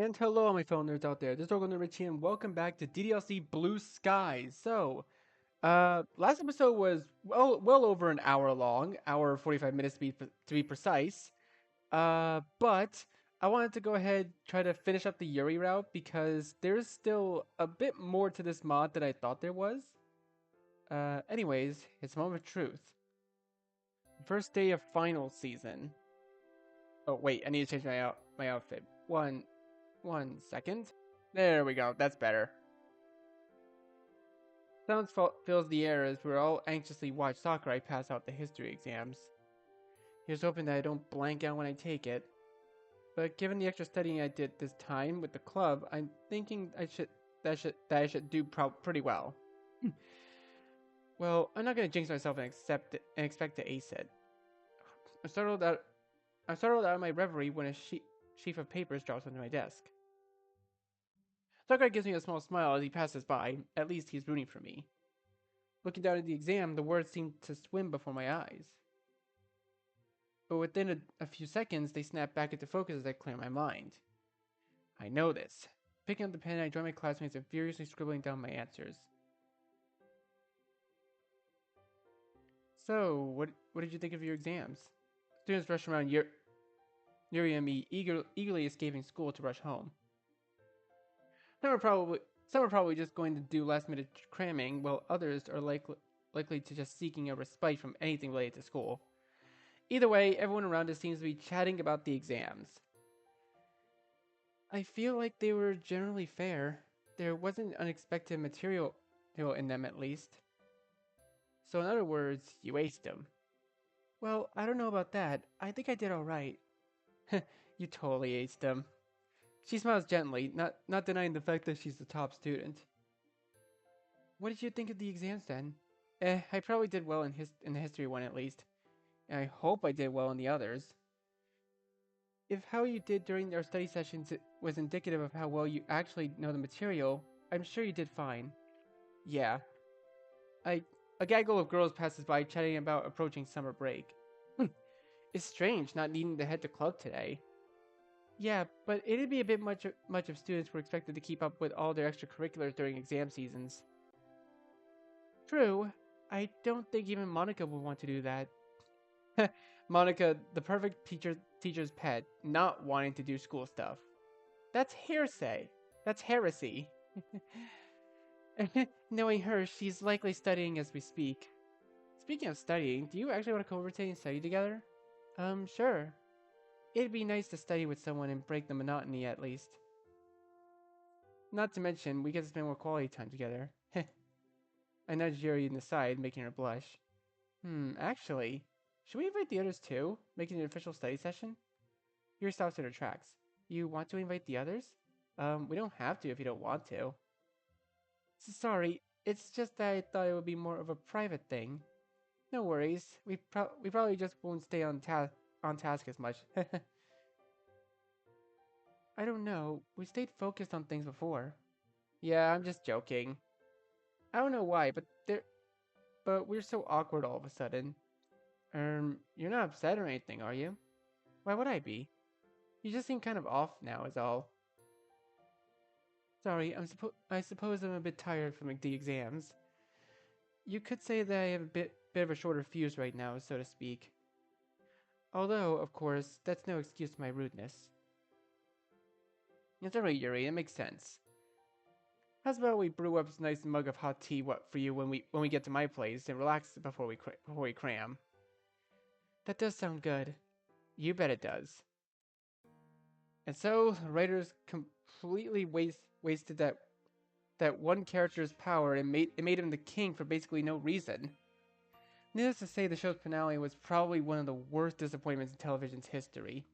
And hello, my fellow nerds out there. This is Orgo Richie, and welcome back to DDLC Blue Skies. Last episode was well over an hour long, hour 45 minutes to be precise. But I wanted to go ahead try to finish up the Yuri route because there's still a bit more to this mod than I thought there was. Anyways, it's a moment of truth. First day of final season. Oh wait, I need to change my outfit. One second. There we go. That's better. Silence fills the air as we're all anxiously watch Sakurai pass out the history exams. Here's hoping that I don't blank out when I take it. But given the extra studying I did this time with the club, I'm thinking I should do pretty well. Well, I'm not gonna jinx myself and expect to ace it. I'm startled out of my reverie when a sheaf of papers drops onto my desk. Sakurai gives me a small smile as he passes by. At least he's rooting for me. Looking down at the exam, the words seem to swim before my eyes. But within a few seconds, they snap back into focus as I clear my mind. I know this. Picking up the pen, I join my classmates and furiously scribbling down my answers. So, what did you think of your exams? Students rush around Yuri and me, eagerly escaping school to rush home. Some are probably just going to do last-minute cramming, while others are likely to just seeking a respite from anything related to school. Either way, everyone around us seems to be chatting about the exams. I feel like they were generally fair. There wasn't unexpected material in them, at least. So in other words, you aced them. Well, I don't know about that. I think I did alright. You totally aced them. She smiles gently, not denying the fact that she's the top student. What did you think of the exams then? I probably did well in the history one at least. And I hope I did well in the others. If how you did during our study sessions was indicative of how well you actually know the material, I'm sure you did fine. Yeah. A gaggle of girls passes by chatting about approaching summer break. It's strange not needing to head to club today. Yeah, but it'd be a bit much if students were expected to keep up with all their extracurriculars during exam seasons. True. I don't think even Monika would want to do that. Monika, the perfect teacher's pet, not wanting to do school stuff. That's hearsay. That's heresy. Knowing her, she's likely studying as we speak. Speaking of studying, do you actually want to co-rotate and study together? Sure. It'd be nice to study with someone and break the monotony at least. Not to mention, we get to spend more quality time together. I nudged Yuri in the side, making her blush. Actually, should we invite the others too, making an official study session? Yuri stops in her tracks. You want to invite the others? We don't have to if you don't want to. Sorry, it's just that I thought it would be more of a private thing. No worries, we probably just won't stay on task as much. I don't know, we stayed focused on things before. Yeah, I'm just joking. I don't know why, but we're so awkward all of a sudden. You're not upset or anything, are you? Why would I be? You just seem kind of off now is all. Sorry, I suppose I'm a bit tired from the exams. You could say that I have a bit of a shorter fuse right now, so to speak. Although, of course, that's no excuse to my rudeness. It's alright, Yuri, it makes sense. How's about we brew up a nice mug of hot tea for you when we get to my place and relax before we cram? That does sound good. You bet it does. And so, the writers completely wasted that one character's power and made him the king for basically no reason. Needless to say, the show's finale was probably one of the worst disappointments in television's history.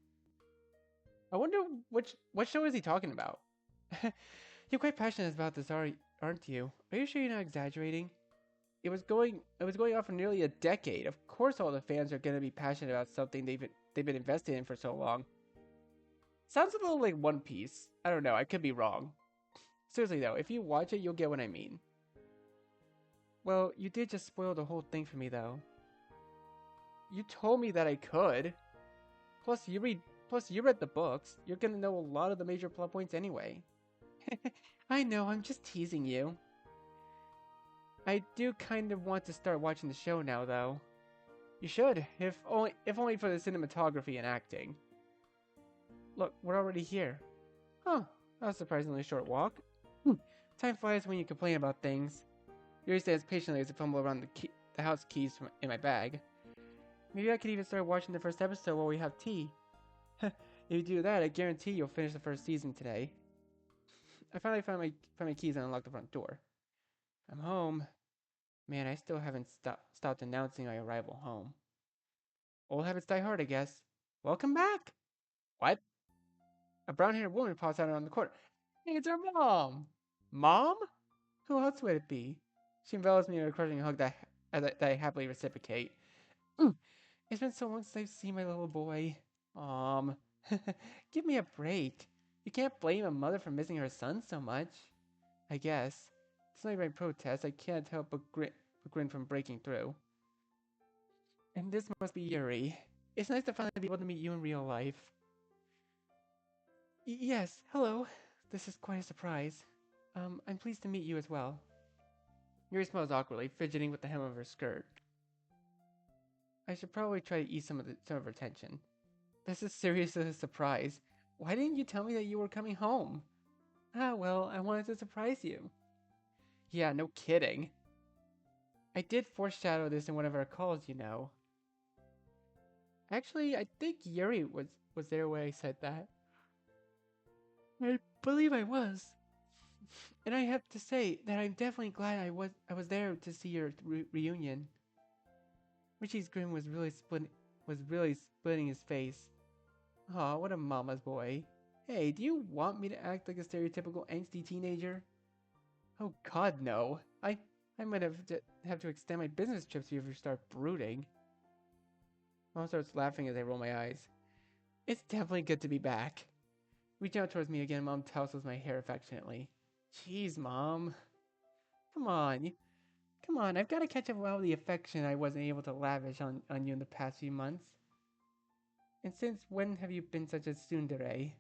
I wonder what show is he talking about? You're quite passionate about this, aren't you? Are you sure you're not exaggerating? It was going on for nearly a decade. Of course, all the fans are gonna be passionate about something they've been invested in for so long. Sounds a little like One Piece. I don't know. I could be wrong. Seriously though, if you watch it, you'll get what I mean. Well, you did just spoil the whole thing for me, though. You told me that I could. Plus, Plus, you read the books. You're gonna know a lot of the major plot points anyway. I know, I'm just teasing you. I do kind of want to start watching the show now, though. You should, if only for the cinematography and acting. Look, we're already here. Huh, that was a surprisingly short walk. Time flies when you complain about things. Yuri stands patiently as I fumble around the house keys in my bag. Maybe I could even start watching the first episode while we have tea. If you do that, I guarantee you'll finish the first season today. I finally found my keys and unlocked the front door. I'm home. Man, I still haven't stopped announcing my arrival home. Old habits die hard, I guess. Welcome back! What? A brown-haired woman pops out around the corner. Hey, it's our mom! Mom? Who else would it be? She envelops me in a crushing hug that I happily reciprocate. Mm, it's been so long since I've seen my little boy. Give me a break. You can't blame a mother for missing her son so much. I guess. Despite my protest, I can't help but grin from breaking through. And this must be Yuri. It's nice to finally be able to meet you in real life. Yes, hello. This is quite a surprise. I'm pleased to meet you as well. Yuri smiles awkwardly, fidgeting with the hem of her skirt. I should probably try to ease some of her tension. This is seriously a surprise. Why didn't you tell me that you were coming home? Ah, well, I wanted to surprise you. Yeah, no kidding. I did foreshadow this in one of our calls, you know. Actually, I think Yuri was there when I said that. I believe I was. And I have to say that I'm definitely glad I was there to see your reunion. Richie's grin was really splitting his face. Aw, what a mama's boy. Hey, do you want me to act like a stereotypical angsty teenager? Oh god, no. I might have to extend my business trips if you start brooding. Mom starts laughing as I roll my eyes. It's definitely good to be back. Reaching out towards me again, Mom tousles my hair affectionately. Jeez, Mom. Come on. Come on, I've got to catch up with all the affection I wasn't able to lavish on you in the past few months. And since when have you been such a tsundere?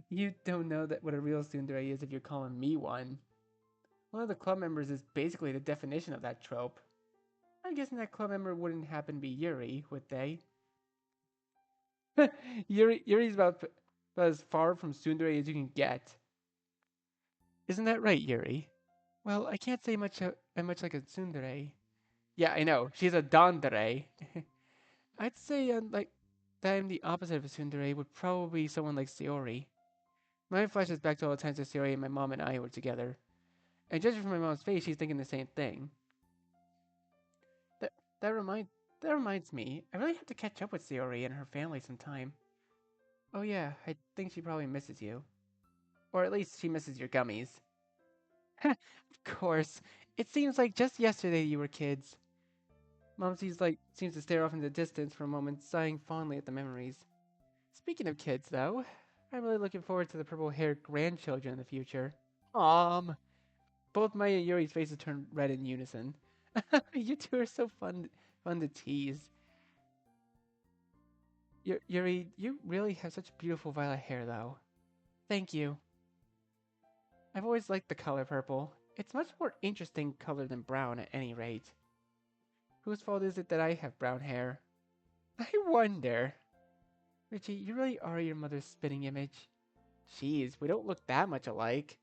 You don't know what a real tsundere is if you're calling me one. One of the club members is basically the definition of that trope. I'm guessing that club member wouldn't happen to be Yuri, would they? Yuri's about as far from tsundere as you can get. Isn't that right, Yuri? Well, I can't say much like a tsundere. Yeah, I know. She's a dandere. I'd say like that I'm the opposite of a tsundere would probably be someone like Sayori. My mind flashes back to all the times that Sayori and my mom and I were together. And judging from my mom's face, she's thinking the same thing. That that remind that reminds me, I really have to catch up with Sayori and her family sometime. Oh yeah, I think she probably misses you. Or at least she misses your gummies. Of course. It seems like just yesterday you were kids. Mom seems to stare off into the distance for a moment, sighing fondly at the memories. Speaking of kids, though, I'm really looking forward to the purple-haired grandchildren in the future. Both Maya and Yuri's faces turned red in unison. You two are so fun to tease. Yuri, you really have such beautiful violet hair, though. Thank you. I've always liked the color purple. It's much more interesting color than brown at any rate. Whose fault is it that I have brown hair? I wonder. Richie, you really are your mother's spitting image. Jeez, we don't look that much alike.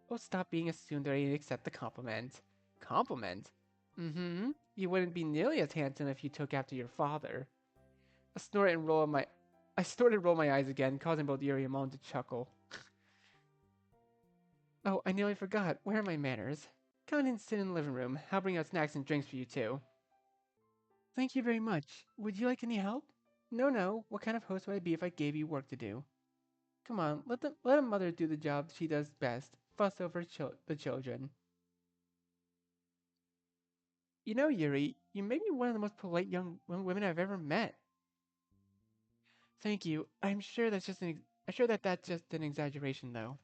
Oh, stop being a tsundere and accept the compliment. Compliment? Mm-hmm. You wouldn't be nearly as handsome if you took after your father. I snorted and rolled my eyes again, causing both Yuri and Mom to chuckle. Oh, I nearly forgot. Where are my manners? Come in and sit in the living room. I'll bring out snacks and drinks for you too. Thank you very much. Would you like any help? No, no. What kind of host would I be if I gave you work to do? Come on, let a mother do the job she does best. Fuss over the children. You know, Yuri, you may be one of the most polite young women I've ever met. Thank you. I'm sure that that's just an exaggeration, though.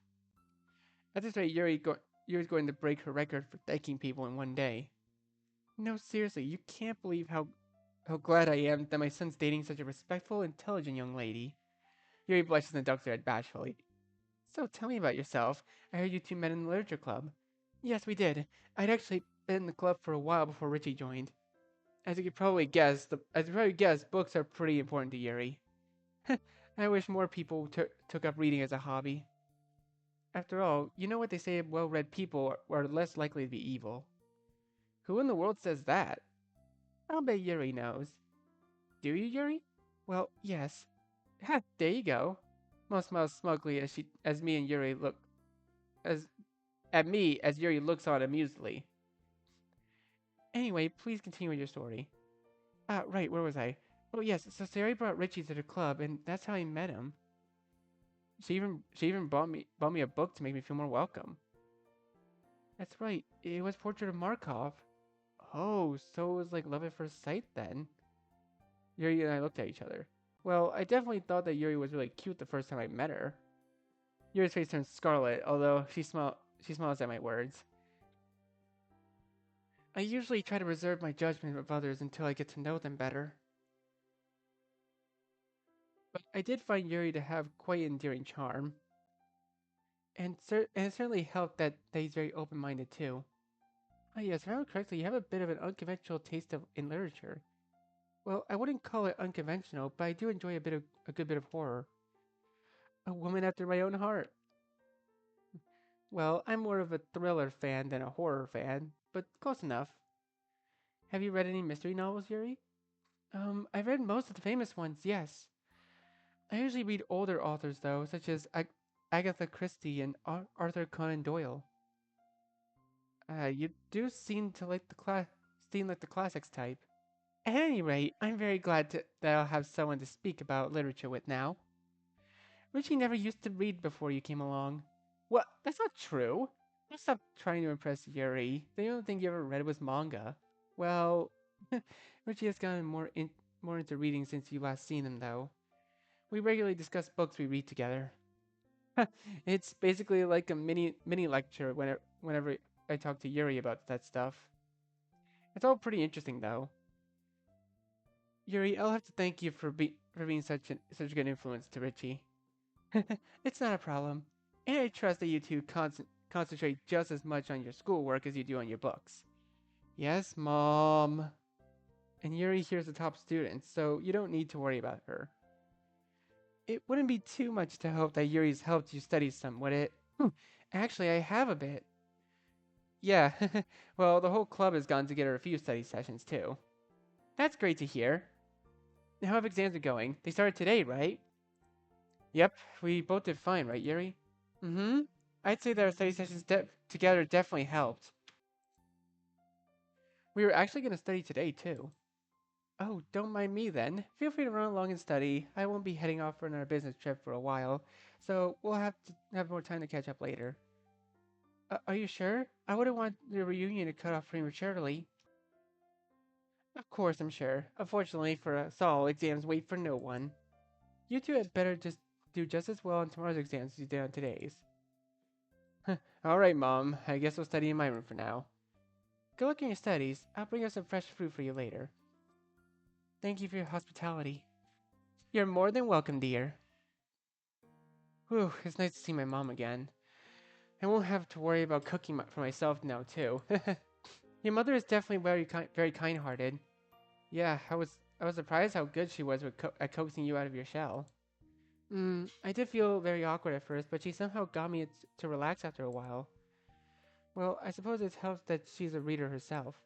At this rate, Yuri's going to break her record for thanking people in one day. No, seriously, you can't believe how How glad I am that my son's dating such a respectful, intelligent young lady. Yuri blushes and ducks her head bashfully. So tell me about yourself. I heard you two met in the literature club. Yes, we did. I'd actually been in the club for a while before Richie joined. As you probably guessed, books are pretty important to Yuri. I wish more people took up reading as a hobby. After all, you know what they say: well-read people are less likely to be evil. Who in the world says that? I'll bet Yuri knows. Do you, Yuri? Well, yes. Ha! There you go. Mo smiles smugly as me and Yuri look as at me as Yuri looks on amusedly. Anyway, please continue with your story. Right, where was I? Oh yes, so Sari brought Richie to the club, and that's how I met him. She even bought me a book to make me feel more welcome. That's right, it was Portrait of Markov. Oh, so it was like love at first sight then. Yuri and I looked at each other. Well, I definitely thought that Yuri was really cute the first time I met her. Yuri's face turns scarlet, although she smiles at my words. I usually try to reserve my judgment of others until I get to know them better. But I did find Yuri to have quite endearing charm, and it certainly helped that he's very open-minded too. Oh yes, if I remember correctly, you have a bit of an unconventional taste in literature. Well, I wouldn't call it unconventional, but I do enjoy a good bit of horror. A woman after my own heart. Well, I'm more of a thriller fan than a horror fan, but close enough. Have you read any mystery novels, Yuri? I've read most of the famous ones, yes. I usually read older authors though, such as Agatha Christie and Arthur Conan Doyle. You do seem like the classics type. At any rate, I'm very glad that I'll have someone to speak about literature with now. Richie never used to read before you came along. What? That's not true. Don't stop trying to impress Yuri. The only thing you ever read was manga. Well, Richie has gotten more into reading since you last seen him, though. We regularly discuss books we read together. It's basically like a mini lecture whenever I talk to Yuri about that stuff. It's all pretty interesting, though. Yuri, I'll have to thank you for being such a good influence to Richie. It's not a problem, and I trust that you two concentrate just as much on your schoolwork as you do on your books. Yes, Mom. And Yuri here's the top student, so you don't need to worry about her. It wouldn't be too much to hope that Yuri's helped you study some, would it? Actually, I have a bit. Yeah, well, the whole club has gone together a few study sessions, too. That's great to hear. How have exams are going? They started today, right? Yep, we both did fine, right, Yuri? Mm-hmm. I'd say that our study sessions together definitely helped. We were actually going to study today, too. Oh, don't mind me then. Feel free to run along and study. I won't be heading off for another business trip for a while, so we'll have to have more time to catch up later. Are you sure? I wouldn't want the reunion to cut off prematurely. Of course, I'm sure. Unfortunately for us all, exams wait for no one. You two had better just do just as well on tomorrow's exams as you did on today's. Alright, Mom. I guess we'll study in my room for now. Good luck in your studies. I'll bring us some fresh fruit for you later. Thank you for your hospitality. You're more than welcome, dear. Whew, it's nice to see my mom again. I won't have to worry about cooking for myself now, too. Your mother is definitely very kind-hearted. Yeah, I was surprised how good she was at coaxing you out of your shell. I did feel very awkward at first, but she somehow got me to relax after a while. Well, I suppose it helps that she's a reader herself.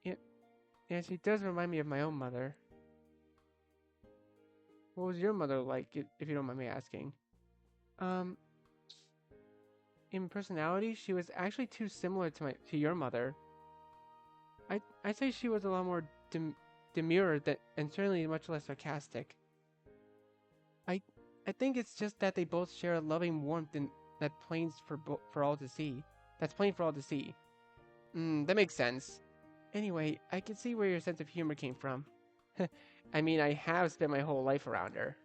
Yeah, yeah, she does remind me of my own mother. What was your mother like, if you don't mind me asking? Um, in personality, she was actually too similar to your mother. I'd say she was a lot more demure and certainly much less sarcastic. I I think it's just that they both share a loving warmth that plains for all to see. That's plain for all to see. That makes sense. Anyway, I can see where your sense of humor came from. I mean, I have spent my whole life around her.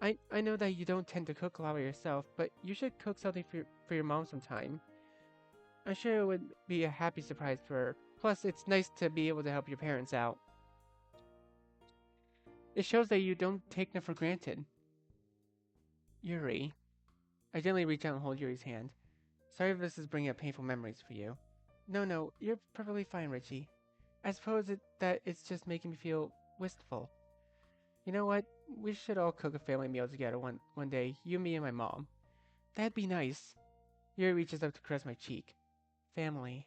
I know that you don't tend to cook a lot by yourself, but you should cook something for your mom sometime. I'm sure it would be a happy surprise for her. Plus, it's nice to be able to help your parents out. It shows that you don't take them for granted. Yuri. I gently reach out and hold Yuri's hand. Sorry if this is bringing up painful memories for you. No, no, you're perfectly fine, Richie. I suppose that it's just making me feel wistful. You know what? We should all cook a family meal together one day, you, me, and my mom. That'd be nice. Yuri reaches up to caress my cheek. Family.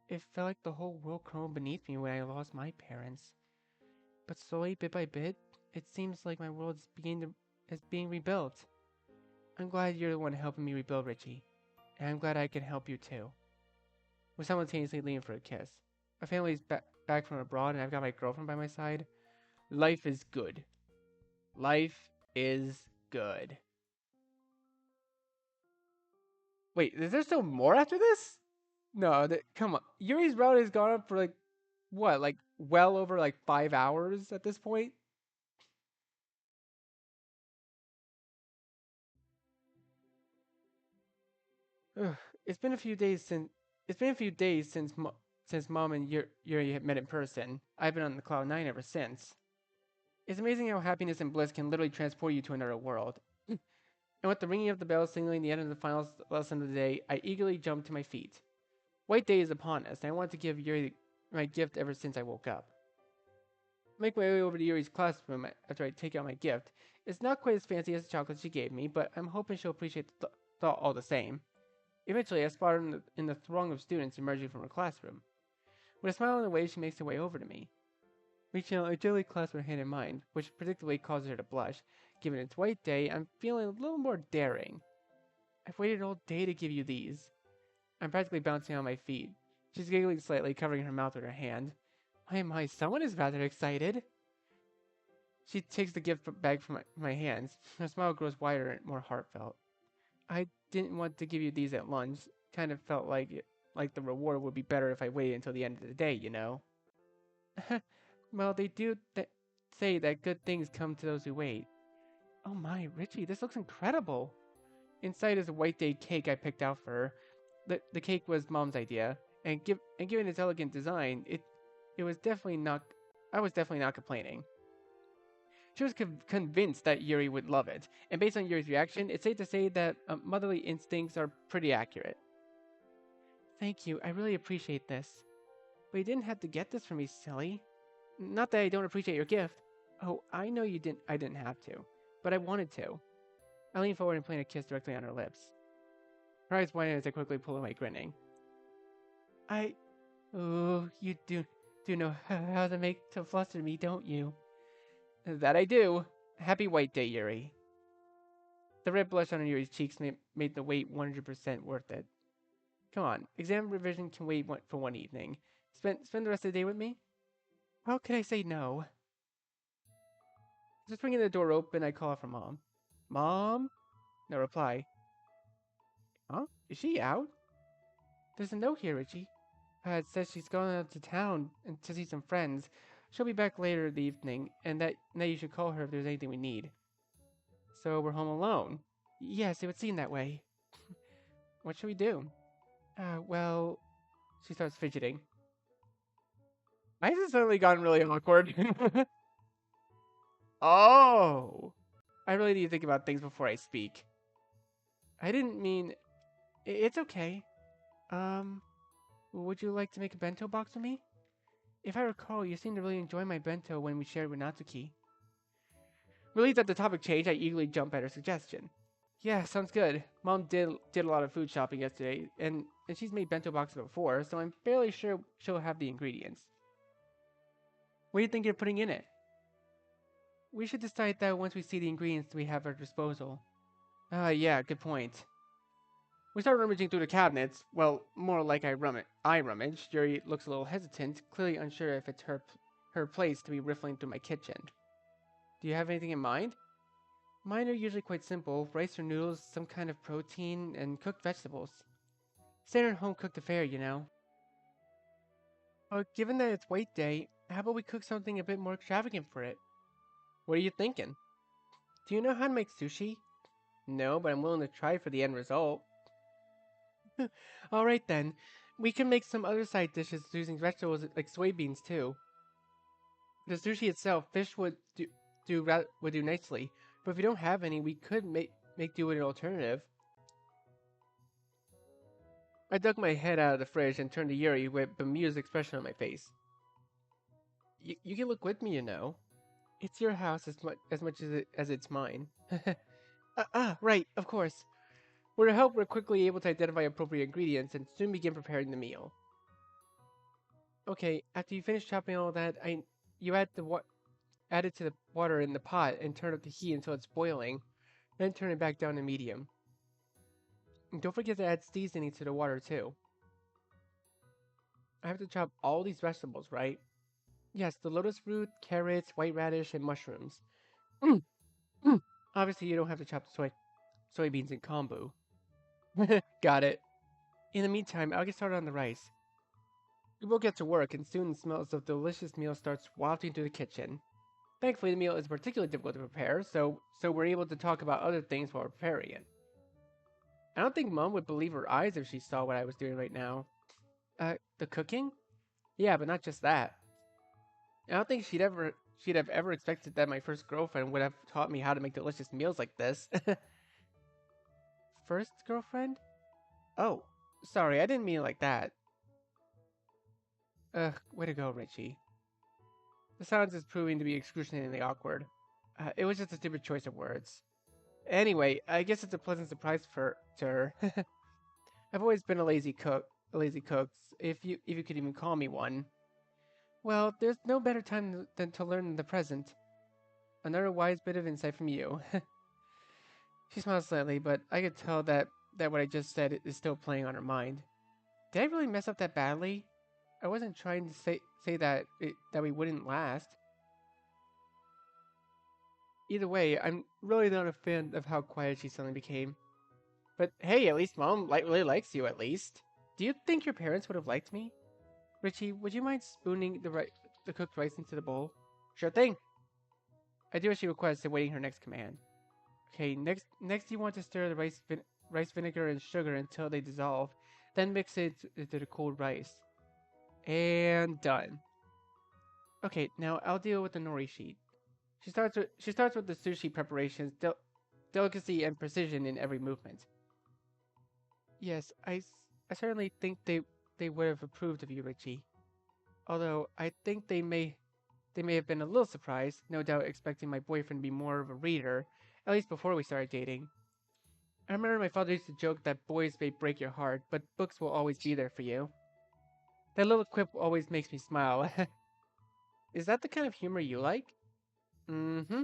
It felt like the whole world crumbled beneath me when I lost my parents. But slowly, bit by bit, it seems like my world is being rebuilt. I'm glad you're the one helping me rebuild, Richie. And I'm glad I can help you too. We simultaneously lean for a kiss. My family's back from abroad and I've got my girlfriend by my side. Life is good. Life is good. Wait, is there still more after this? No, come on. Yuri's route has gone up for like, what, like well over like 5 hours at this point? Ugh, it's been a few days since it's been a few days since Mom and Yuri had met in person. I've been on the cloud nine ever since. It's amazing how happiness and bliss can literally transport you to another world. And with the ringing of the bell signaling the end of the final lesson of the day, I eagerly jumped to my feet. White Day is upon us, and I want to give Yuri my gift ever since I woke up. I make my way over to Yuri's classroom after I take out my gift. It's not quite as fancy as the chocolate she gave me, but I'm hoping she'll appreciate the thought all the same. Eventually, I spot her in the throng of students emerging from her classroom. With a smile and a wave, she makes her way over to me. Reaching out, I gently clasp her hand in mine, which predictably causes her to blush. Given it's White Day, I'm feeling a little more daring. I've waited all day to give you these. I'm practically bouncing on my feet. She's giggling slightly, covering her mouth with her hand. My, someone is rather excited. She takes the gift bag from my hands. Her smile grows wider and more heartfelt. I didn't want to give you these at lunch. Kind of felt like the reward would be better if I waited until the end of the day, you know? Well, they do say that good things come to those who wait. Oh my, Richie, this looks incredible. Inside is a White Day cake I picked out for her. The cake was Mom's idea, and given its elegant design, it was definitely not. I was definitely not complaining. She was convinced that Yuri would love it, and based on Yuri's reaction, it's safe to say that motherly instincts are pretty accurate. Thank you, I really appreciate this. But you didn't have to get this for me, silly. Not that I don't appreciate your gift. Oh, I know you didn't. I didn't have to, but I wanted to. I leaned forward and planted a kiss directly on her lips. Her eyes widened as I quickly pulled away, grinning. I, oh, you do know how to make to fluster me, don't you? That I do. Happy White Day, Yuri. The red blush on Yuri's cheeks made the wait 100% worth it. Come on, exam revision can wait for one evening. Spend the rest of the day with me? How could I say no? Just swinging the door open, I call out for Mom. Mom? No reply. Huh? Is she out? There's a note here, Richie. It says she's going out to town and to see some friends. She'll be back later in the evening, and that you should call her if there's anything we need. So we're home alone? Yes, it would seem that way. What should we do? Well... She starts fidgeting. Why has it suddenly gotten really awkward? Oh! I really need to think about things before I speak. I didn't mean... It's okay. Would you like to make a bento box with me? If I recall, you seemed to really enjoy my bento when we shared with Natsuki. Relieved that the topic changed, I eagerly jump at her suggestion. Yeah, sounds good. Mom did a lot of food shopping yesterday, and she's made bento boxes before, so I'm fairly sure she'll have the ingredients. What do you think you're putting in it? We should decide that once we see the ingredients we have at our disposal. Yeah, good point. We start rummaging through the cabinets. Well, more like I rummage. Yuri looks a little hesitant, clearly unsure if it's her place to be riffling through my kitchen. Do you have anything in mind? Mine are usually quite simple. Rice or noodles, some kind of protein, and cooked vegetables. Standard home-cooked affair, you know. Given that it's White Day, how about we cook something a bit more extravagant for it? What are you thinking? Do you know how to make sushi? No, but I'm willing to try for the end result. Alright then. We can make some other side dishes using vegetables like soybeans too. The sushi itself, fish would do nicely. But if we don't have any, we could make do with an alternative. I dug my head out of the fridge and turned to Yuri with bemused expression on my face. You can look with me, you know. It's your house as much as it's mine. Right, of course. With your help, we're quickly able to identify appropriate ingredients and soon begin preparing the meal. Okay, after you finish chopping all that, you add it to the water in the pot and turn up the heat until it's boiling. Then turn it back down to medium. And don't forget to add seasoning to the water too. I have to chop all these vegetables, right? Yes, the lotus root, carrots, white radish, and mushrooms. Mm, mm. Obviously, you don't have to chop the soybeans in kombu. Got it. In the meantime, I'll get started on the rice. We will get to work, and soon the smells of the delicious meal starts wafting through the kitchen. Thankfully, the meal is particularly difficult to prepare, so we're able to talk about other things while we're preparing it. I don't think Mom would believe her eyes if she saw what I was doing right now. The cooking? Yeah, but not just that. I don't think she'd have ever expected that my first girlfriend would have taught me how to make delicious meals like this. First girlfriend? Oh, sorry, I didn't mean it like that. Ugh, way to go, Richie. The silence is proving to be excruciatingly awkward. It was just a stupid choice of words. Anyway, I guess it's a pleasant surprise to her. I've always been a lazy cook, if you could even call me one. Well, there's no better time than to learn in the present. Another wise bit of insight from you. She smiled slightly, but I could tell that what I just said is still playing on her mind. Did I really mess up that badly? I wasn't trying to say that we wouldn't last. Either way, I'm really not a fan of how quiet she suddenly became. But hey, at least Mom really likes you, at least. Do you think your parents would have liked me? Richie, would you mind spooning the cooked rice into the bowl? Sure thing. I do as she requests, awaiting her next command. Okay, next you want to stir the rice vinegar and sugar until they dissolve, then mix it into the cold rice. And done. Okay, now I'll deal with the nori sheet. She starts with the sushi preparations, delicacy and precision in every movement. Yes, I certainly think they would have approved of you, Richie. Although I think they may have been a little surprised, no doubt expecting my boyfriend to be more of a reader, at least before we started dating. I remember my father used to joke that boys may break your heart, but books will always be there for you. That little quip always makes me smile. Is that the kind of humor you like? Mm-hmm.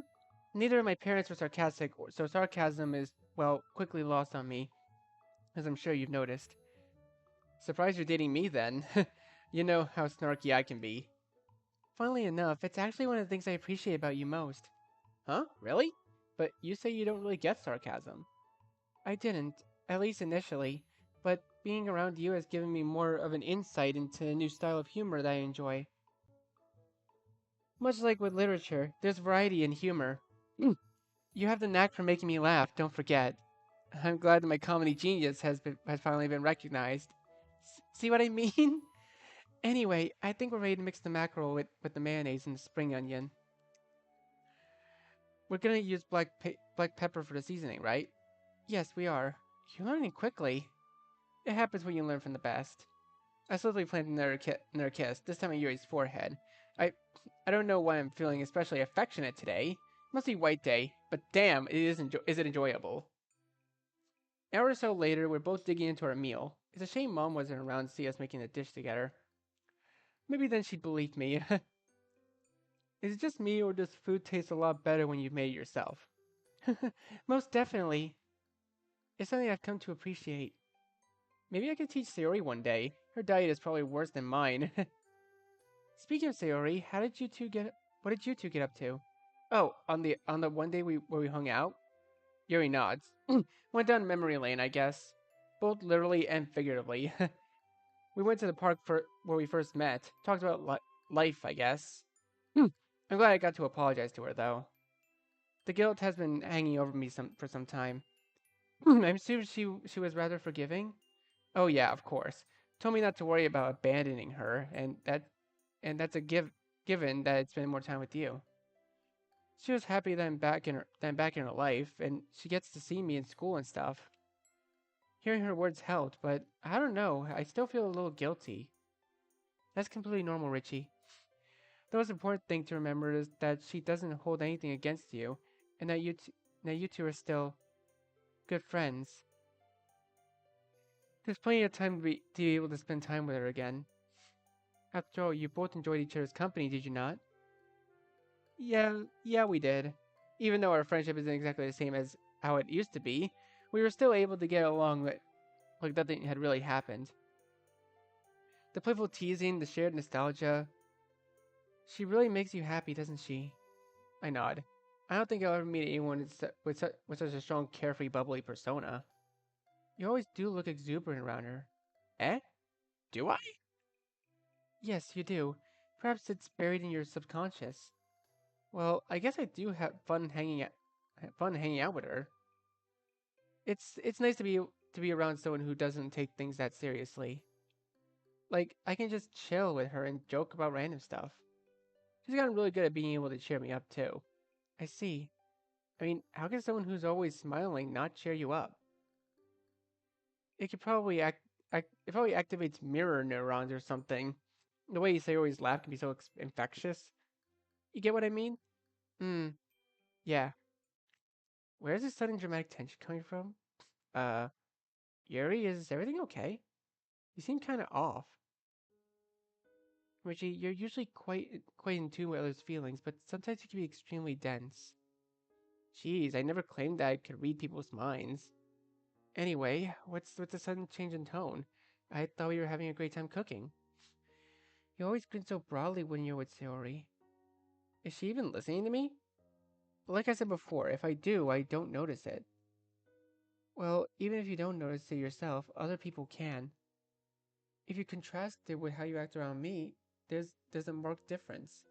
Neither of my parents were sarcastic, so sarcasm is, well, quickly lost on me, as I'm sure you've noticed. Surprised you're dating me then. You know how snarky I can be. Funnily enough, it's actually one of the things I appreciate about you most. Huh? Really? But you say you don't really get sarcasm. I didn't, at least initially, but being around you has given me more of an insight into a new style of humor that I enjoy. Much like with literature, there's variety in humor. You have the knack for making me laugh, don't forget. I'm glad that my comedy genius has finally been recognized. See what I mean? Anyway, I think we're ready to mix the mackerel with the mayonnaise and the spring onion. We're gonna use black pepper for the seasoning, right? Yes, we are. You're learning quickly. It happens when you learn from the best. I slowly planted another kiss, this time on Yuri's forehead. I I don't know why I'm feeling especially affectionate today. Must be White Day, but damn, is it enjoyable. An hour or so later, we're both digging into our meal. It's a shame Mom wasn't around to see us making the dish together. Maybe then she'd believe me. Is it just me, or does food taste a lot better when you made it yourself? Most definitely. It's something I've come to appreciate. Maybe I could teach Sayori one day. Her diet is probably worse than mine. Speaking of Sayori, what did you two get up to? Oh, on the one day where we hung out? Yuri nods. Went down memory lane, I guess. Both literally and figuratively. We went to the park where we first met. Talked about life, I guess. I'm glad I got to apologize to her, though. The guilt has been hanging over me for some time. I'm sure she was rather forgiving. Oh yeah, of course. Told me not to worry about abandoning her, and that's a given that I'd spend more time with you. She was happy that I'm back in her life, and she gets to see me in school and stuff. Hearing her words helped, but I don't know, I still feel a little guilty. That's completely normal, Richie. The most important thing to remember is that she doesn't hold anything against you, and that you two are still good friends. There's plenty of time to be able to spend time with her again. After all, you both enjoyed each other's company, did you not? Yeah, we did. Even though our friendship isn't exactly the same as how it used to be, we were still able to get along like nothing had really happened. The playful teasing, the shared nostalgia. She really makes you happy, doesn't she? I nod. I don't think I'll ever meet anyone with such a strong, carefree, bubbly persona. You always do look exuberant around her. Eh? Do I? Yes, you do. Perhaps it's buried in your subconscious. Well, I guess I do have fun hanging out with her. It's nice to be around someone who doesn't take things that seriously. Like I can just chill with her and joke about random stuff. She's gotten really good at being able to cheer me up too. I see. I mean, how can someone who's always smiling not cheer you up? It could probably it probably activates mirror neurons or something. The way you say always laugh can be so infectious. You get what I mean? Hmm. Yeah. Where's this sudden dramatic tension coming from? Uh, Yuri, is everything okay? You seem kind of off. Richie, you're usually quite in tune with others' feelings, but sometimes you can be extremely dense. Jeez, I never claimed that I could read people's minds. Anyway, what's with the sudden change in tone? I thought we were having a great time cooking. You always grin so broadly when you're with Sayori. Is she even listening to me? Like I said before, if I do, I don't notice it. Well, even if you don't notice it yourself, other people can. If you contrast it with how you act around me, there's a marked difference.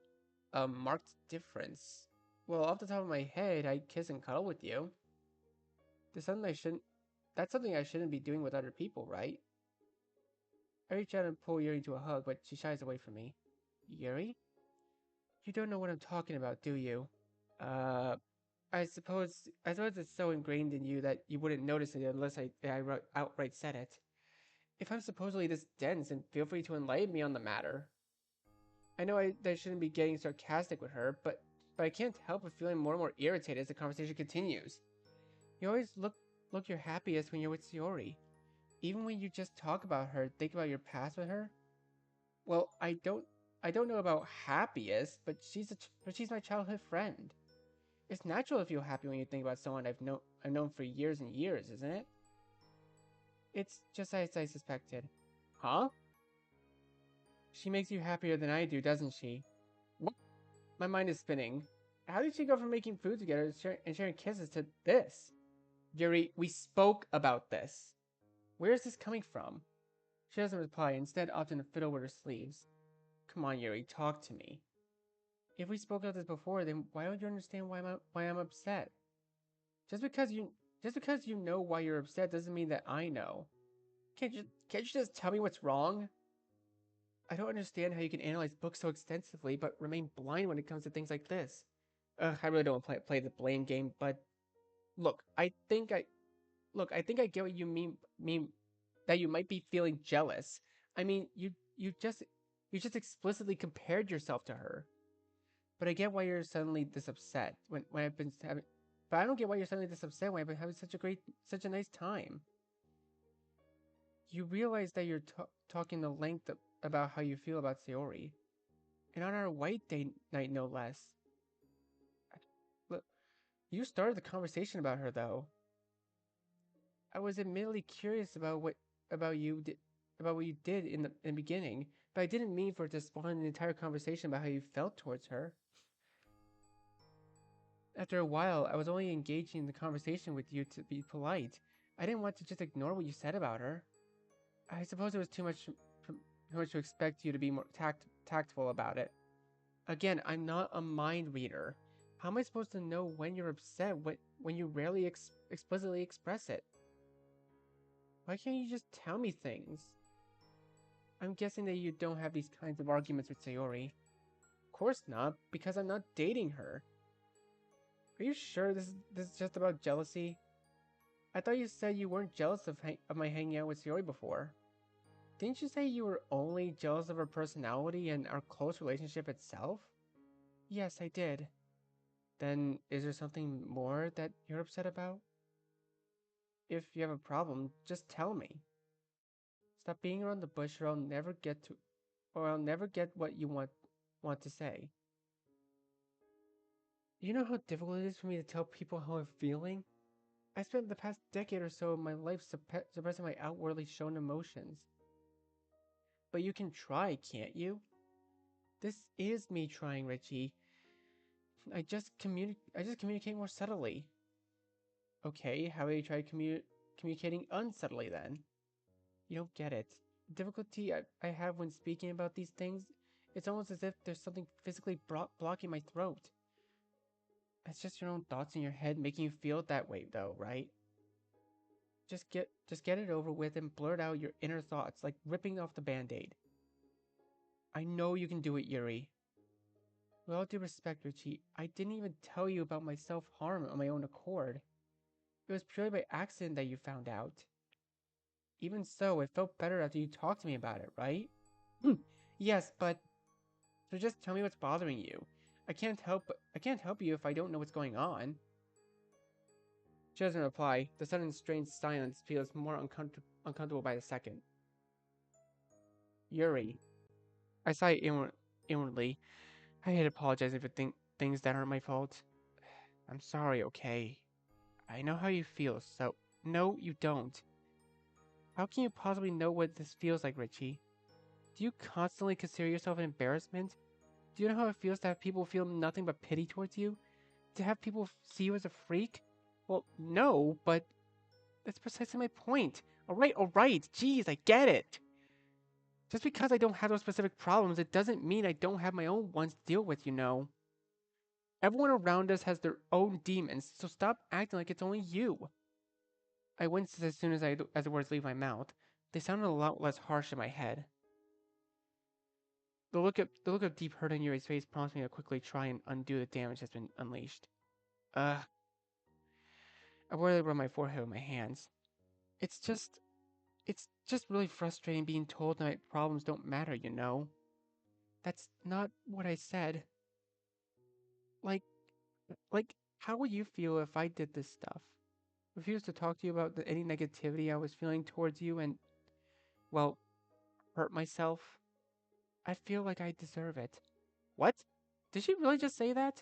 A marked difference? Well, off the top of my head, I kiss and cuddle with you. There's something I shouldn't. That's something I shouldn't be doing with other people, right? I reach out and pull Yuri into a hug, but she shies away from me. Yuri? You don't know what I'm talking about, do you? Uh, I suppose it's so ingrained in you that you wouldn't notice it unless outright said it. If I'm supposedly this dense, then feel free to enlighten me on the matter. I know I shouldn't be getting sarcastic with her, but I can't help but feeling more and more irritated as the conversation continues. You always look your happiest when you're with Sayori. Even when you just talk about her, think about your past with her. Well, I don't know about happiest, but she's my childhood friend. It's natural to feel happy when you think about someone I've known for years and years, isn't it? It's just as I suspected. Huh? She makes you happier than I do, doesn't she? What? My mind is spinning. How did she go from making food together and sharing kisses to this? Yuri, we spoke about this. Where is this coming from? She doesn't reply, instead opting to fiddle with her sleeves. Come on, Yuri, talk to me. If we spoke about this before, then why don't you understand why I'm upset? Just because you just because you know why you're upset doesn't mean that I know. Can't you just tell me what's wrong? I don't understand how you can analyze books so extensively but remain blind when it comes to things like this. I really don't want to play the blame game, but look, I think I get what you mean that you might be feeling jealous. I mean, you just explicitly compared yourself to her. But I get why you're suddenly this upset when I've been having. But I don't get why you're suddenly this upset when I've been having such a nice time. You realize that you're talking the length about how you feel about Sayori, and on our white date night, no less. Look, you started the conversation about her, though. I was admittedly curious about you di- about what you did in the beginning, but I didn't mean for it to spawn an entire conversation about how you felt towards her. After a while, I was only engaging in the conversation with you to be polite. I didn't want to just ignore what you said about her. I suppose it was too much to expect you to be more tactful about it. Again, I'm not a mind reader. How am I supposed to know when you're upset when you rarely explicitly express it? Why can't you just tell me things? I'm guessing that you don't have these kinds of arguments with Sayori. Of course not, because I'm not dating her. Are you sure this is just about jealousy? I thought you said you weren't jealous of my hanging out with Sayori before. Didn't you say you were only jealous of her personality and our close relationship itself? Yes, I did. Then is there something more that you're upset about? If you have a problem, just tell me. Stop being around the bush or I'll never get what you want to say. You know how difficult it is for me to tell people how I'm feeling? I spent the past decade or so of my life suppressing my outwardly shown emotions. But you can try, can't you? This is me trying, Richie. I just communicate more subtly. Okay, how about you try communicating unsubtly then? You don't get it. The difficulty I have when speaking about these things, it's almost as if there's something physically blocking my throat. It's just your own thoughts in your head making you feel that way though, right? Just get it over with and blurt out your inner thoughts like ripping off the band-aid. I know you can do it, Yuri. With all due respect, Richie, I didn't even tell you about my self-harm on my own accord. It was purely by accident that you found out. Even so, it felt better after you talked to me about it, right? Yes, but so just tell me what's bothering you. I can't help you if I don't know what's going on. She doesn't reply. The sudden strange silence feels more uncomfortable by the second. Yuri. I sigh inwardly. I hate apologizing for things that aren't my fault. I'm sorry, okay? I know how you feel, so... No, you don't. How can you possibly know what this feels like, Richie? Do you constantly consider yourself an embarrassment? Do you know how it feels to have people feel nothing but pity towards you? To have people see you as a freak? Well, no, but that's precisely my point. Alright, jeez, I get it. Just because I don't have those specific problems, it doesn't mean I don't have my own ones to deal with, you know. Everyone around us has their own demons, so stop acting like it's only you. I winced as soon as the words leave my mouth. They sounded a lot less harsh in my head. The look of deep hurt on Yuri's face prompts me to quickly try and undo the damage that's been unleashed. Ugh. I worriedly rub my forehead with my hands. It's just it's just really frustrating being told that my problems don't matter, you know. That's not what I said. Like how would you feel if I did this stuff? Refused to talk to you about any negativity I was feeling towards you and, well, hurt myself? I feel like I deserve it. What? Did she really just say that?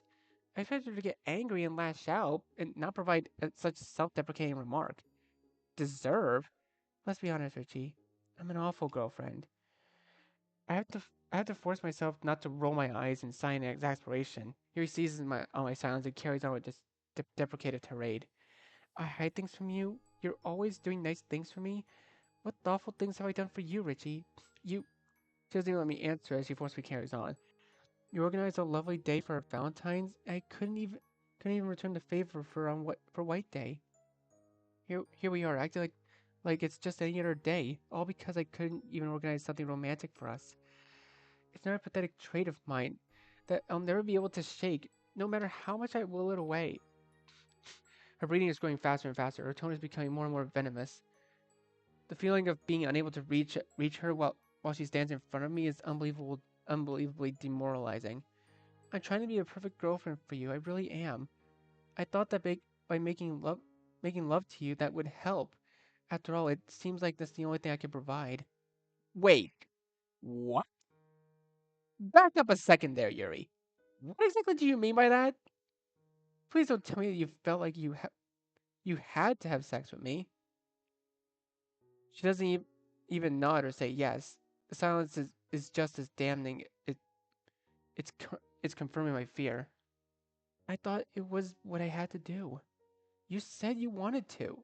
I expected her to get angry and lash out and not provide such a self-deprecating remark. Deserve? Let's be honest, Richie. I'm an awful girlfriend. I have to force myself not to roll my eyes and sigh in exasperation. Here he seizes on my silence and carries on with this deprecative tirade. I hide things from you. You're always doing nice things for me. What thoughtful things have I done for you, Richie? You... She doesn't even let me answer as she forcefully carries on. You organized a lovely day for our Valentine's. I couldn't even return the favor for White Day. Here we are, acting like it's just any other day, all because I couldn't even organize something romantic for us. It's not a pathetic trait of mine that I'll never be able to shake, no matter how much I will it away. Her breathing is growing faster and faster. Her tone is becoming more and more venomous. The feeling of being unable to reach her while she stands in front of me is unbelievably demoralizing. I'm trying to be a perfect girlfriend for you. I really am. I thought that by making love to you, that would help. After all, it seems like that's the only thing I can provide. Wait, what? Back up a second there, Yuri. What exactly do you mean by that? Please don't tell me that you felt like you had to have sex with me. She doesn't even nod or say yes. The silence is just as damning. It's confirming my fear. I thought it was what I had to do. You said you wanted to.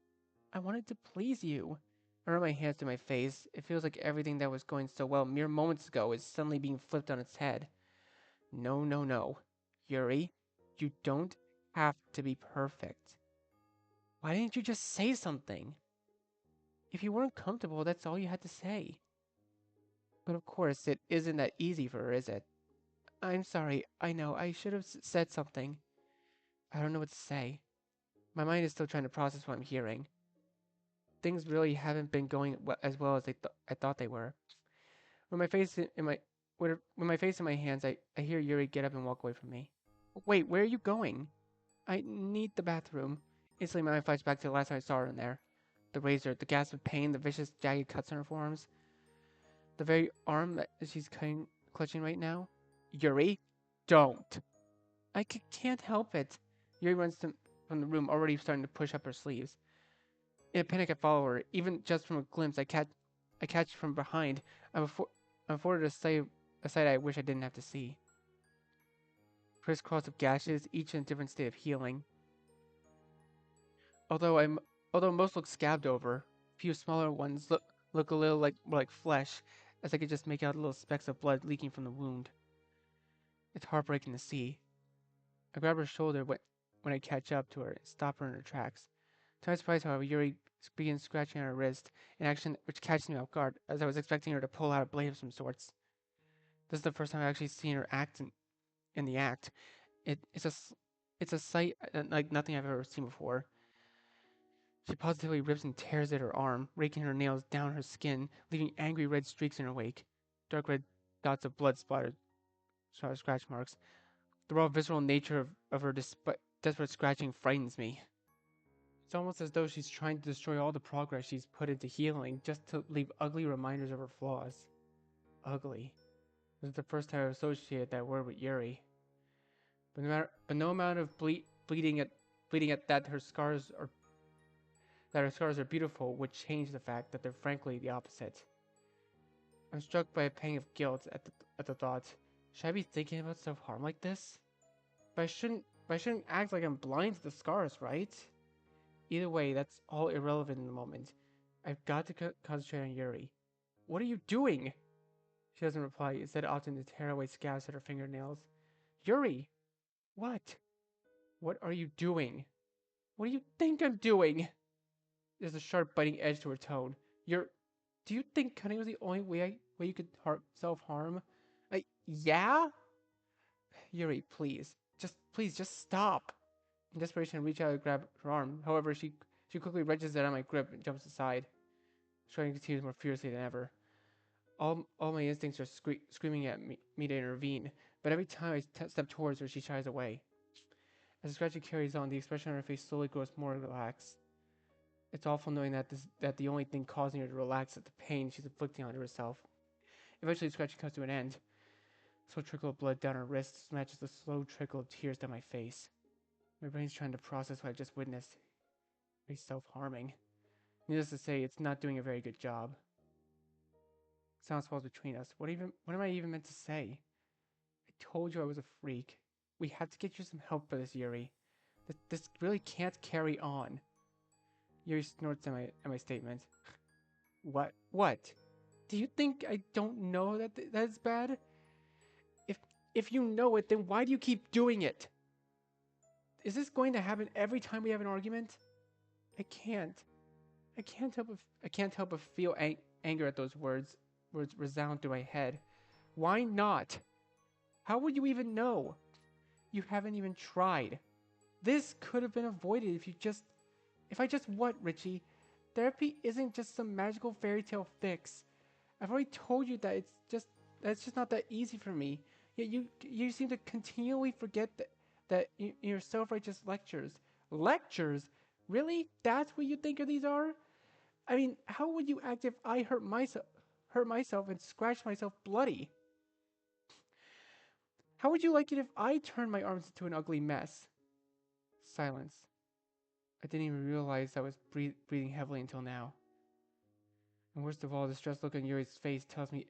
I wanted to please you. I run my hands to my face. It feels like everything that was going so well mere moments ago is suddenly being flipped on its head. No, no, no. Yuri, you don't have to be perfect. Why didn't you just say something? If you weren't comfortable, that's all you had to say. But of course, it isn't that easy for her, is it? I'm sorry. I know. I should have said something. I don't know what to say. My mind is still trying to process what I'm hearing. Things really haven't been going as well as I thought they were. With my face in my with my face in my hands, I hear Yuri get up and walk away from me. Wait, where are you going? I need the bathroom. Instantly, my mind flashed back to the last time I saw her in there. The razor, the gasp of pain, the vicious, jagged cuts on her forearms, the very arm that she's clutching right now. Yuri, don't. Can't help it. Yuri from the room, already starting to push up her sleeves. In a panic, I follow her. Even just from a glimpse, I catch from behind. I'm afforded a sight I wish I didn't have to see. Crisscross of gashes, each in a different state of healing. Although I'm, although most look scabbed over, a few smaller ones look a little more like flesh, as I could just make out little specks of blood leaking from the wound. It's heartbreaking to see. I grab her shoulder when I catch up to her and stop her in her tracks. To my surprise, however, Yuri begins scratching at her wrist, an action which catches me off guard, as I was expecting her to pull out a blade of some sorts. This is the first time I've actually seen her act in the act. It's a sight like nothing I've ever seen before. She positively rips and tears at her arm, raking her nails down her skin, leaving angry red streaks in her wake. Dark red dots of blood splattered scratch marks. The raw visceral nature of her desperate scratching frightens me. It's almost as though she's trying to destroy all the progress she's put into healing just to leave ugly reminders of her flaws. Ugly. This is the first time I've associated that word with Yuri. But no amount of bleeding at that her scars are beautiful would change the fact that they're frankly the opposite. I'm struck by a pang of guilt at the thought. Should I be thinking about self-harm like this? But I shouldn't act like I'm blind to the scars, right? Either way, that's all irrelevant in the moment. I've got to concentrate on Yuri. What are you doing? She doesn't reply, instead opting to tear away scabs at her fingernails. Yuri! What? What are you doing? What do you think I'm doing? There's a sharp, biting edge to her tone. Do you think cutting was the only way you could self-harm? Yeah? Yuri, please, just stop. In desperation, I reach out to grab her arm. However, she quickly wrenches it out of my grip and jumps aside, trying to continue more fiercely than ever. All my instincts are screaming at me to intervene, but every time I step towards her, she shies away. As the scratching carries on, the expression on her face slowly grows more relaxed. It's awful knowing that the only thing causing her to relax is the pain she's inflicting on herself. Eventually, the scratching comes to an end. A slow trickle of blood down her wrist matches the slow trickle of tears down my face. My brain's trying to process what I just witnessed. Very self-harming. Needless to say, it's not doing a very good job. Silence falls between us. What am I even meant to say? I told you I was a freak. We have to get you some help for this, Yuri. This really can't carry on. Yuri snorts at my statement. What? What? Do you think I don't know that's bad? If you know it, then why do you keep doing it? Is this going to happen every time we have an argument? I can't. I can't help but feel anger at those words. Words resound through my head. Why not? How would you even know? You haven't even tried. This could have been avoided if I just what, Richie? Therapy isn't just some magical fairy tale fix. I've already told you that's just not that easy for me. Yet you seem to continually forget that in your self-righteous lectures. Lectures? Really? That's what you think these are? I mean, how would you act if I hurt myself and scratched myself bloody? How would you like it if I turned my arms into an ugly mess? Silence. I didn't even realize I was breathing heavily until now. And worst of all, the stressed look on Yuri's face tells me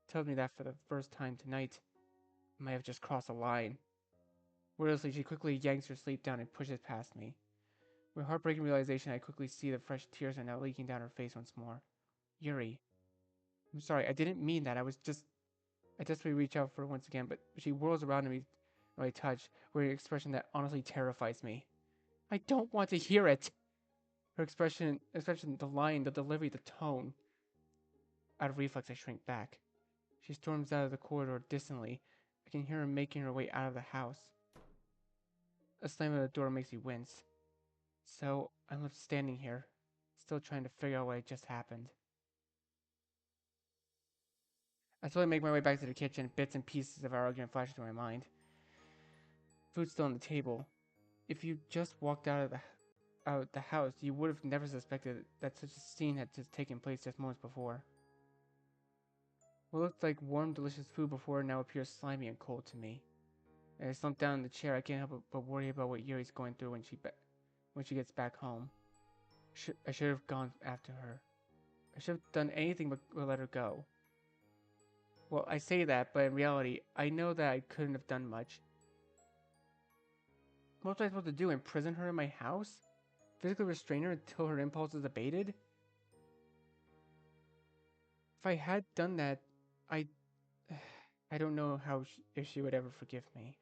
tells me that for the first time tonight, I might have just crossed a line. Wordlessly, she quickly yanks her sleeve down and pushes past me. With heartbreaking realization, I quickly see the fresh tears are now leaking down her face once more. Yuri. I'm sorry, I didn't mean that. I desperately reach out for her once again, but she whirls around me when I touch, with an expression that honestly terrifies me. I don't want to hear it. Her expression, the line, the delivery, the tone. Out of reflex, I shrink back. She storms out of the corridor distantly. I can hear her making her way out of the house. A slam of the door makes me wince. So I'm left standing here, still trying to figure out what just happened. I slowly make my way back to the kitchen. Bits and pieces of our argument flash into my mind. Food's still on the table. If you just walked out of the house, you would have never suspected that such a scene had just taken place just moments before. What looked like warm, delicious food before now appears slimy and cold to me. As I slump down in the chair, I can't help but worry about what Yuri's going through when she gets back home. I should have gone after her. I should have done anything but let her go. Well, I say that, but in reality, I know that I couldn't have done much. What was I supposed to do? Imprison her in my house? Physically restrain her until her impulses abated? If I had done that, I... I don't know if she would ever forgive me.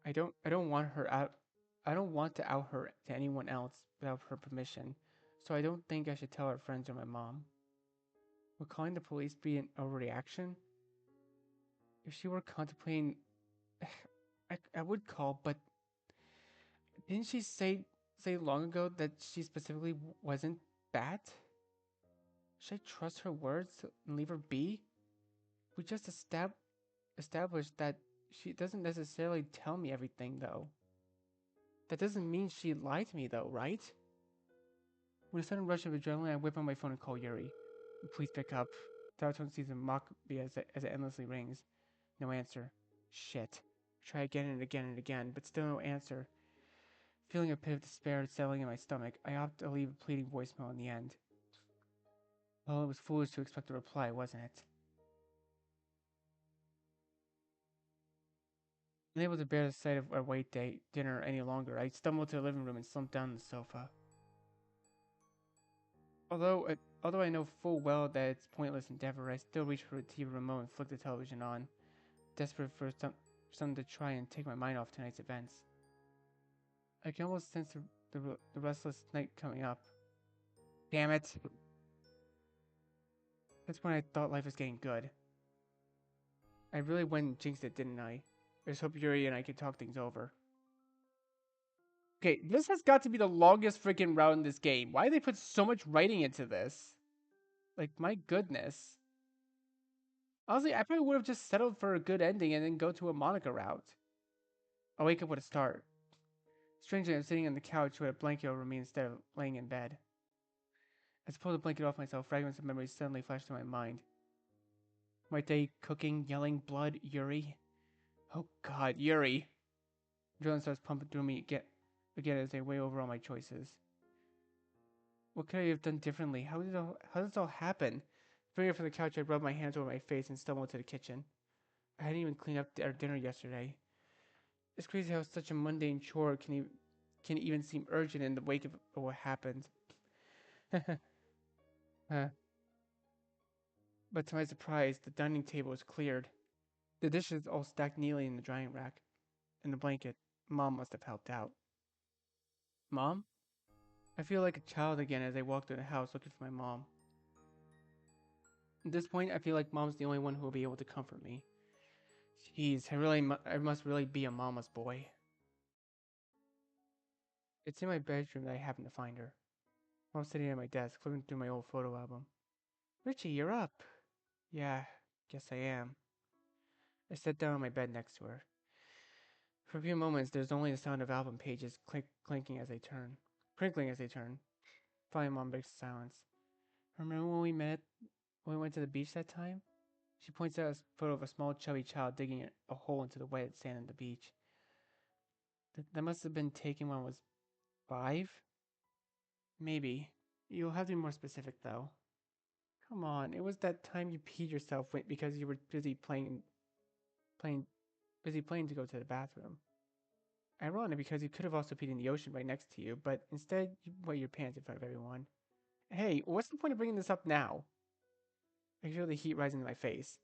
I don't want her out. I don't want to out her to anyone else without her permission, so I don't think I should tell her friends or my mom. Would calling the police be an overreaction? If she were contemplating, I would call, but didn't she say long ago that she specifically wasn't bad? Should I trust her words and leave her be? We just established that she doesn't necessarily tell me everything, though. That doesn't mean she lied to me, though, right? With a sudden rush of adrenaline, I whip on my phone and call Yuri. Please pick up. Dial tone seems to mock me as it endlessly rings. No answer. Shit. Try again and again and again, but still no answer. Feeling a pit of despair settling in my stomach, I opt to leave a pleading voicemail in the end. Well, it was foolish to expect a reply, wasn't it? Unable to bear the sight of our white dinner any longer, I stumbled to the living room and slumped down on the sofa. Although I know full well that it's a pointless endeavor, I still reach for the TV remote and flick the television on, desperate for something to try and take my mind off tonight's events. I can almost sense the restless night coming up. Damn it! That's when I thought life was getting good. I really went and jinxed it, didn't I? I just hope Yuri and I can talk things over. Okay, this has got to be the longest freaking route in this game. Why did they put so much writing into this? Like, my goodness. Honestly, I probably would have just settled for a good ending and then go to a Monika route. I'll wake up with a start. Strangely, I'm sitting on the couch with a blanket over me instead of laying in bed. As I pull the blanket off myself, fragments of memories suddenly flash to my mind. My day cooking, yelling, blood, Yuri. Oh god, Yuri. Adrenaline starts pumping through me again as I weigh over all my choices. What could I have done differently? How did this all happen? Springing up from the couch, I rubbed my hands over my face and stumbled to the kitchen. I hadn't even cleaned up our dinner yesterday. It's crazy how such a mundane chore can even seem urgent in the wake of what happened. But to my surprise, the dining table was cleared. The dishes all stacked neatly in the drying rack. And the blanket. Mom must have helped out. Mom? I feel like a child again as I walk through the house looking for my mom. At this point, I feel like Mom's the only one who will be able to comfort me. Jeez, I must really be a mama's boy. It's in my bedroom that I happen to find her. Mom's sitting at my desk, flipping through my old photo album. Richie, you're up. Yeah, guess I am. I sat down on my bed next to her. For a few moments, there's only the sound of album pages clinking as they turn. Crinkling as they turn. Finally, Mom breaks the silence. Remember when when we went to the beach that time? She points out a photo of a small chubby child digging a hole into the wet sand on the beach. That must have been taken when I was 5? Maybe. You'll have to be more specific, though. Come on, it was that time you peed yourself because you were playing, busy playing to go to the bathroom. Ironic because you could have also peed in the ocean right next to you, but instead you wet your pants in front of everyone. Hey, what's the point of bringing this up now? I feel the heat rising to my face.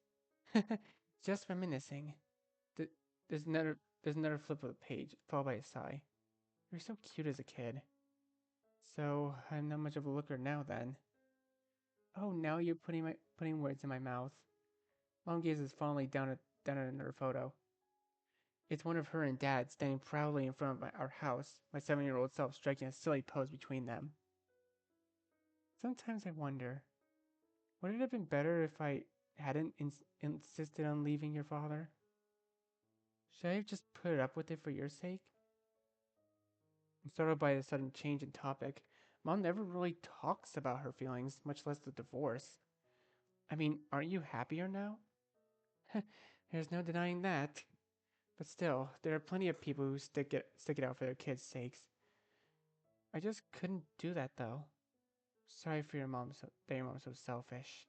Just reminiscing. There's another flip of the page, followed by a sigh. You're so cute as a kid. So I'm not much of a looker now then. Oh, now you're putting words in my mouth. Mom gazes fondly down at another photo. It's one of her and Dad standing proudly in front of our house, my 7-year-old self striking a silly pose between them. Sometimes I wonder, would it have been better if I hadn't insisted on leaving your father? Should I have just put up with it for your sake? I'm startled by the sudden change in topic. Mom never really talks about her feelings, much less the divorce. I mean, aren't you happier now? There's no denying that. But still, there are plenty of people who stick it out for their kids' sakes. I just couldn't do that though. Sorry for that your mom's so selfish.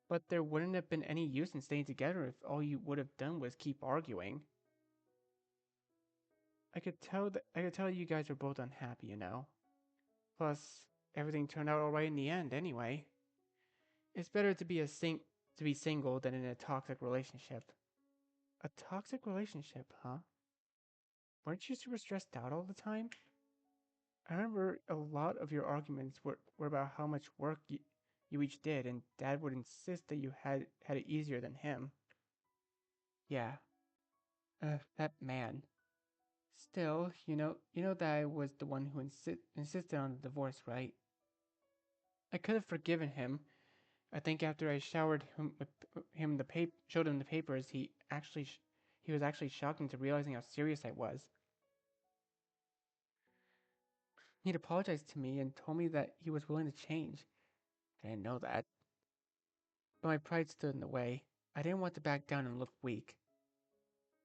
But there wouldn't have been any use in staying together if all you would have done was keep arguing. I could tell you guys are both unhappy, you know. Plus, everything turned out alright in the end anyway. It's better to be single than in a toxic relationship. A toxic relationship, huh? Weren't you super stressed out all the time? I remember a lot of your arguments were about how much work you each did, and Dad would insist that you had it easier than him. Yeah, that man. Still, you know that I was the one who insisted on the divorce, right? I could have forgiven him. I think after I showered showed him the papers, he was actually shocked into realizing how serious I was. He'd apologized to me and told me that he was willing to change. I didn't know that, but my pride stood in the way. I didn't want to back down and look weak.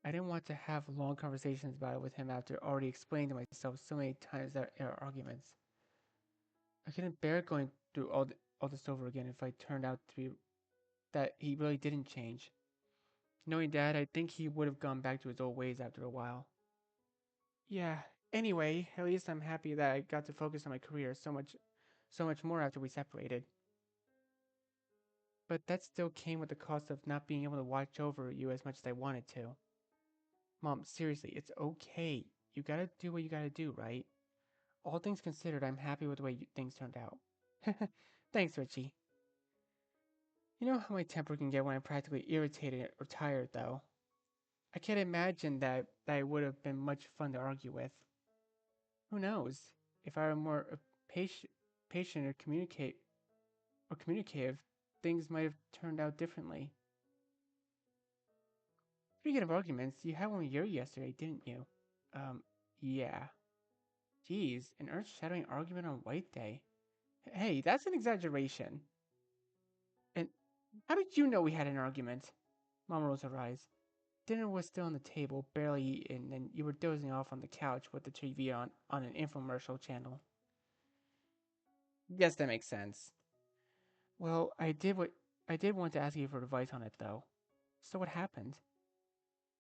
I didn't want to have long conversations about it with him after already explaining to myself so many times that in our arguments. I couldn't bear going through all this over again if I turned out to be that he really didn't change. Knowing Dad, I think he would have gone back to his old ways after a while. Yeah. Anyway, at least I'm happy that I got to focus on my career so much more after we separated. But that still came with the cost of not being able to watch over you as much as I wanted to. Mom, seriously, it's okay. You gotta do what you gotta do, right? All things considered, I'm happy with the way things turned out. Thanks, Richie. You know how my temper can get when I'm practically irritated or tired, though. I can't imagine that would have been much fun to argue with. Who knows? If I were more patient or communicative, things might have turned out differently. Speaking of arguments, you had one with Yuri yesterday, didn't you? Um, yeah. Geez, an earth-shattering argument on White Day. Hey, that's an exaggeration. And how did you know we had an argument? Mom rolls her eyes. Dinner was still on the table, barely eaten, and you were dozing off on the couch with the TV on an infomercial channel. Yes, that makes sense. Well, I did want to ask you for advice on it though. So what happened?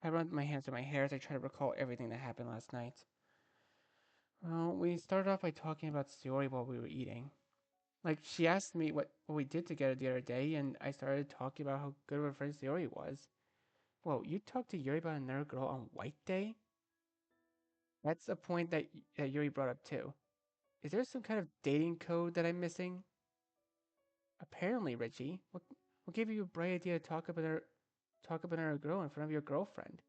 I run my hands through my hair as I try to recall everything that happened last night. Well, we started off by talking about Sayori while we were eating. Like, she asked me what we did together the other day, and I started talking about how good of a friend Sayori was. Whoa, you talked to Yuri about another girl on White Day? That's a point that Yuri brought up too. Is there some kind of dating code that I'm missing? Apparently, Richie. What gave you a bright idea to talk about another girl in front of your girlfriend?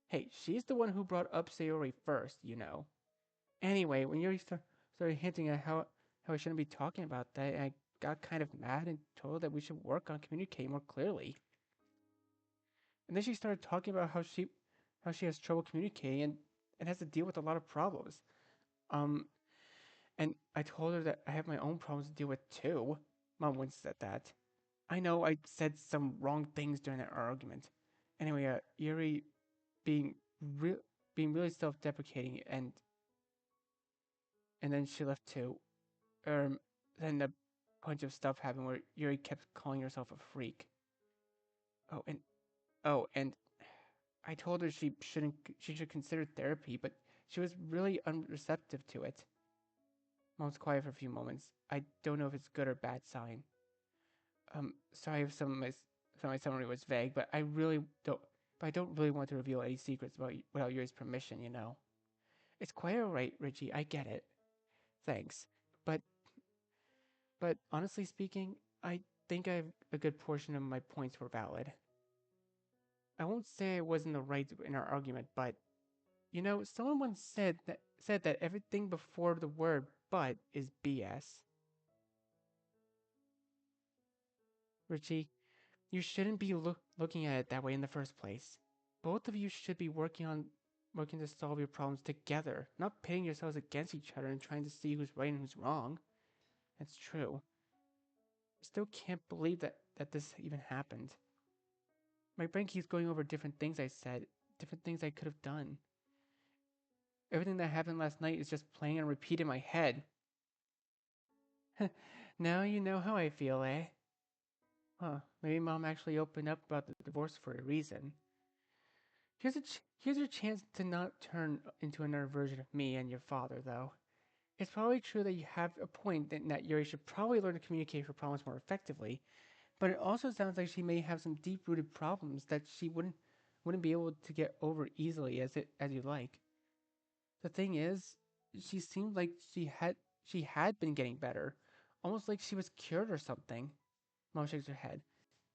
Hey, she's the one who brought up Sayori first, you know. Anyway, when Yuri started hinting at how I shouldn't be talking about that, I got kind of mad and told her that we should work on communicating more clearly. And then she started talking about how she has trouble communicating and has to deal with a lot of problems. Um, and I told her that I have my own problems to deal with too. Mom winced at that. I know I said some wrong things during that argument. Anyway, Yuri being real being really self-deprecating and then she left too. Um, then a bunch of stuff happened where Yuri kept calling herself a freak. Oh, and and I told her she should consider therapy, but she was really unreceptive to it. Mom's quiet for a few moments. I don't know if it's good or bad sign. Sorry if some of my summary was vague, but I don't really want to reveal any secrets without Yuri's permission, you know. It's quite alright, Richie, I get it. Thanks. But but honestly speaking, I think a good portion of my points were valid. I won't say I was in the right in our argument, but you know, someone once said that everything before the word but is BS. Richie, you shouldn't be looking at it that way in the first place. Both of you should be working to solve your problems together, not pitting yourselves against each other and trying to see who's right and who's wrong. That's true. I still can't believe that this even happened. My brain keeps going over different things I said, different things I could have done. Everything that happened last night is just playing on repeat in my head. Now you know how I feel, eh? Huh, maybe Mom actually opened up about the divorce for a reason. Here's your chance to not turn into another version of me and your father, though. It's probably true that you have a point that Yuri should probably learn to communicate her problems more effectively, but it also sounds like she may have some deep-rooted problems that she wouldn't be able to get over easily as you like. The thing is, she seemed like she had been getting better, almost like she was cured or something. Mom shakes her head.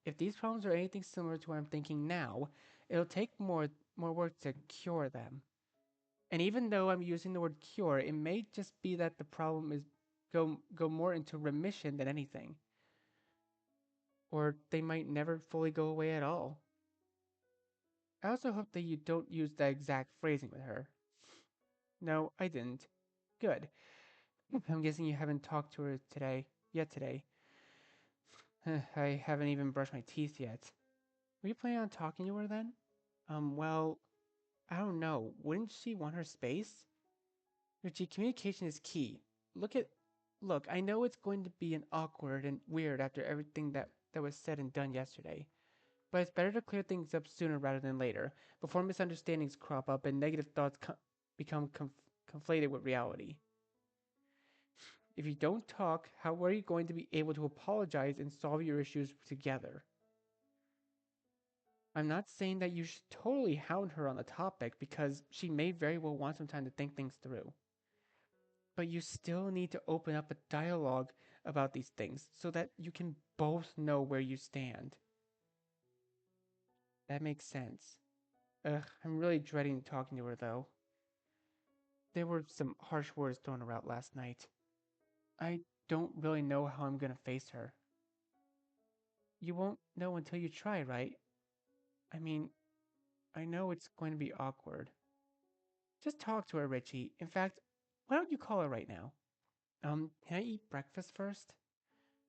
If these problems are anything similar to what I'm thinking now, it'll take more work to cure them. And even though I'm using the word cure, it may just be that the problem is go more into remission than anything. Or they might never fully go away at all. I also hope that you don't use that exact phrasing with her. No, I didn't. Good. I'm guessing you haven't talked to her today. I haven't even brushed my teeth yet. Were you planning on talking to her then? Well, I don't know. Wouldn't she want her space? Richie, communication is key. Look at Look, I know it's going to be an awkward and weird after everything that was said and done yesterday. But it's better to clear things up sooner rather than later, before misunderstandings crop up and negative thoughts become conflated with reality. If you don't talk, how are you going to be able to apologize and solve your issues together? I'm not saying that you should totally hound her on the topic because she may very well want some time to think things through. But you still need to open up a dialogue about these things so that you can both know where you stand. That makes sense. Ugh, I'm really dreading talking to her though. There were some harsh words thrown around last night. I don't really know how I'm gonna face her. You won't know until you try, right? I mean, I know it's going to be awkward. Just talk to her, Richie. In fact, why don't you call her right now? Can I eat breakfast first?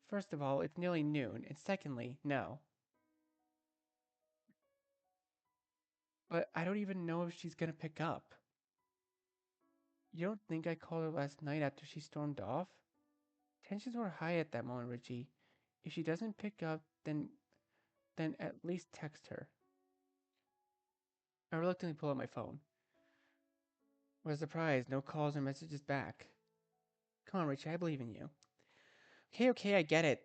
First of all, it's nearly noon, and secondly, no. But I don't even know if she's gonna pick up. You don't think I called her last night after she stormed off? Tensions were high at that moment, Richie. If she doesn't pick up, then at least text her. I reluctantly pull out my phone. What a surprise, no calls or messages back. Come on, Richie, I believe in you. Okay, I get it.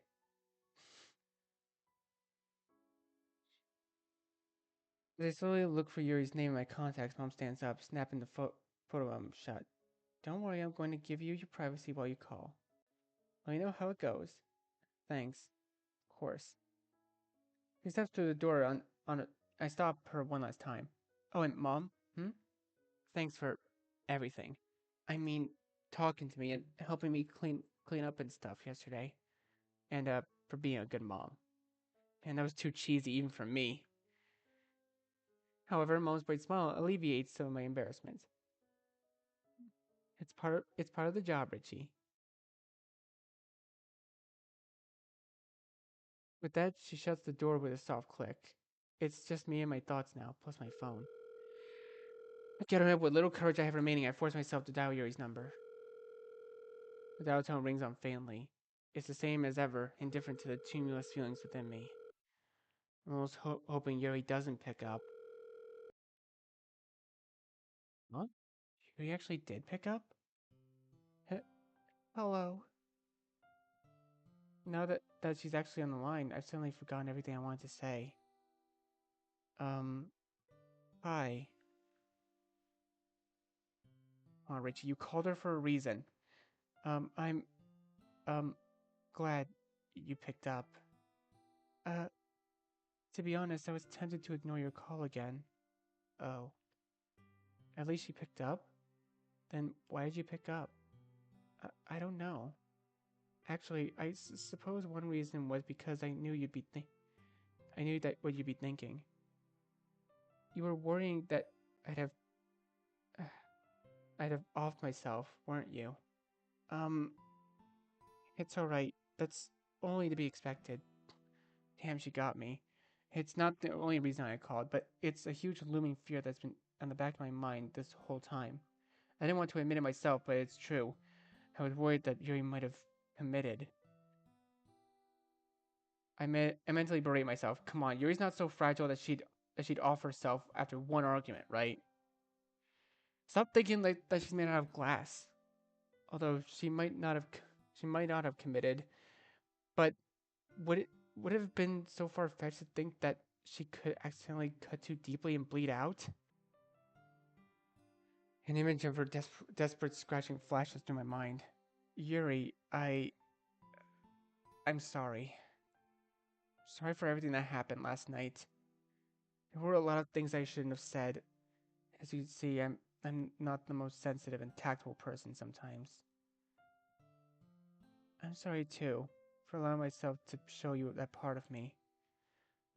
As I slowly look for Yuri's name in my contacts, Mom stands up, snapping the photo album shut. Don't worry, I'm going to give you your privacy while you call. Let me know how it goes. Thanks. Of course. She steps through the door on a, I stop her one last time. Oh, and Mom? Hmm? Thanks for everything. I mean, talking to me and helping me clean up and stuff yesterday. And for being a good mom. Man, that was too cheesy even for me. However, Mom's bright smile alleviates some of my embarrassment. It's part of the job, Richie. With that, she shuts the door with a soft click. It's just me and my thoughts now, plus my phone. I get up what little courage I have remaining. I force myself to dial Yuri's number. The dial tone rings on faintly. It's the same as ever, indifferent to the tumultuous feelings within me. I'm almost hoping Yuri doesn't pick up. What? Yuri actually did pick up? Hello. Now that she's actually on the line, I've suddenly forgotten everything I wanted to say. Um, hi. Come on, Richie, you called her for a reason. I'm, um, glad you picked up. Uh, to be honest, I was tempted to ignore your call again. Oh, at least she picked up? Then why did you pick up? I don't know. Actually, suppose one reason was because I knew I knew that what you'd be thinking. You were worrying that I'd have I'd have offed myself, weren't you? Um, it's alright. That's only to be expected. Damn, she got me. It's not the only reason I called, but it's a huge looming fear that's been on the back of my mind this whole time. I didn't want to admit it myself, but it's true. I was worried that Yuri might have committed. I mentally berate myself. Come on, Yuri's not so fragile that she'd off herself after one argument, right? Stop thinking like that she's made out of glass. Although she might not have committed, but would it would it have been so far fetched to think that she could accidentally cut too deeply and bleed out? An image of her desperate scratching flashes through my mind. Yuri, I'm sorry. Sorry for everything that happened last night. There were a lot of things I shouldn't have said. As you can see, I'm not the most sensitive and tactful person sometimes. I'm sorry too, for allowing myself to show you that part of me.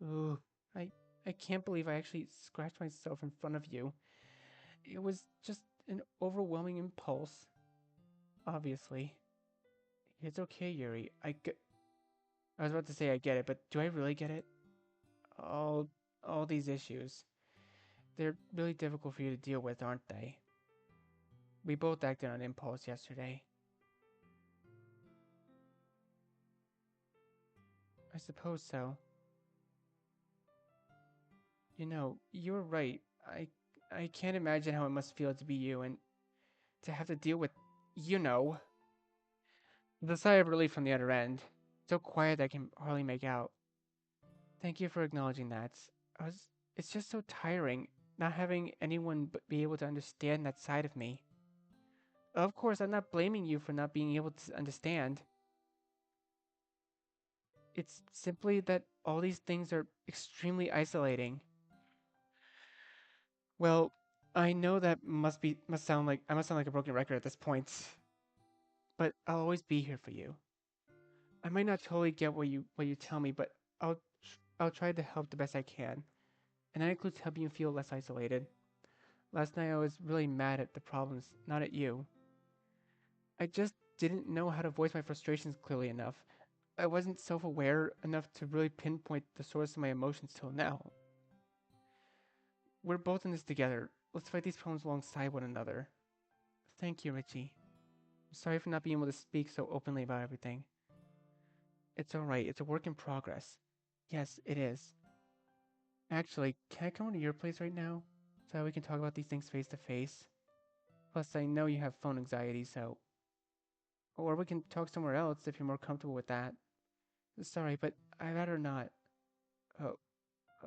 Ooh, I I can't believe I actually scratched myself in front of you. It was just an overwhelming impulse. Obviously. It's okay, Yuri. I was about to say I get it, but do I really get it? All all these issues. They're really difficult for you to deal with, aren't they? We both acted on impulse yesterday. I suppose so. You know, you're right. I can't imagine how it must feel to be you and to have to deal with, you know. The sigh of relief from the other end, so quiet that I can hardly make out. Thank you for acknowledging that. I was. It's just so tiring not having anyone but be able to understand that side of me. Of course, I'm not blaming you for not being able to understand. It's simply that all these things are extremely isolating. Well, I know that must sound like a broken record at this point, but I'll always be here for you. I might not totally get what you tell me, but I'll try to help the best I can, and that includes helping you feel less isolated. Last night I was really mad at the problems, not at you. I just didn't know how to voice my frustrations clearly enough. I wasn't self-aware enough to really pinpoint the source of my emotions till now. We're both in this together. Let's fight these problems alongside one another. Thank you, Richie. I'm sorry for not being able to speak so openly about everything. It's alright, it's a work in progress. Yes, it is. Actually, can I come over to your place right now? So that we can talk about these things face to face? Plus, I know you have phone anxiety, so. Or we can talk somewhere else if you're more comfortable with that. Sorry, but I'd rather not. Oh,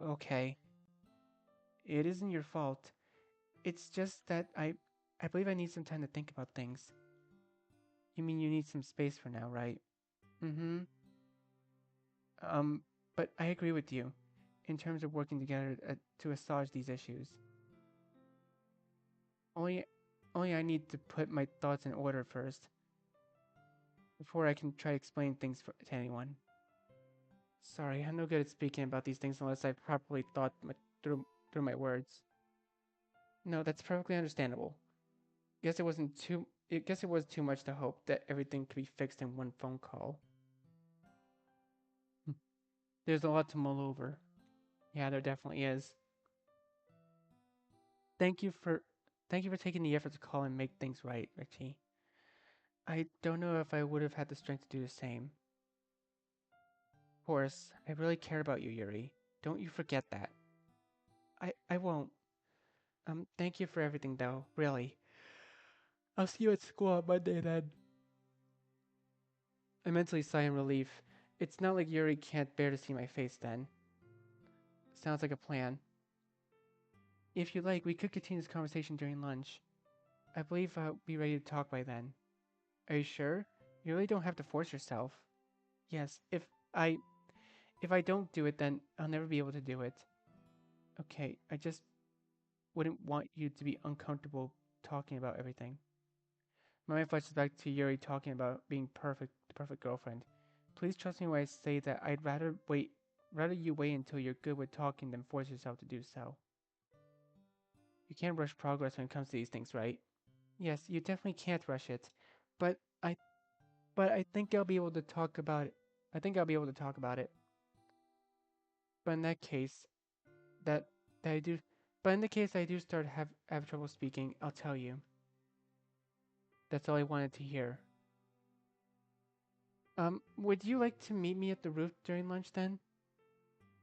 okay. It isn't your fault. It's just that I believe I need some time to think about things. You mean you need some space for now, right? Mm-hmm. Um, but I agree with you in terms of working together to assuage these issues. Only, only I need to put my thoughts in order first before I can try to explain things to anyone. Sorry, I'm no good at speaking about these things unless I've properly through my words. No, that's perfectly understandable. I guess it was too much to hope that everything could be fixed in one phone call. There's a lot to mull over. Yeah, there definitely is. Thank you for thank you for taking the effort to call and make things right, Richie. I don't know if I would have had the strength to do the same. Of course, I really care about you, Yuri. Don't you forget that. I won't. Thank you for everything though, really. I'll see you at school on Monday then. I mentally sigh in relief. It's not like Yuri can't bear to see my face then. Sounds like a plan. If you like, we could continue this conversation during lunch. I believe I'll be ready to talk by then. Are you sure? You really don't have to force yourself. Yes, I if I don't do it, then I'll never be able to do it. Okay, I just wouldn't want you to be uncomfortable talking about everything. My mind flashes back to Yuri talking about being the perfect girlfriend. Please trust me when I say that rather you wait until you're good with talking than force yourself to do so. You can't rush progress when it comes to these things, right? Yes, you definitely can't rush it, but I think I'll be able to talk about it. I think I'll be able to talk about it. But in that case, that that I do, but in the case I do start have trouble speaking, I'll tell you. That's all I wanted to hear. Would you like to meet me at the roof during lunch then?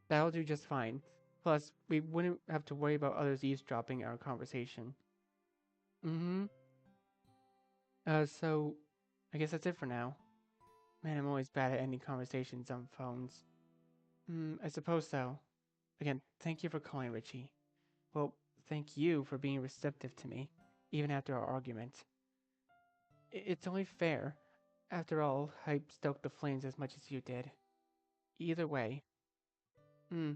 That'll do just fine. Plus, we wouldn't have to worry about others eavesdropping our conversation. Mm-hmm. So, I guess that's it for now. Man, I'm always bad at ending conversations on phones. I suppose so. Again, thank you for calling, Richie. Well, thank you for being receptive to me, even after our argument. It's only fair. After all, I stoked the flames as much as you did. Either way. Hmm.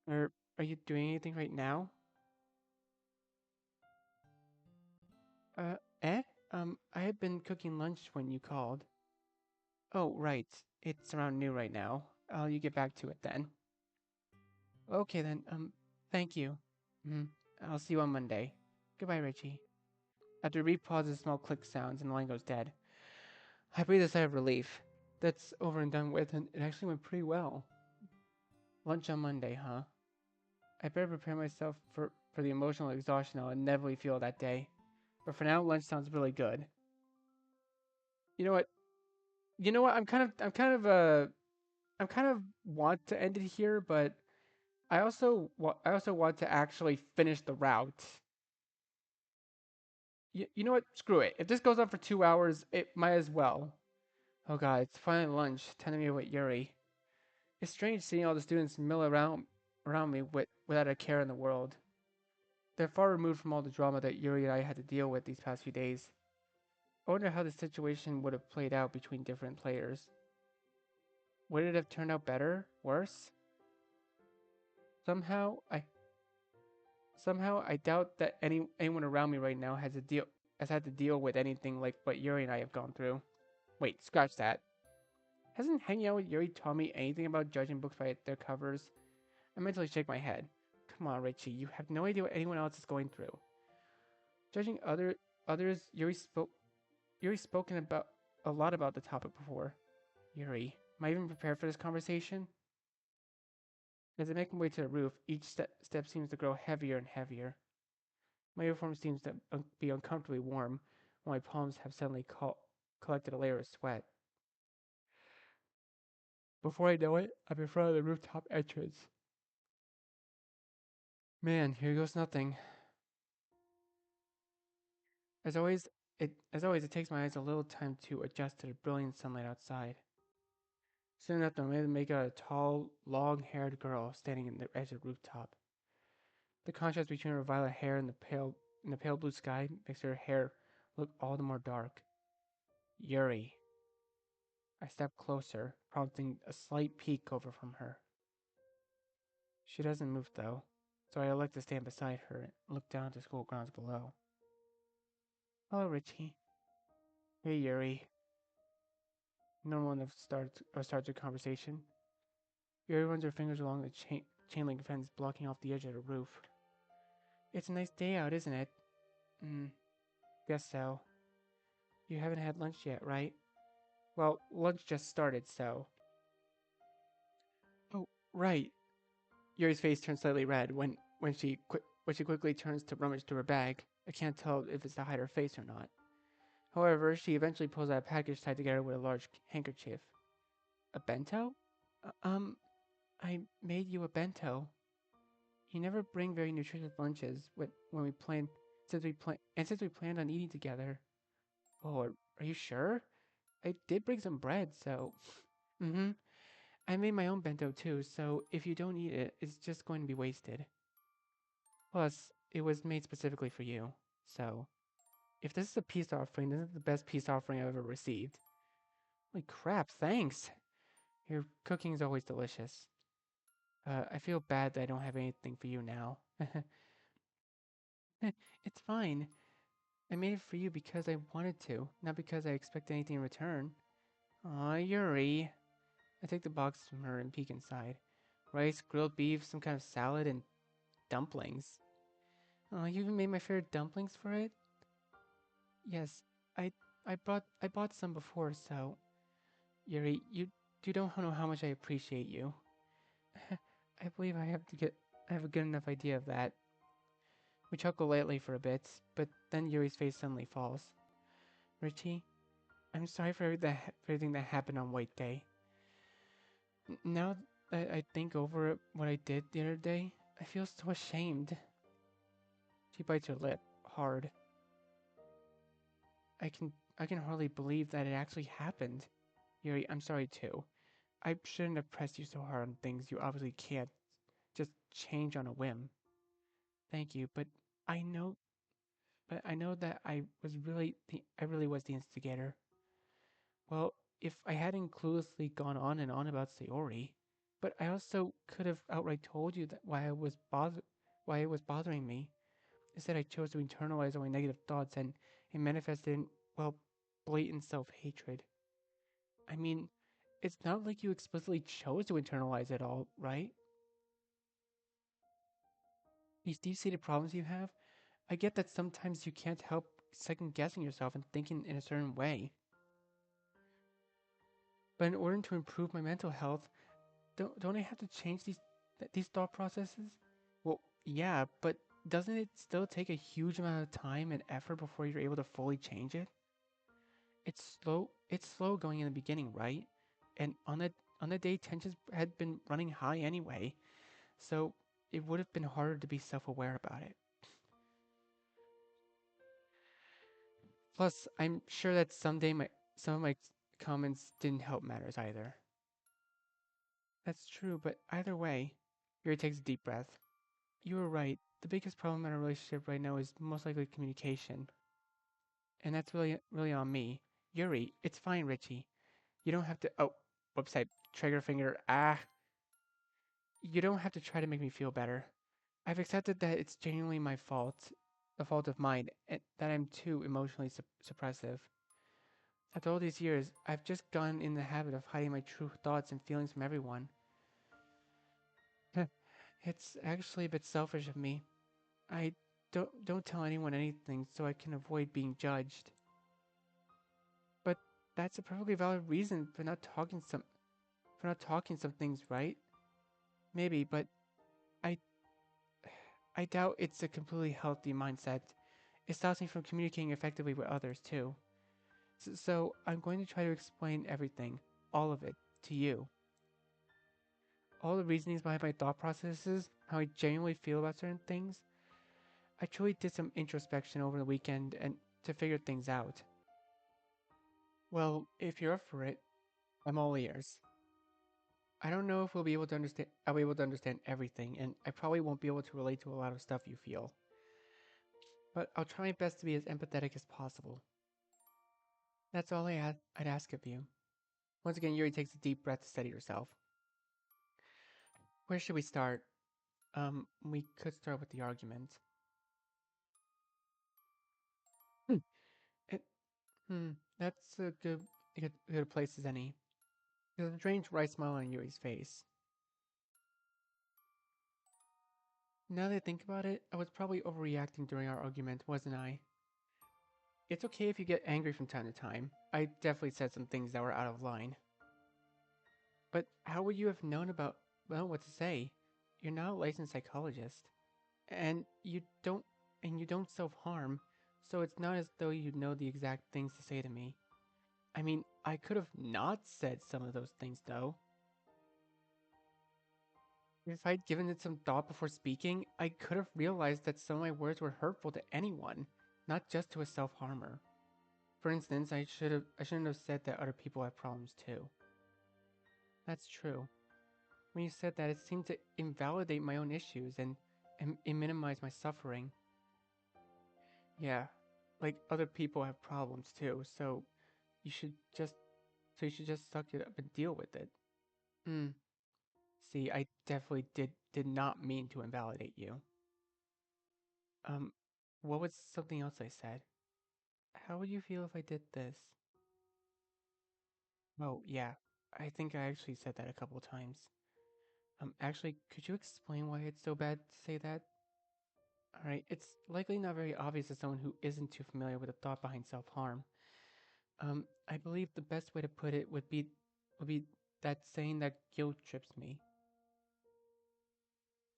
Are you doing anything right now? Uh, eh? I had been cooking lunch when you called. Oh, right. It's around noon right now. You get back to it then. Okay then, thank you. Hmm. I'll see you on Monday. Goodbye, Richie. After a brief pause, a small click sounds and the line goes dead. I breathe a sigh of relief. That's over and done with, and it actually went pretty well. Lunch on Monday, huh? I better prepare myself for the emotional exhaustion I'll inevitably feel that day. But for now, lunch sounds really good. You know what? You know what? I'm kind of want to end it here, but I also want to actually finish the route. You know what? Screw it. If this goes on for 2 hours, it might as well. Oh god, it's finally lunch. Time to meet with Yuri. It's strange seeing all the students mill around me without a care in the world. They're far removed from all the drama that Yuri and I had to deal with these past few days. I wonder how the situation would have played out between different players. Would it have turned out better? Worse? Somehow I somehow I doubt that anyone around me right now has had to deal with anything like what Yuri and I have gone through. Wait, scratch that. Hasn't hanging out with Yuri taught me anything about judging books by their covers? I mentally shake my head. Come on, Richie, you have no idea what anyone else is going through. Judging others, Yuri's spoken about a lot about the topic before. Yuri, am I even prepared for this conversation? As I make my way to the roof, each step seems to grow heavier and heavier. My uniform seems to be uncomfortably warm, while my palms have suddenly collected a layer of sweat. Before I know it, I'm in front of the rooftop entrance. Man, here goes nothing. As always, it takes my eyes a little time to adjust to the brilliant sunlight outside. Soon enough, I'm able to make out a tall, long-haired girl standing in the edge of the rooftop. The contrast between her violet hair and the pale blue sky makes her hair look all the more dark. Yuri. I step closer, prompting a slight peek over from her. She doesn't move though, so I elect to stand beside her and look down at the school grounds below. Hello, Richie. Hey, Yuri. Normal enough starts a conversation. Yuri runs her fingers along the chain link fence blocking off the edge of the roof. It's a nice day out, isn't it? Guess so. You haven't had lunch yet, right? Well, lunch just started, so. Oh, right. Yuri's face turns slightly red when she quickly turns to rummage through her bag. I can't tell if it's to hide her face or not. However, she eventually pulls out a package tied together with a large handkerchief. A bento? Uh, um, I made you a bento. You never bring very nutritious lunches when we plan since we planned on eating together. Oh, are you sure? I did bring some bread, so. Mm-hmm. I made my own bento too, so if you don't eat it, it's just going to be wasted. Plus, it was made specifically for you. So, if this is a peace offering, this is the best peace offering I've ever received. Holy crap, thanks! Your cooking is always delicious. I feel bad that I don't have anything for you now. It's fine. I made it for you because I wanted to, not because I expect anything in return. Aw, Yuri. I take the box from her and peek inside. Rice, grilled beef, some kind of salad, and dumplings. Oh, you even made my favorite dumplings for it? Yes, I I bought some before, so Yuri, you don't know how much I appreciate you. I believe I have a good enough idea of that. We chuckle lightly for a bit, but then Yuri's face suddenly falls. Richie, I'm sorry for everything that happened on White Day. Now that I think over what I did the other day, I feel so ashamed. She bites her lip hard. I can hardly believe that it actually happened. Yuri, I'm sorry too. I shouldn't have pressed you so hard on things you obviously can't just change on a whim. Thank you, I know I know that I really was the instigator. Well, if I hadn't cluelessly gone on and on about Sayori, but I also could have outright told you that why it was bothering me. Instead, I chose to internalize all my negative thoughts and it manifested in, well, blatant self-hatred. I mean, it's not like you explicitly chose to internalize it all, right? These deep-seated problems you have, I get that sometimes you can't help second guessing yourself and thinking in a certain way. But in order to improve my mental health, don't I have to change these thought processes? Well, yeah, but doesn't it still take a huge amount of time and effort before you're able to fully change it? It's slow going in the beginning, right? And on the day tensions had been running high anyway, so it would have been harder to be self-aware about it. Plus, I'm sure that some of my comments didn't help matters either. That's true, but either way, Yuri takes a deep breath. You were right. The biggest problem in our relationship right now is most likely communication. And that's really on me. Yuri, it's fine, Richie. You don't have to whoops, I trigger finger. You don't have to try to make me feel better. I've accepted that it's genuinely my fault, a fault of mine, and that I'm too emotionally suppressive. After all these years, I've just gotten in the habit of hiding my true thoughts and feelings from everyone. It's actually a bit selfish of me. I don't tell anyone anything so I can avoid being judged. But that's a perfectly valid reason for not talking some things, right? Maybe, but I I doubt it's a completely healthy mindset. It stops me from communicating effectively with others too. So I'm going to try to explain everything, all of it, to you. All the reasonings behind my thought processes, how I genuinely feel about certain things. I truly did some introspection over the weekend and to figure things out. Well, if you're up for it, I'm all ears. I don't know if I'll be able to understand everything, and I probably won't be able to relate to a lot of stuff you feel. But I'll try my best to be as empathetic as possible. That's all I'd ask of you. Once again, Yuri takes a deep breath to steady herself. Where should we start? We could start with the argument. Hmm. It, that's a good place as any. There's a strange wry smile on Yuri's face. Now that I think about it, I was probably overreacting during our argument, wasn't I? It's okay if you get angry from time to time. I definitely said some things that were out of line. But how would you have known well, what to say? You're not a licensed psychologist. And you don't self-harm, so it's not as though you know the exact things to say to me. I mean, I could have not said some of those things though. If I'd given it some thought before speaking, I could have realized that some of my words were hurtful to anyone, not just to a self-harmer. For instance, I shouldn't have said that other people have problems too. That's true. When you said that, it seemed to invalidate my own issues and minimize my suffering. Yeah, like other people have problems too, so you should just you should just suck it up and deal with it. Hmm. See, I definitely did not mean to invalidate you. Um, what was something else I said? How would you feel if I did this? Oh, yeah. I think I actually said that a couple times. Actually, could you explain why it's so bad to say that? Alright, it's likely not very obvious to someone who isn't too familiar with the thought behind self-harm. I believe the best way to put it would be that saying that guilt trips me.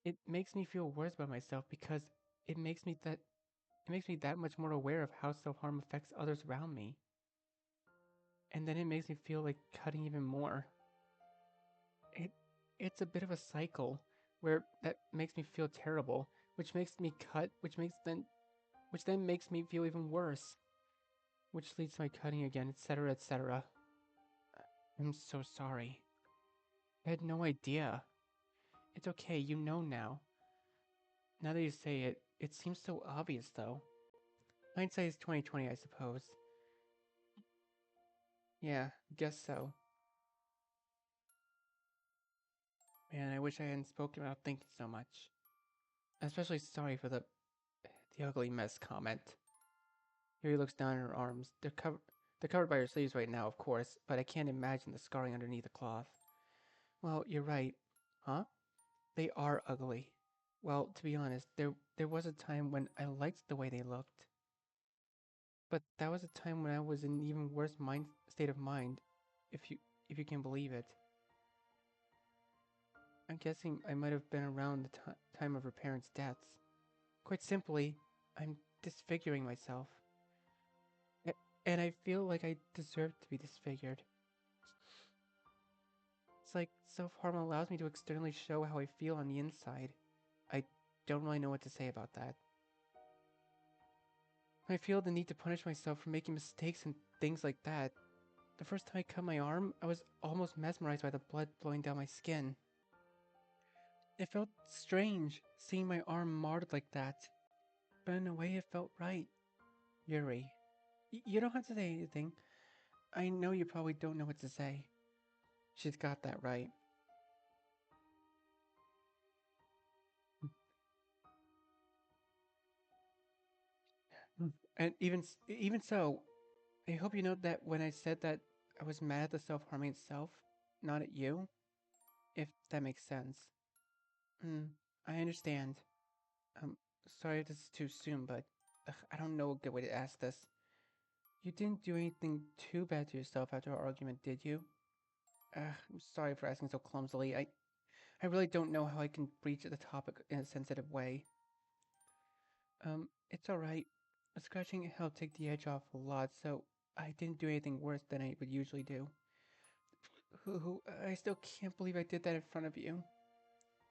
It makes me feel worse about myself because it makes me that it makes me that much more aware of how self-harm affects others around me. And then it makes me feel like cutting even more. It it's a bit of a cycle where that makes me feel terrible, which makes me cut, which then makes me feel even worse, which leads to my cutting again, etc., etc. I'm so sorry. I had no idea. It's okay, you know now. Now that you say it, it seems so obvious though. Hindsight is 2020, I suppose. Yeah, guess so. Man, I wish I hadn't spoken without thinking so much. I'm especially sorry for the ugly mess comment. Yuri looks down at her arms. They're covered by her sleeves right now, of course, but I can't imagine the scarring underneath the cloth. Well, you're right. Huh? They are ugly. Well, to be honest, there was a time when I liked the way they looked. But that was a time when I was in an even worse state of mind, if you if you can believe it. I'm guessing I might have been around the time of her parents' deaths. Quite simply, I'm disfiguring myself. A- And I feel like I deserve to be disfigured. It's like self-harm allows me to externally show how I feel on the inside. I don't really know what to say about that. I feel the need to punish myself for making mistakes and things like that. The first time I cut my arm, I was almost mesmerized by the blood flowing down my skin. It felt strange seeing my arm marred like that, but in a way it felt right. Yuri, you don't have to say anything. I know you probably don't know what to say. She's got that right. And even so, I hope you know that when I said that I was mad at the self-harming itself, not at you, if that makes sense. Hmm, I understand. Um, sorry if this is too soon, but I don't know a good way to ask this. You didn't do anything too bad to yourself after our argument, did you? I'm sorry for asking so clumsily. I really don't know how I can breach the topic in a sensitive way. It's alright. Scratching helped take the edge off a lot, so I didn't do anything worse than I would usually do. I still can't believe I did that in front of you.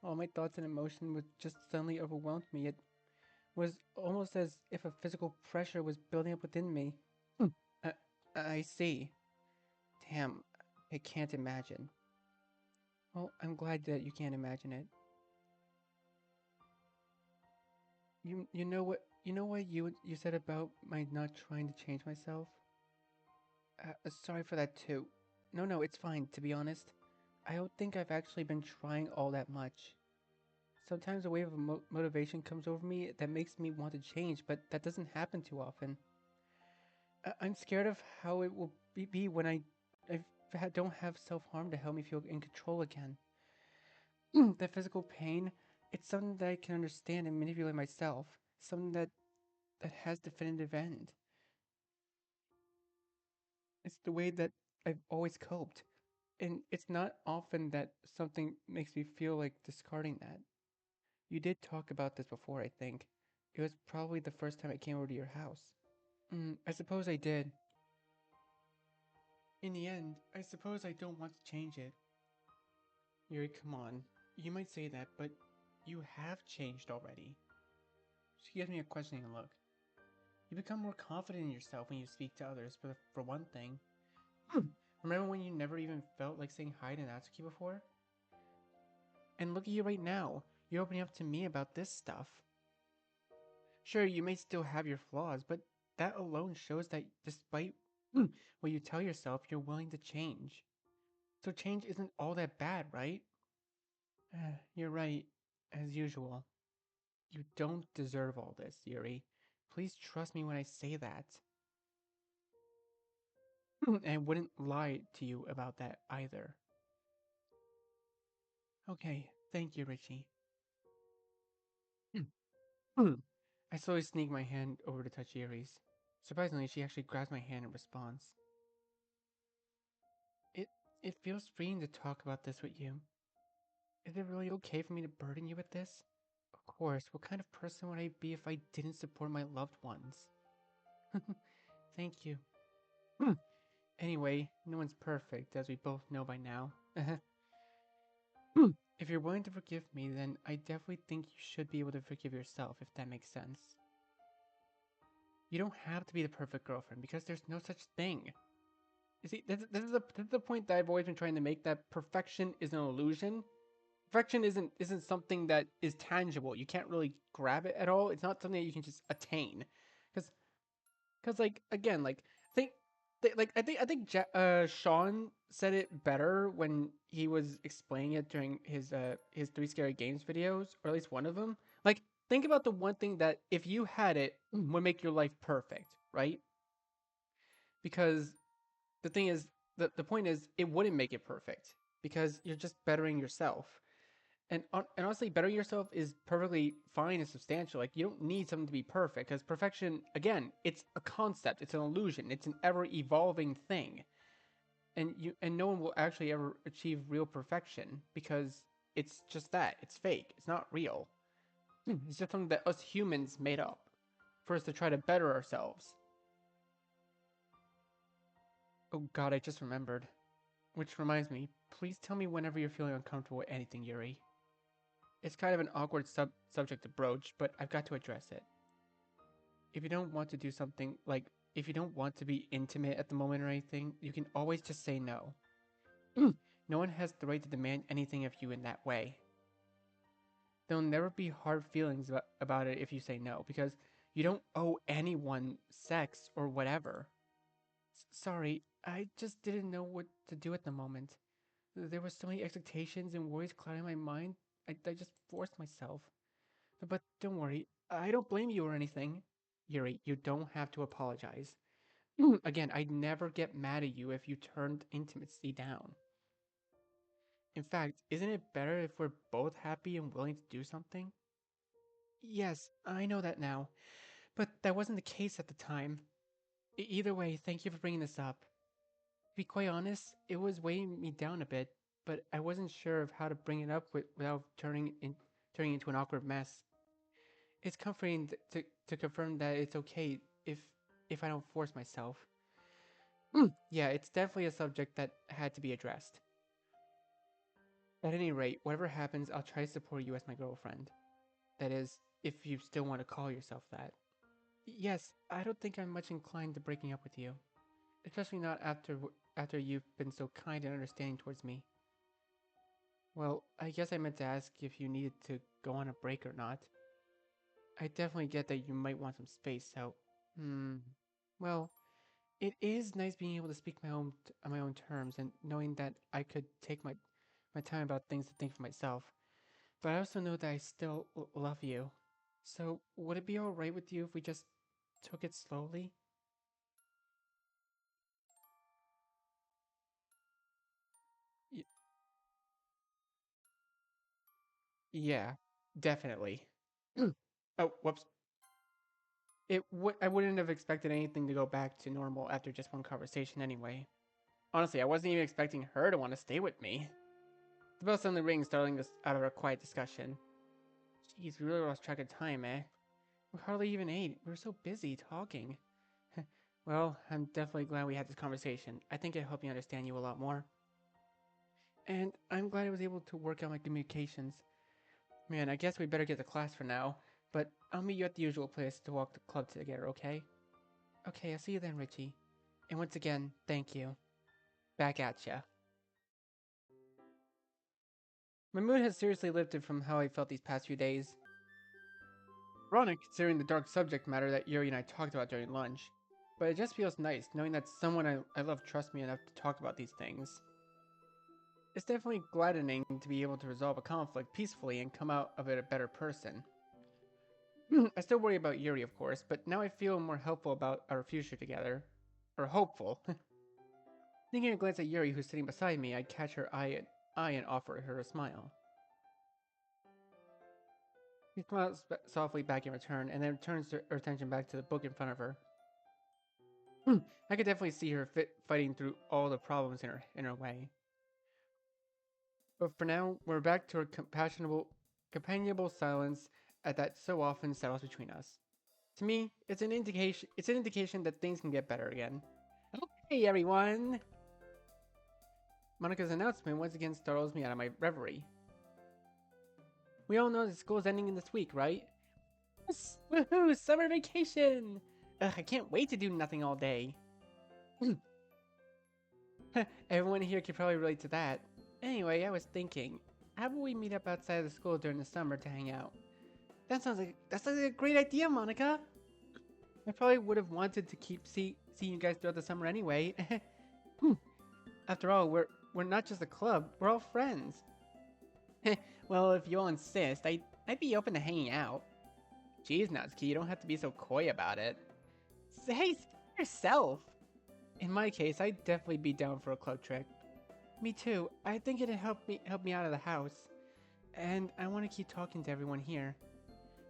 All my thoughts and emotion would just suddenly overwhelmed me. It was almost as if a physical pressure was building up within me. Hmm. I see. Damn, I can't imagine. Well, I'm glad that you can't imagine it. You know what you said about my not trying to change myself? Sorry for that too. No, it's fine, to be honest. I don't think I've actually been trying all that much. Sometimes a wave of motivation comes over me that makes me want to change, but that doesn't happen too often. I'm scared of how it will be when don't have self-harm to help me feel in control again. That physical pain, it's something that I can understand and manipulate myself. Something that has definitive end. It's the way that I've always coped. And it's not often that something makes me feel like discarding that. You did talk about this before, I think. It was probably the first time I came over to your house. I suppose I did. In the end, I suppose I don't want to change it. Yuri, come on. You might say that, but you have changed already. She gives me a questioning look. You become more confident in yourself when you speak to others, for one thing. Remember when you never even felt like saying hi to Natsuki before? And look at you right now. You're opening up to me about this stuff. Sure, you may still have your flaws, but that alone shows that despite what you tell yourself, you're willing to change. So change isn't all that bad, right? You're right, as usual. You don't deserve all this, Yuri. Please trust me when I say that. And I wouldn't lie to you about that either. Okay, thank you, Richie. I slowly sneak my hand over to touch Yuri's. Surprisingly, she actually grabs my hand in response. It it feels freeing to talk about this with you. Is it really okay for me to burden you with this? Of course, what kind of person would I be if I didn't support my loved ones? Thank you. Anyway, no one's perfect, as we both know by now. If you're willing to forgive me, then I definitely think you should be able to forgive yourself, if that makes sense. You don't have to be the perfect girlfriend, because there's no such thing. You see, this is the point that I've always been trying to make, that perfection is an illusion. Perfection isn't something that is tangible. You can't really grab it at all. It's not something that you can just attain. Because like again, like think Sean said it better when he was explaining it during his three scary games videos, or at least one of them. Like, think about the one thing that if you had it would make your life perfect, right? Because the thing is, the point is, it wouldn't make it perfect because you're just bettering yourself. And honestly, bettering yourself is perfectly fine and substantial. Like, you don't need something to be perfect, because perfection, again, it's a concept, it's an illusion, it's an ever evolving thing, and no one will actually ever achieve real perfection because it's just that, it's fake, it's not real. It's just something that us humans made up for us to try to better ourselves. Oh God, I just remembered. Which reminds me, please tell me whenever you're feeling uncomfortable with anything, Yuri. It's kind of an awkward subject to broach, but I've got to address it. If you don't want to do something, like, if you don't want to be intimate at the moment or anything, you can always just say no. No one has the right to demand anything of you in that way. There'll never be hard feelings about it if you say no, because you don't owe anyone sex or whatever. Sorry, I just didn't know what to do at the moment. There were so many expectations and worries clouding my mind, I just forced myself. But don't worry, I don't blame you or anything. Yuri, you don't have to apologize. Again, I'd never get mad at you if you turned intimacy down. In fact, isn't it better if we're both happy and willing to do something? Yes, I know that now, but that wasn't the case at the time. Either way, thank you for bringing this up. To be quite honest, it was weighing me down a bit, but I wasn't sure of how to bring it up without turning into an awkward mess. It's comforting to confirm that it's okay if I don't force myself. Yeah, it's definitely a subject that had to be addressed. At any rate, whatever happens, I'll try to support you as my girlfriend. That is, if you still want to call yourself that. Yes, I don't think I'm much inclined to breaking up with you, especially not after you've been so kind and understanding towards me. Well, I guess I meant to ask if you needed to go on a break or not. I definitely get that you might want some space, so well, it is nice being able to speak on my own terms and knowing that I could take my time about things to think for myself. But I also know that I still love you. So would it be all right with you if we just took it slowly? Y- yeah, definitely. Oh, whoops. I wouldn't have expected anything to go back to normal after just one conversation anyway. Honestly, I wasn't even expecting her to want to stay with me. The bell suddenly rings, startling us out of our quiet discussion. Jeez, we really lost track of time, eh? We hardly even ate. We were so busy talking. Well, I'm definitely glad we had this conversation. I think it helped me understand you a lot more. And I'm glad I was able to work out my communications. Man, I guess we better get to class for now. But I'll meet you at the usual place to walk the club together, okay? Okay, I'll see you then, Richie. And once again, thank you. Back at ya. My mood has seriously lifted from how I felt these past few days. ironic considering the dark subject matter that Yuri and I talked about during lunch. But it just feels nice knowing that someone I love trusts me enough to talk about these things. It's definitely gladdening to be able to resolve a conflict peacefully and come out of it a better person. I still worry about Yuri, of course, but now I feel more helpful about our future together. Or hopeful. Taking a glance at Yuri, who's sitting beside me, I catch her eye and offer her a smile. She smiles softly back in return, and then turns her attention back to the book in front of her. I could definitely see her fighting through all the problems in her way. But for now, we're back to our companionable silence that so often settles between us. To me, it's an indication. It's an indication that things can get better again. Okay, everyone. Monika's announcement once again startles me out of my reverie. We all know that school's ending in this week, right? Yes! Woohoo! Summer vacation! Ugh, I can't wait to do nothing all day. Everyone here could probably relate to that. Anyway, I was thinking, how about we meet up outside of the school during the summer to hang out? That sounds like a great idea, Monika. I probably would have wanted to keep seeing you guys throughout the summer anyway. After all, we're not just a club, we're all friends. Well, if you all insist, I'd be open to hanging out. Jeez, Natsuki, you don't have to be so coy about it. Hey, yourself. In my case, I'd definitely be down for a club trip. Me too. I think it'd help me out of the house. And I want to keep talking to everyone here.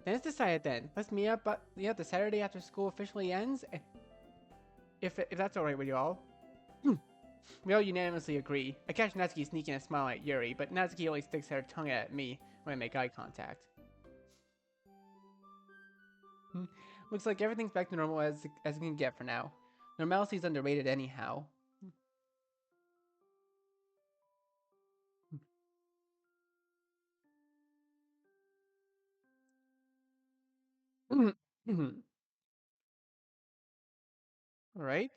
Then it's decided then. Let's meet up the Saturday after school officially ends. If that's alright with you all. We all unanimously agree. I catch Natsuki sneaking a smile at Yuri, but Natsuki only sticks her tongue at me when I make eye contact. Looks like everything's back to normal as it can get for now. Normality's underrated anyhow. Alright.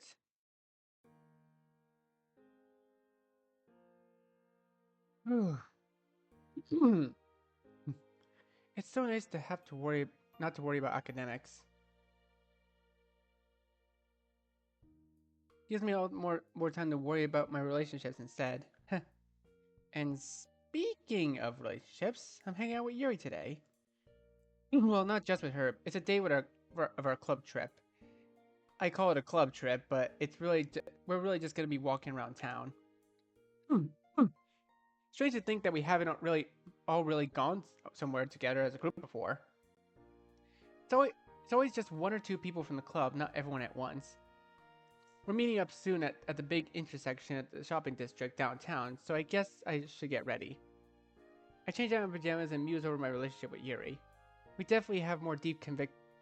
It's so nice to have to not to worry about academics. Gives me all more time to worry about my relationships instead. And speaking of relationships, I'm hanging out with Yuri today. Well, not just with her. It's a day with our club trip. I call it a club trip, but we're really just gonna be walking around town. Strange to think that we haven't really gone somewhere together as a group before. It's always just one or two people from the club, not everyone at once. We're meeting up soon at the big intersection at the shopping district downtown, so I guess I should get ready. I change out my pajamas and muse over my relationship with Yuri. We definitely have more deep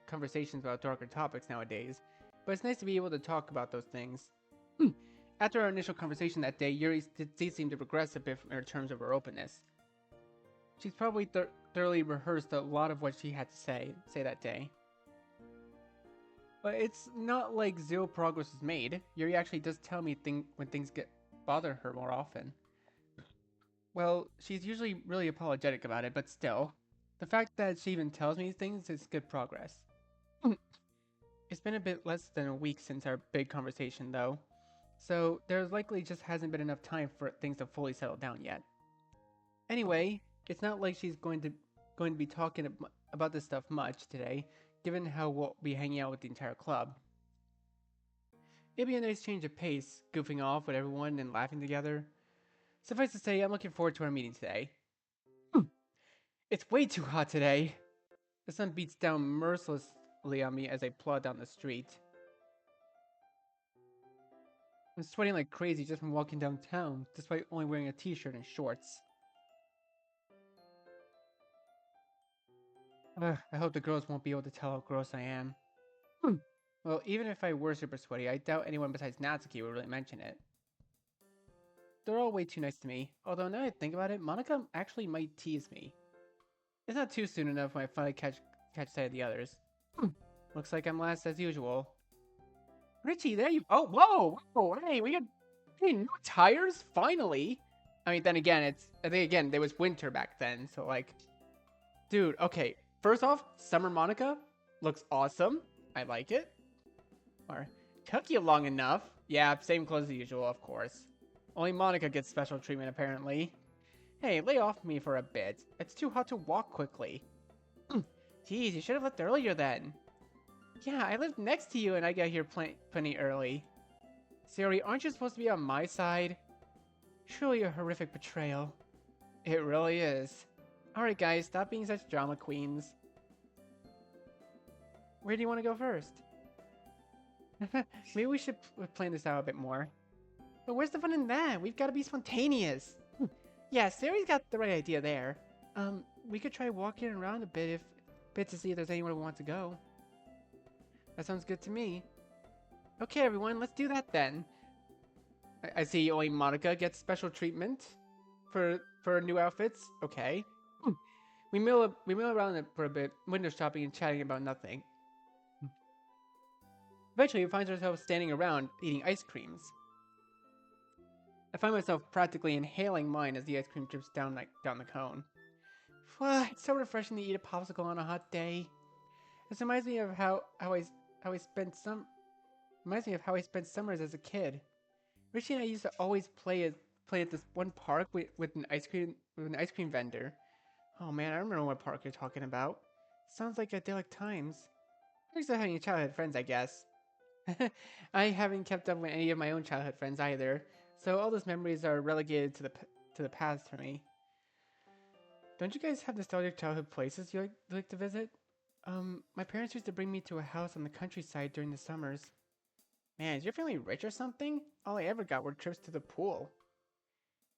conversations about darker topics nowadays, but it's nice to be able to talk about those things. After our initial conversation that day, Yuri did seem to progress a bit in terms of her openness. She's probably thoroughly rehearsed a lot of what she had to say that day. But it's not like zero progress is made. Yuri actually does tell me when things bother her more often. Well, she's usually really apologetic about it, but still. The fact that she even tells me things is good progress. It's been a bit less than a week since our big conversation, though. So, there likely just hasn't been enough time for things to fully settle down yet. Anyway, it's not like she's going to be talking about this stuff much today, given how we'll be hanging out with the entire club. It'd be a nice change of pace, goofing off with everyone and laughing together. Suffice to say, I'm looking forward to our meeting today. It's way too hot today. The sun beats down mercilessly on me as I plod down the street. I'm sweating like crazy just from walking downtown, despite only wearing a t-shirt and shorts. I hope the girls won't be able to tell how gross I am. Well, even if I were super sweaty, I doubt anyone besides Natsuki would really mention it. They're all way too nice to me, although now that I think about it, Monika actually might tease me. It's not too soon enough when I finally catch sight of the others. Looks like I'm last as usual. Richie, there you- Oh, whoa, hey, we got new tires? Finally! I mean, then again, I think again, there was winter back then, so like... Dude, okay, First off, Summer Monica looks awesome. I like it. Or took you long enough. Yeah, same clothes as usual, of course. Only Monica gets special treatment, apparently. Hey, lay off me for a bit. It's too hot to walk quickly. Geez, you should have left earlier then. Yeah, I lived next to you and I got here plenty early. Sayori, aren't you supposed to be on my side? Truly a horrific betrayal. It really is. Alright guys, stop being such drama queens. Where do you want to go first? Maybe we should plan this out a bit more. But where's the fun in that? We've got to be spontaneous. Yeah, Sayori's got the right idea there. We could try walking around a bit to see if there's anywhere we want to go. That sounds good to me. Okay, everyone, let's do that then. I see only Monica gets special treatment for new outfits. Okay. We mill around it for a bit, window shopping and chatting about nothing. Eventually, we find ourselves standing around eating ice creams. I find myself practically inhaling mine as the ice cream drips down the cone. It's so refreshing to eat a popsicle on a hot day. This reminds me of how I spent summers as a kid. Richie and I used to always play at this one park with an ice cream vendor. Oh man, I remember what park you're talking about. Sounds like idyllic times. Thanks for having childhood friends, I guess. I haven't kept up with any of my own childhood friends either, so all those memories are relegated to the past for me. Don't you guys have nostalgic childhood places you like to visit? My parents used to bring me to a house on the countryside during the summers. Man, is your family rich or something? All I ever got were trips to the pool.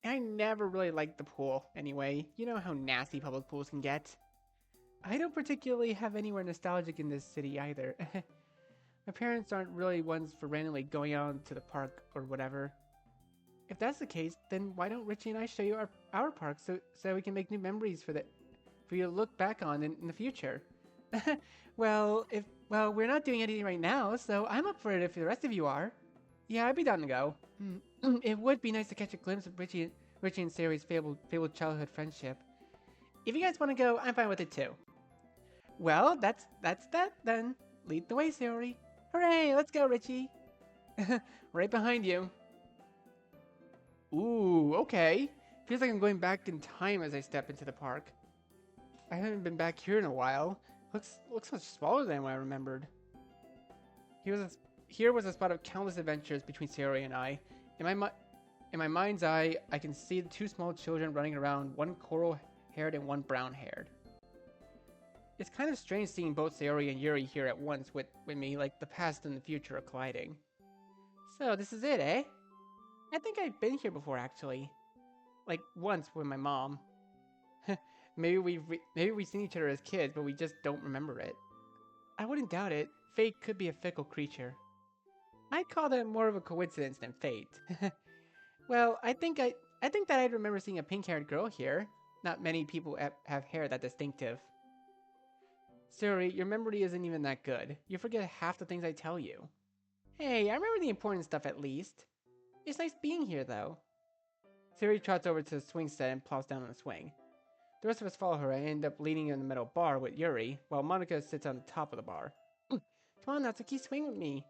And I never really liked the pool, anyway. You know how nasty public pools can get. I don't particularly have anywhere nostalgic in this city either. My parents aren't really ones for randomly going out to the park or whatever. If that's the case, then why don't Richie and I show you our park so we can make new memories for you to look back on in the future? Well, we're not doing anything right now, so I'm up for it if the rest of you are. Yeah, I'd be down to go. It would be nice to catch a glimpse of Richie and Sayori's fabled childhood friendship. If you guys want to go, I'm fine with it too. Well, that's that then. Lead the way, Sayori. Hooray, let's go, Richie. Right behind you. Ooh, okay. Feels like I'm going back in time as I step into the park. I haven't been back here in a while. Looks much smaller than what I remembered. Here was a spot of countless adventures between Sayori and I. In my mind's eye, I can see the two small children running around, one coral-haired and one brown-haired. It's kind of strange seeing both Sayori and Yuri here at once with me, like the past and the future are colliding. So this is it, eh? I think I've been here before, actually. Like, once with my mom. Maybe we've seen each other as kids, but we just don't remember it. I wouldn't doubt it. Fate could be a fickle creature. I'd call that more of a coincidence than fate. Well, I think that I'd remember seeing a pink-haired girl here. Not many people have hair that distinctive. Sorry, your memory isn't even that good. You forget half the things I tell you. Hey, I remember the important stuff at least. It's nice being here, though. Siri trots over to the swing set and plops down on the swing. The rest of us follow her and end up leaning in the middle bar with Yuri, while Monika sits on the top of the bar. Come on, Natsuki, swing with me.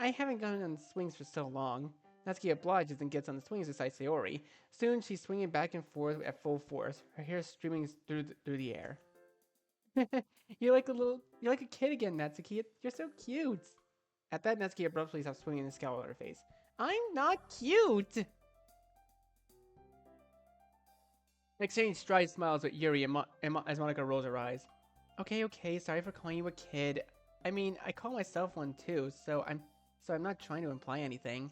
I haven't gone on swings for so long. Natsuki obliges and gets on the swings beside Sayori. Soon, she's swinging back and forth at full force, her hair streaming through the air. You're like a kid again, Natsuki. You're so cute. At that, Natsuki abruptly stops swinging and scowls at her face. I'm not cute! Exchange stride smiles with Yuri as Monika rolls her eyes. Okay, sorry for calling you a kid. I mean, I call myself one too, so I'm not trying to imply anything.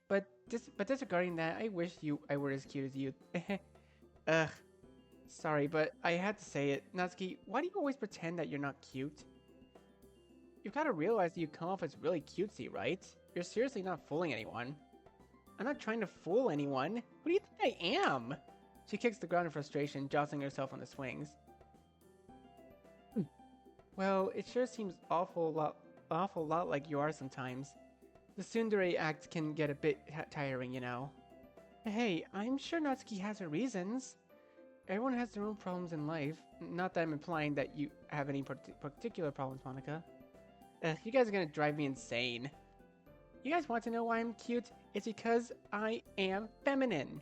But disregarding that, I wish I were as cute as you. Ugh. Sorry, but I had to say it. Natsuki, why do you always pretend that you're not cute? You've got to realize that you come off as really cutesy, right? You're seriously not fooling anyone. I'm not trying to fool anyone. Who do you think I am? She kicks the ground in frustration, jostling herself on the swings. Well, it sure seems awful lot like you are sometimes. The tsundere act can get a bit tiring, you know. Hey, I'm sure Natsuki has her reasons. everyone has their own problems in life. Not that I'm implying that you have any particular problems, Monica. You guys are gonna drive me insane. You guys want to know why I'm cute? It's because I am feminine.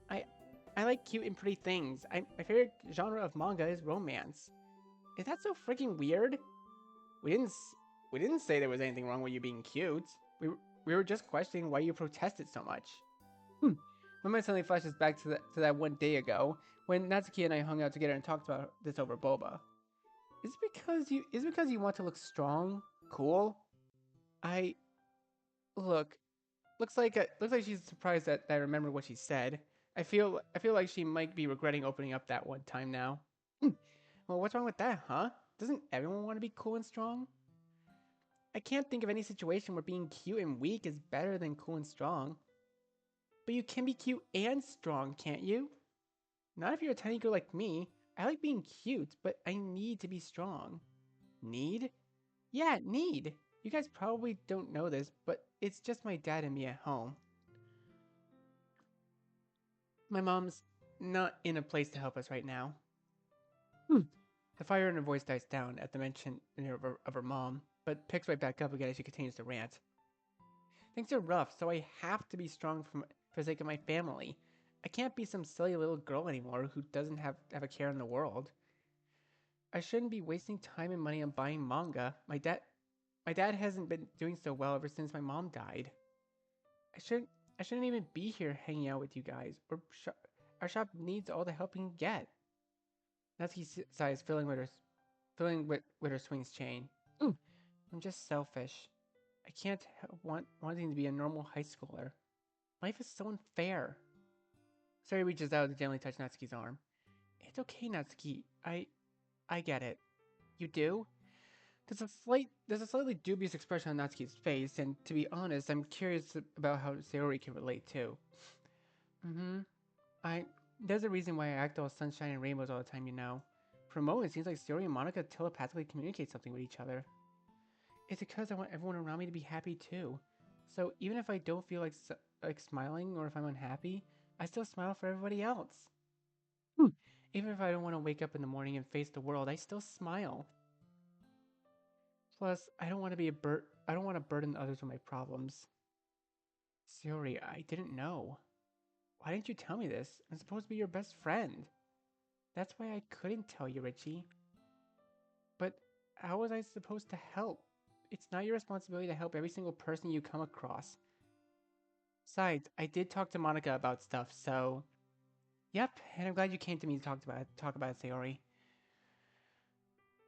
I I like cute and pretty things. My favorite genre of manga is romance. Is that so freaking weird? We didn't we didn't say there was anything wrong with you being cute. We were just questioning why you protested so much. Hmm. My mind suddenly flashes back to that one day ago when Natsuki and I hung out together and talked about this over boba. Is it because you want to look strong, cool? I look looks like she's surprised that I remember what she said. I feel like she might be regretting opening up that one time now. Hmm. Well, what's wrong with that, huh? Doesn't everyone want to be cool and strong? I can't think of any situation where being cute and weak is better than cool and strong. But you can be cute and strong, can't you? Not if you're a tiny girl like me. I like being cute, but I need to be strong. Need? Yeah, need. You guys probably don't know this, but it's just my dad and me at home. My mom's not in a place to help us right now. Hmm. The fire in her voice dies down at the mention of her mom, but picks right back up again as she continues to rant. Things are rough, so I have to be strong for the sake of my family. I can't be some silly little girl anymore who doesn't have a care in the world. I shouldn't be wasting time and money on buying manga. My dad hasn't been doing so well ever since my mom died. I shouldn't I shouldn't even be here hanging out with you guys. Our shop needs all the help it can get. Natsuki sighs, filling with her swing's chain. Mm, I'm just selfish. I can't help wanting to be a normal high schooler. Life is so unfair. Sari reaches out to gently touch Natsuki's arm. It's okay, Natsuki. I get it. You do? There's a slightly dubious expression on Natsuki's face, and to be honest, I'm curious about how Sayori can relate too. Mm-hmm. I There's a reason why I act all sunshine and rainbows all the time, you know. For a moment, it seems like Sayori and Monika telepathically communicate something with each other. It's because I want everyone around me to be happy too. So even if I don't feel like smiling or if I'm unhappy, I still smile for everybody else. Hmm. Even if I don't want to wake up in the morning and face the world, I still smile. Plus, I don't want to burden others with my problems. Sayori, I didn't know. Why didn't you tell me this? I'm supposed to be your best friend. That's why I couldn't tell you, Richie. But how was I supposed to help? It's not your responsibility to help every single person you come across. Besides, I did talk to Monika about stuff, so yep, and I'm glad you came to me to talk about it, Sayori.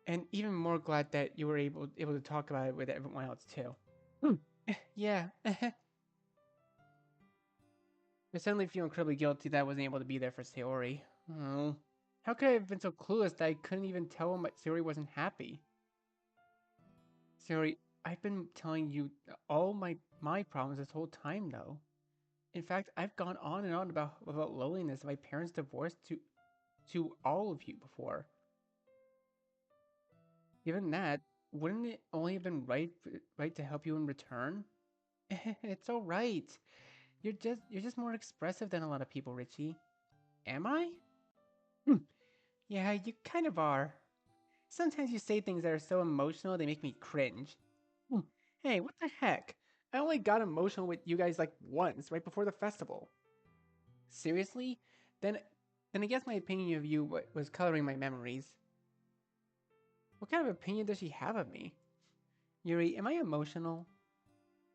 And even more glad that you were able to talk about it with everyone else too. Hmm. Yeah. I suddenly feel incredibly guilty that I wasn't able to be there for Sayori. Oh. How could I have been so clueless that I couldn't even tell him that Sayori wasn't happy? Sayori, I've been telling you all my problems this whole time though. In fact, I've gone on and on about loneliness and my parents' divorce to all of you before. Given that, wouldn't it only have been right to help you in return? It's all right. You're just more expressive than a lot of people, Richie. Am I? Hmm. Yeah, you kind of are. Sometimes you say things that are so emotional they make me cringe. Hmm. Hey, what the heck? I only got emotional with you guys like once, right before the festival. Seriously? Then then I guess my opinion of you was coloring my memories. What kind of opinion does she have of me? Yuri, am I emotional?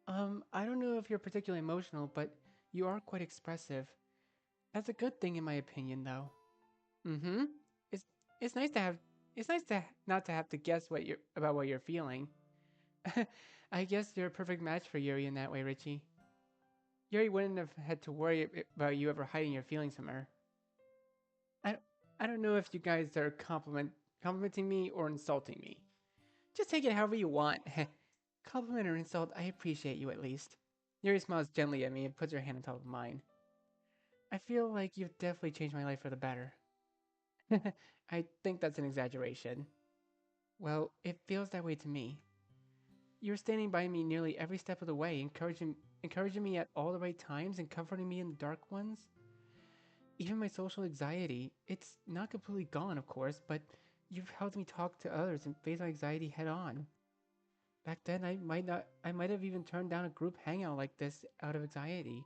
I don't know if you're particularly emotional, but you are quite expressive. That's a good thing in my opinion, though. Mm-hmm. It's it's nice to have it's nice to not to have to guess what you're feeling. I guess you're a perfect match for Yuri in that way, Richie. Yuri wouldn't have had to worry about you ever hiding your feelings from her. I I don't know if you guys are complimenting me or insulting me. Just take it however you want. Compliment or insult, I appreciate you at least. Yuri smiles gently at me and puts her hand on top of mine. I feel like you've definitely changed my life for the better. I think that's an exaggeration. Well, it feels that way to me. You're standing by me nearly every step of the way, encouraging me at all the right times and comforting me in the dark ones. Even my social anxiety, it's not completely gone, of course, but you've helped me talk to others and face my anxiety head on. Back then, I might have even turned down a group hangout like this out of anxiety.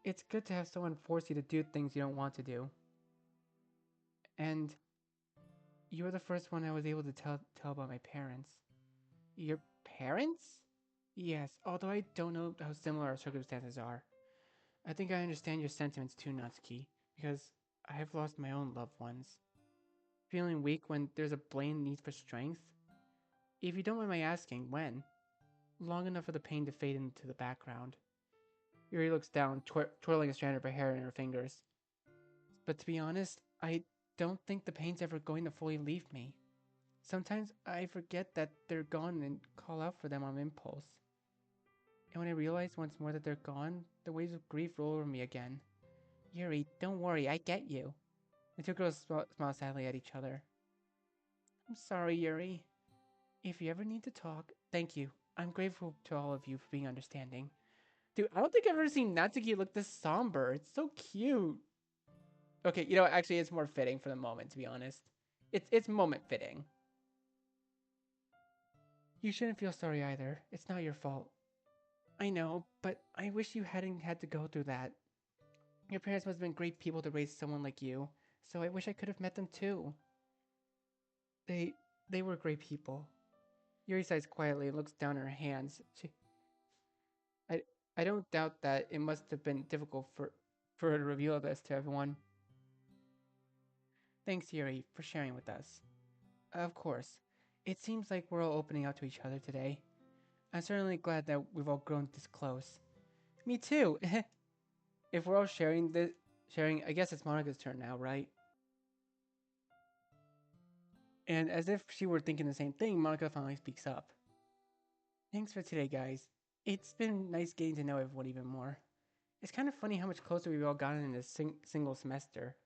It's good to have someone force you to do things you don't want to do. And you were the first one I was able to tell about my parents. Your parents? Yes, although I don't know how similar our circumstances are. I think I understand your sentiments too, Natsuki, because I have lost my own loved ones. Feeling weak when there's a blatant need for strength? If you don't mind my asking, when? Long enough for the pain to fade into the background. Yuri looks down, twirling a strand of her hair in her fingers. But to be honest, I don't think the pain's ever going to fully leave me. Sometimes I forget that they're gone and call out for them on impulse. And when I realize once more that they're gone, the waves of grief roll over me again. Yuri, don't worry, I get you. The two girls smile sadly at each other. I'm sorry, Yuri. If you ever need to talk, thank you. I'm grateful to all of you for being understanding. Dude, I don't think I've ever seen Natsuki look this somber. It's so cute. Okay, you know, actually, it's more fitting for the moment, to be honest. It's moment fitting. You shouldn't feel sorry either. It's not your fault. I know, but I wish you hadn't had to go through that. Your parents must have been great people to raise someone like you, so I wish I could have met them too. They they were great people. Yuri sighs quietly and looks down at her hands. I I don't doubt that it must have been difficult for her to reveal this to everyone. Thanks, Yuri, for sharing with us. Of course. It seems like we're all opening up to each other today. I'm certainly glad that we've all grown this close. Me too. If we're all sharing, I guess it's Monica's turn now, right? And as if she were thinking the same thing, Monica finally speaks up. Thanks for today, guys. It's been nice getting to know everyone even more. It's kind of funny how much closer we've all gotten in this single semester.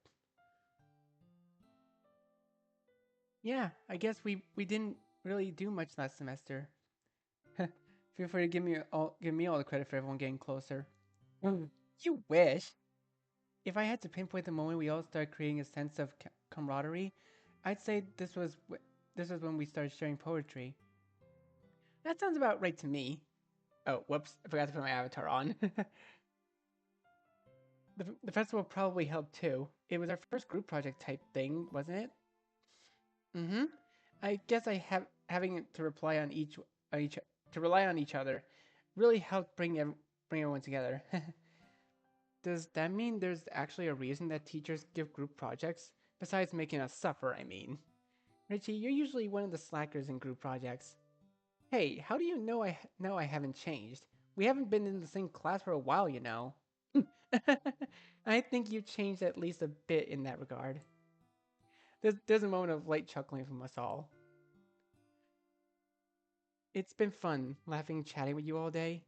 Yeah, I guess we didn't really do much last semester. Feel free to give me all the credit for everyone getting closer. Mm. You wish. If I had to pinpoint the moment we all started creating a sense of camaraderie, I'd say this was when we started sharing poetry. That sounds about right to me. Oh, whoops! I forgot to put my avatar on. The festival probably helped too. It was our first group project type thing, wasn't it? Mm-hmm. I guess I have having to on each to rely on each other really helped bring everyone together. Does that mean there's actually a reason that teachers give group projects besides making us suffer? I mean, Richie, you're usually one of the slackers in group projects. Hey, how do you know I haven't changed? We haven't been in the same class for a while, you know. I think you changed at least a bit in that regard. There's a moment of light chuckling from us all. It's been fun laughing and chatting with you all day.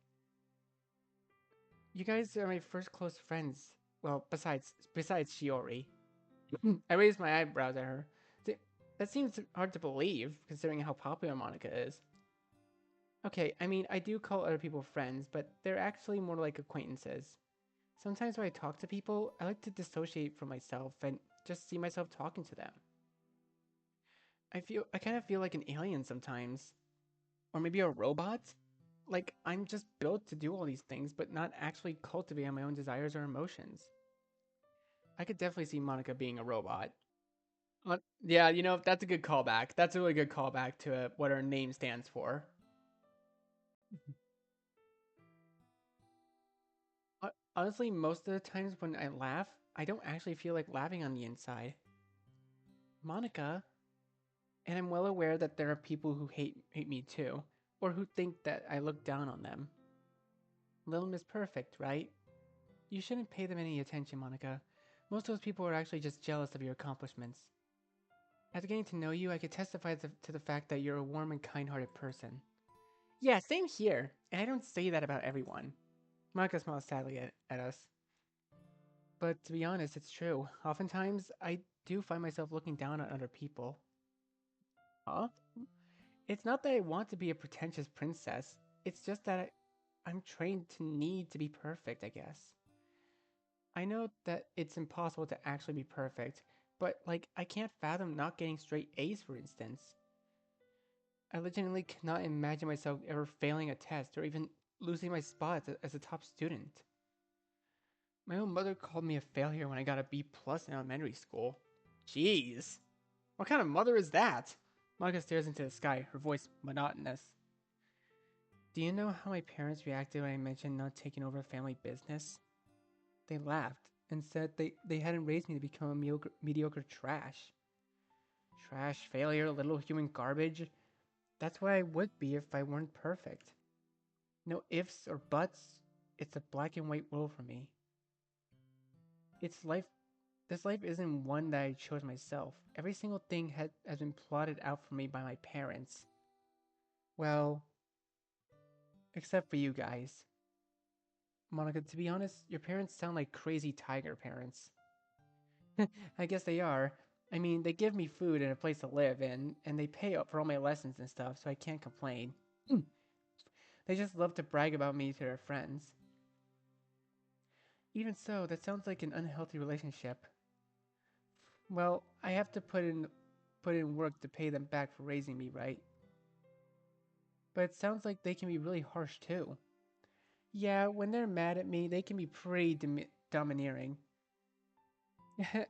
You guys are my first close friends. Well, besides Shiori. I raised my eyebrows at her. That seems hard to believe, considering how popular Monica is. Okay, I mean, I do call other people friends, but they're actually more like acquaintances. Sometimes when I talk to people, I like to dissociate from myself and just see myself talking to them. I kind of feel like an alien sometimes. Or maybe a robot? Like, I'm just built to do all these things, but not actually cultivating my own desires or emotions. I could definitely see Monica being a robot. Yeah, you know, that's a good callback. That's a really good callback to what her name stands for. Honestly, most of the times when I laugh, I don't actually feel like laughing on the inside. Monica, and I'm well aware that there are people who hate me too, or who think that I look down on them. Little Miss Perfect, right? You shouldn't pay them any attention, Monica. Most of those people are actually just jealous of your accomplishments. After getting to know you, I could testify to the fact that you're a warm and kind-hearted person. Yeah, same here. And I don't say that about everyone. Monica smiles sadly at us. But to be honest, it's true. Oftentimes, I do find myself looking down on other people. Huh? It's not that I want to be a pretentious princess. It's just that I'm trained to need to be perfect, I guess. I know that it's impossible to actually be perfect, but like, I can't fathom not getting straight A's, for instance. I legitimately cannot imagine myself ever failing a test or even losing my spot as a top student. My own mother called me a failure when I got a B plus in elementary school. Jeez. What kind of mother is that? Monika stares into the sky, her voice monotonous. Do you know how my parents reacted when I mentioned not taking over family business? They laughed and said they hadn't raised me to become a mediocre trash. Trash, failure, little human garbage. That's what I would be if I weren't perfect. No ifs or buts. It's a black and white world for me. It's life. This life isn't one that I chose myself. Every single thing has been plotted out for me by my parents. Well, except for you guys. Monika, to be honest, your parents sound like crazy tiger parents. I guess they are. I mean, they give me food and a place to live in, and they pay up for all my lessons and stuff, so I can't complain. They just love to brag about me to their friends. Even so, that sounds like an unhealthy relationship. Well, I have to put in work to pay them back for raising me, right? But it sounds like they can be really harsh too. Yeah, when they're mad at me, they can be pretty domineering.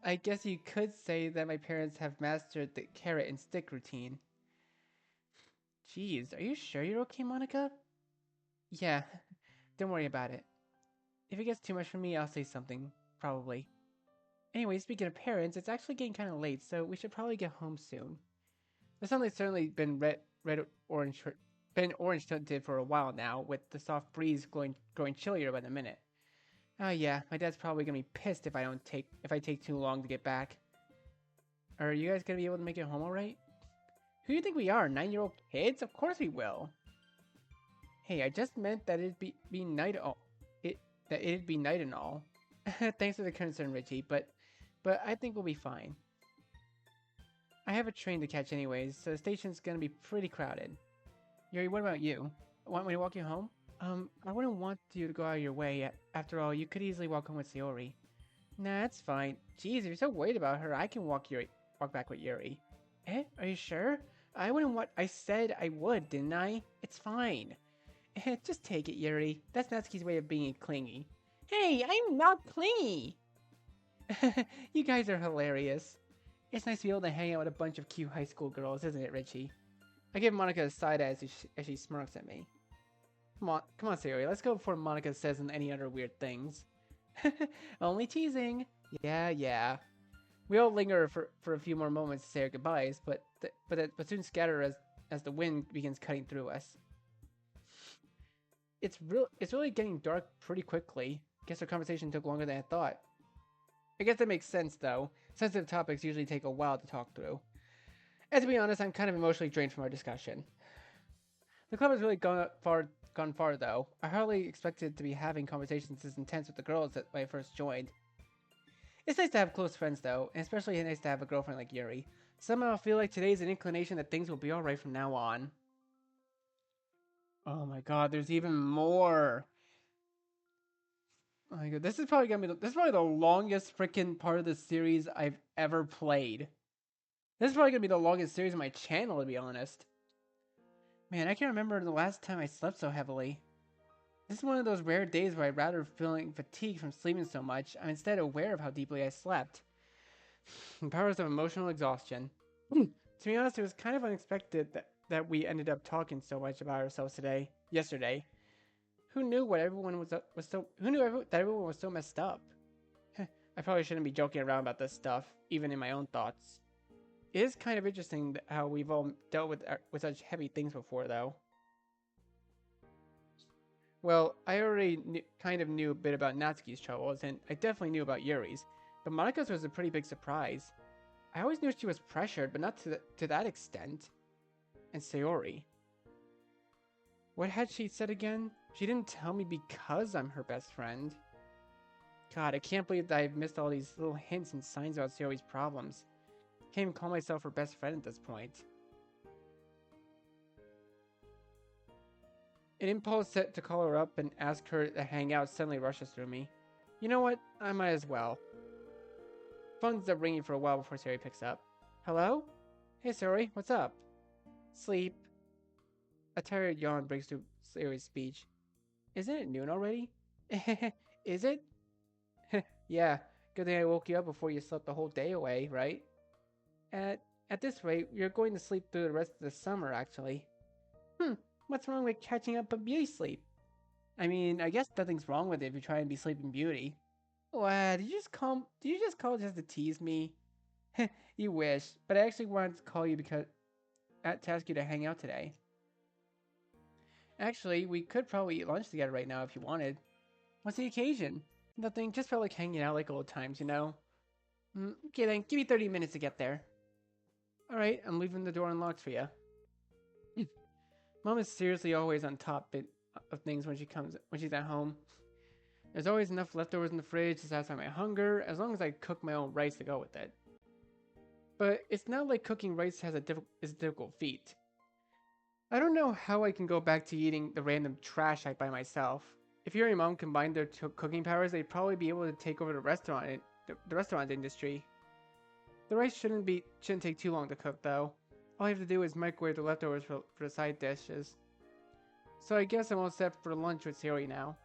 I guess you could say that my parents have mastered the carrot and stick routine. Jeez, are you sure you're okay, Monika? Yeah, don't worry about it. If it gets too much for me, I'll say something. Probably. Anyway, speaking of parents, it's actually getting kind of late, so we should probably get home soon. The sunlight's certainly been orange tinted for a while now, with the soft breeze growing chillier by the minute. Oh yeah, my dad's probably gonna be pissed if I take too long to get back. Are you guys gonna be able to make it home alright? Who do you think we are, 9-year-old kids? Of course we will. Hey, I just meant that be night all. It'd be night and all. Thanks for the concern, Richie, but I think we'll be fine. I have a train to catch anyways, so the station's gonna be pretty crowded. Yuri, what about you? Want me to walk you home? I wouldn't want you to go out of your way. After all, you could easily walk home with Sayori. Nah, that's fine. Jeez, if you're so worried about her, I can walk back with Yuri. Eh? Are you sure? I wouldn't want. I said I would, didn't I? It's fine. Just take it, Yuri. That's Natsuki's way of being clingy. Hey, I'm not clingy! You guys are hilarious. It's nice to be able to hang out with a bunch of cute high school girls, isn't it, Richie? I give Monika a side eye as she smirks at me. Come on, Sayori, let's go before Monika says any other weird things. Only teasing. Yeah, yeah. We all linger for a few more moments to say our goodbyes, but soon scatter as the wind begins cutting through us. It's really getting dark pretty quickly. Guess our conversation took longer than I thought. I guess that makes sense though. Sensitive topics usually take a while to talk through. And to be honest, I'm kind of emotionally drained from our discussion. The club has really gone far though. I hardly expected to be having conversations this intense with the girls when I first joined. It's nice to have close friends though, and especially nice to have a girlfriend like Yuri. Somehow I feel like today's an inclination that things will be alright from now on. Oh my god, there's even more. Oh my god, this is probably the longest freaking part of the series I've ever played. This is probably gonna be the longest series on my channel, to be honest. Man, I can't remember the last time I slept so heavily. This is one of those rare days where I'd rather feeling fatigued from sleeping so much, I'm instead aware of how deeply I slept. The powers of emotional exhaustion. To be honest, it was kind of unexpected that we ended up talking so much about ourselves yesterday. Who knew what everyone was so who knew that everyone was so messed up? I probably shouldn't be joking around about this stuff, even in my own thoughts. It is kind of interesting how we've all dealt with such heavy things before, though. Well, I already kind of knew a bit about Natsuki's troubles, and I definitely knew about Yuri's, but Monika's was a pretty big surprise. I always knew she was pressured, but not to that extent. And Sayori. What had she said again? She didn't tell me because I'm her best friend. God, I can't believe that I've missed all these little hints and signs about Sayori's problems. Can't even call myself her best friend at this point. An impulse set to call her up and ask her to hang out suddenly rushes through me. You know what? I might as well. Phone's up ringing for a while before Sayori picks up. Hello? Hey Sayori, what's up? Sleep. A tired yawn breaks through Sayori's speech. Isn't it noon already? Is it? Yeah, good thing I woke you up before you slept the whole day away, right? At at this rate, you're going to sleep through the rest of the summer, actually. What's wrong with catching up on beauty sleep? I mean, I guess nothing's wrong with it if you try and be Sleeping Beauty. What? Did you just call just to tease me? You wish, but I actually wanted to call you because to ask you to hang out today. Actually, we could probably eat lunch together right now if you wanted. What's the occasion? Nothing, just felt like hanging out like old times, you know? Okay then, give me 30 minutes to get there. Alright, I'm leaving the door unlocked for you. Mom is seriously always on top of things when she's at home. There's always enough leftovers in the fridge to satisfy my hunger, as long as I cook my own rice to go with it. But it's not like cooking rice is a difficult feat. I don't know how I can go back to eating the random trash I buy myself. If Yuri and Mom combined their cooking powers, they'd probably be able to take over the restaurant industry. The rice shouldn't take too long to cook though. All I have to do is microwave the leftovers for the side dishes. So I guess I'm all set for lunch with Sayori now.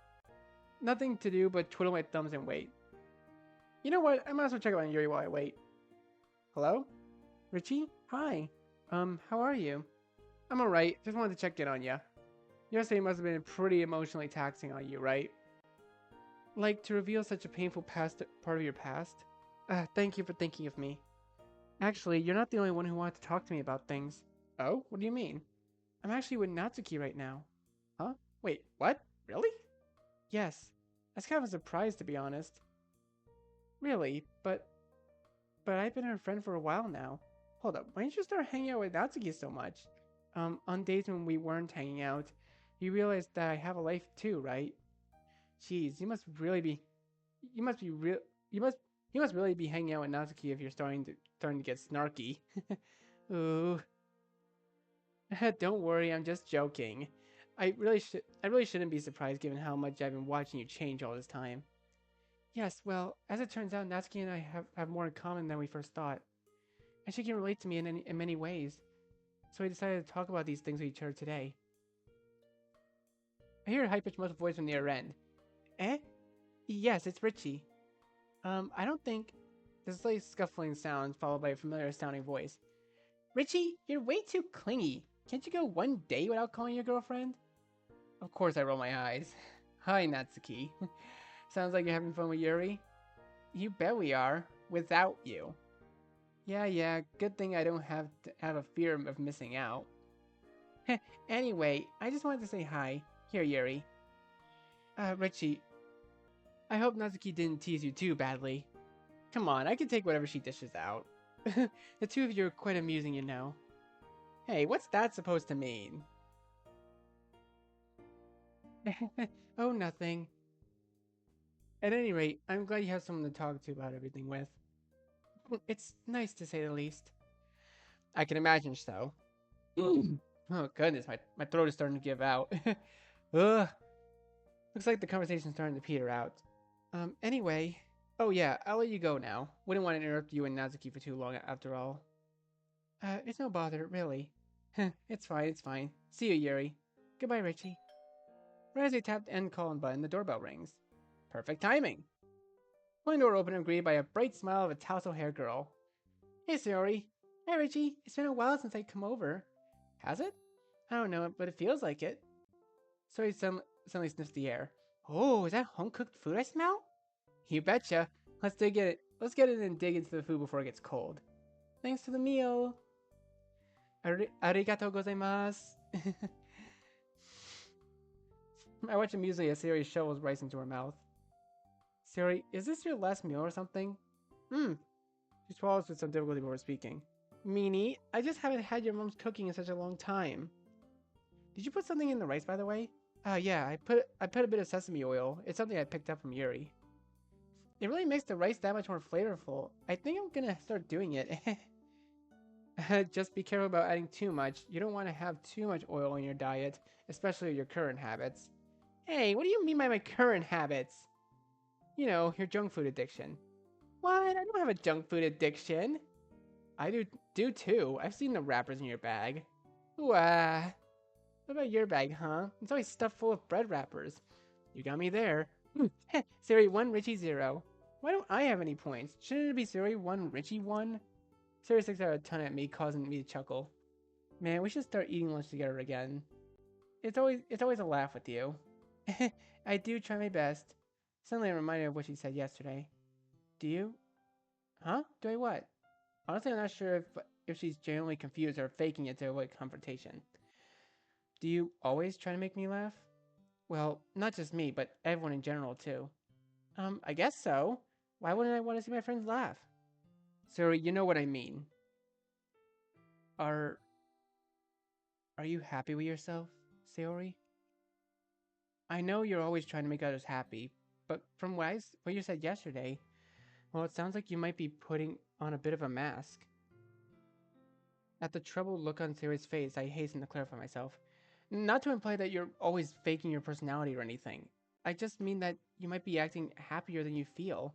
Nothing to do but twiddle my thumbs and wait. You know what? I might as well check on Yuri while I wait. Hello? Richie? Hi. How are you? I'm alright. Just wanted to check in on you. Yesterday must have been pretty emotionally taxing on you, right? Like, to reveal such a painful part of your past? Thank you for thinking of me. Actually, you're not the only one who wanted to talk to me about things. Oh? What do you mean? I'm actually with Natsuki right now. Huh? Wait, what? Really? Yes. That's kind of a surprise, to be honest. Really? But I've been her friend for a while now. Hold up, why didn't you start hanging out with Natsuki so much? On days when we weren't hanging out, you realized that I have a life too, right? Jeez, you must really be you must be real you must really be hanging out with Natsuki if you're starting to get snarky. Ooh. Don't worry, I'm just joking. I really shouldn't be surprised given how much I've been watching you change all this time. Yes, well, as it turns out, Natsuki and I have more in common than we first thought. And she can relate to me in many ways. So we decided to talk about these things with each other today. I hear a high-pitched muffled voice from the other end. Eh? Yes, it's Richie. I don't think... There's a slight scuffling sound followed by a familiar sounding voice. Richie, you're way too clingy. Can't you go one day without calling your girlfriend? Of course I roll my eyes. Hi, Natsuki. Sounds like you're having fun with Yuri. You bet we are. Without you. Yeah, good thing I don't have to have a fear of missing out. Anyway, I just wanted to say hi. Here, Yuri. Richie, I hope Natsuki didn't tease you too badly. Come on, I can take whatever she dishes out. The two of you are quite amusing, you know. Hey, what's that supposed to mean? Oh, nothing. At any rate, I'm glad you have someone to talk to about everything with. It's nice to say the least. I can imagine so. Oh goodness, my throat is starting to give out. Ugh. Looks like the conversation's starting to peter out. Anyway. Oh yeah, I'll let you go now. Wouldn't want to interrupt you and Natsuki for too long after all. It's no bother, really. It's fine. See you, Yuri. Goodbye, Richie. Right as they tap the end call button, the doorbell rings. Perfect timing. Pulling the door open and greeted by a bright smile of a tousled-haired girl. Hey, Sayori. Hey, Richie. It's been a while since I come over. Has it? I don't know, but it feels like it. Sayori suddenly sniffs the air. Oh, is that home-cooked food I smell? You betcha. Let's get it and dig into the food before it gets cold. Thanks for the meal. Arigatou gozaimasu. I watch amusingly as Sayori shovels rice into her mouth. Sayori, is this your last meal or something? She swallows with some difficulty before speaking. Meanie, I just haven't had your mom's cooking in such a long time. Did you put something in the rice, by the way? Yeah, I put a bit of sesame oil. It's something I picked up from Yuri. It really makes the rice that much more flavorful. I think I'm gonna start doing it. Just be careful about adding too much. You don't want to have too much oil in your diet, especially your current habits. Hey, what do you mean by my current habits? You know, your junk food addiction. What? I don't have a junk food addiction. I do too. I've seen the wrappers in your bag. Ooh, what about your bag, huh? It's always stuffed full of bread wrappers. You got me there. Siri 1, Richie 0. Why don't I have any points? Shouldn't it be Siri 1, Richie 1? Siri 6 out of 10 at me, causing me to chuckle. Man, we should start eating lunch together again. It's always a laugh with you. I do try my best. Suddenly I'm reminded of what she said yesterday. Do you? Huh? Do I what? Honestly, I'm not sure if she's genuinely confused or faking it to avoid confrontation. Do you always try to make me laugh? Well, not just me, but everyone in general too. I guess so. Why wouldn't I want to see my friends laugh? Suri, you know what I mean. Are are you happy with yourself, Sayori? I know you're always trying to make others happy, but from what you said yesterday, well, it sounds like you might be putting on a bit of a mask. At the troubled look on Sayori's face, I hasten to clarify myself. Not to imply that you're always faking your personality or anything. I just mean that you might be acting happier than you feel.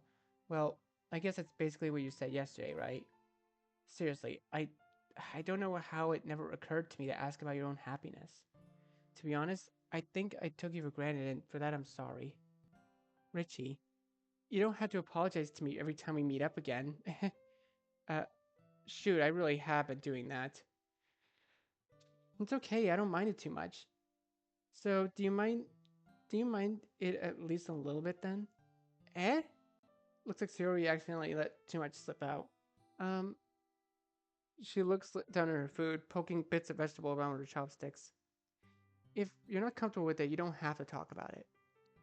Well, I guess that's basically what you said yesterday, right? Seriously, I don't know how it never occurred to me to ask about your own happiness. To be honest, I think I took you for granted, and for that I'm sorry. Richie, you don't have to apologize to me every time we meet up again. uh, shoot, I really have been doing that. It's okay, I don't mind it too much. So, do you mind it at least a little bit then? Eh? Looks like Sayori accidentally let too much slip out. Um, she looks down at her food, poking bits of vegetable around with her chopsticks. If you're not comfortable with it, you don't have to talk about it.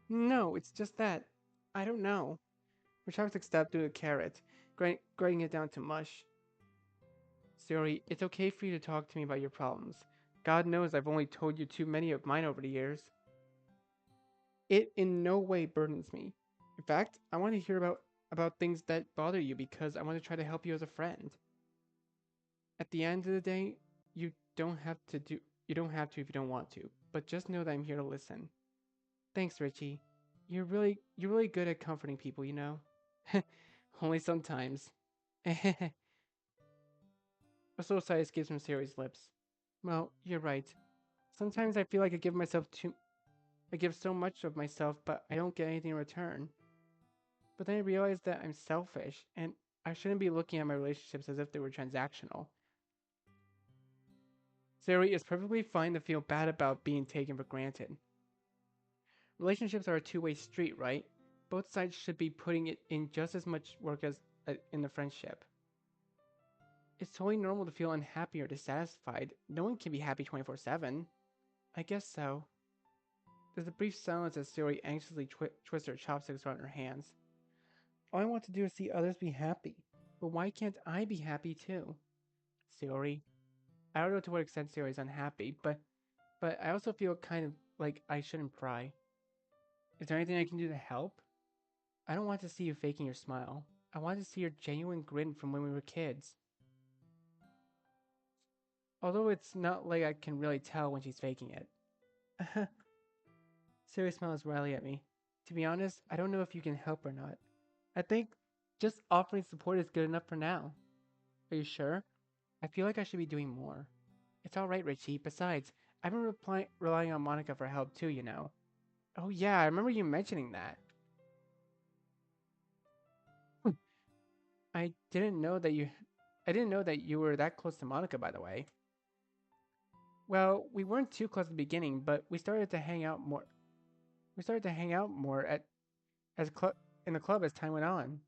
No, it's just that. I don't know. Her chopstick stabbed through the carrot, grinding it down to mush. Sayori, it's okay for you to talk to me about your problems. God knows I've only told you too many of mine over the years. It in no way burdens me. In fact, I want to hear about things that bother you because I want to try to help you as a friend. At the end of the day, you don't have to do you don't have to if you don't want to, but just know that I'm here to listen. Thanks, Richie. You're really good at comforting people, you know? Only sometimes. A slow sigh escapes from Siri's lips. Well, you're right. Sometimes I feel like I give so much of myself, but I don't get anything in return. But then I realize that I'm selfish, and I shouldn't be looking at my relationships as if they were transactional. Sari is perfectly fine to feel bad about being taken for granted. Relationships are a two-way street, right? Both sides should be putting it in just as much work as in the friendship. It's totally normal to feel unhappy or dissatisfied. No one can be happy 24/7. I guess so. There's a brief silence as Siri anxiously twists her chopsticks around her hands. All I want to do is see others be happy. But why can't I be happy too? Siri. I don't know to what extent Siri is unhappy, but I also feel kind of like I shouldn't pry. Is there anything I can do to help? I don't want to see you faking your smile. I want to see your genuine grin from when we were kids. Although it's not like I can really tell when she's faking it. Siri smiles wryly at me. To be honest, I don't know if you can help or not. I think just offering support is good enough for now. Are you sure? I feel like I should be doing more. It's alright, Richie. Besides, I've been relying on Monika for help too, you know. Oh yeah, I remember you mentioning that. I didn't know that you I didn't know that you were that close to Monika, by the way. Well, we weren't too close at the beginning, but we started to hang out more. We started to hang out more at as club in the club as time went on.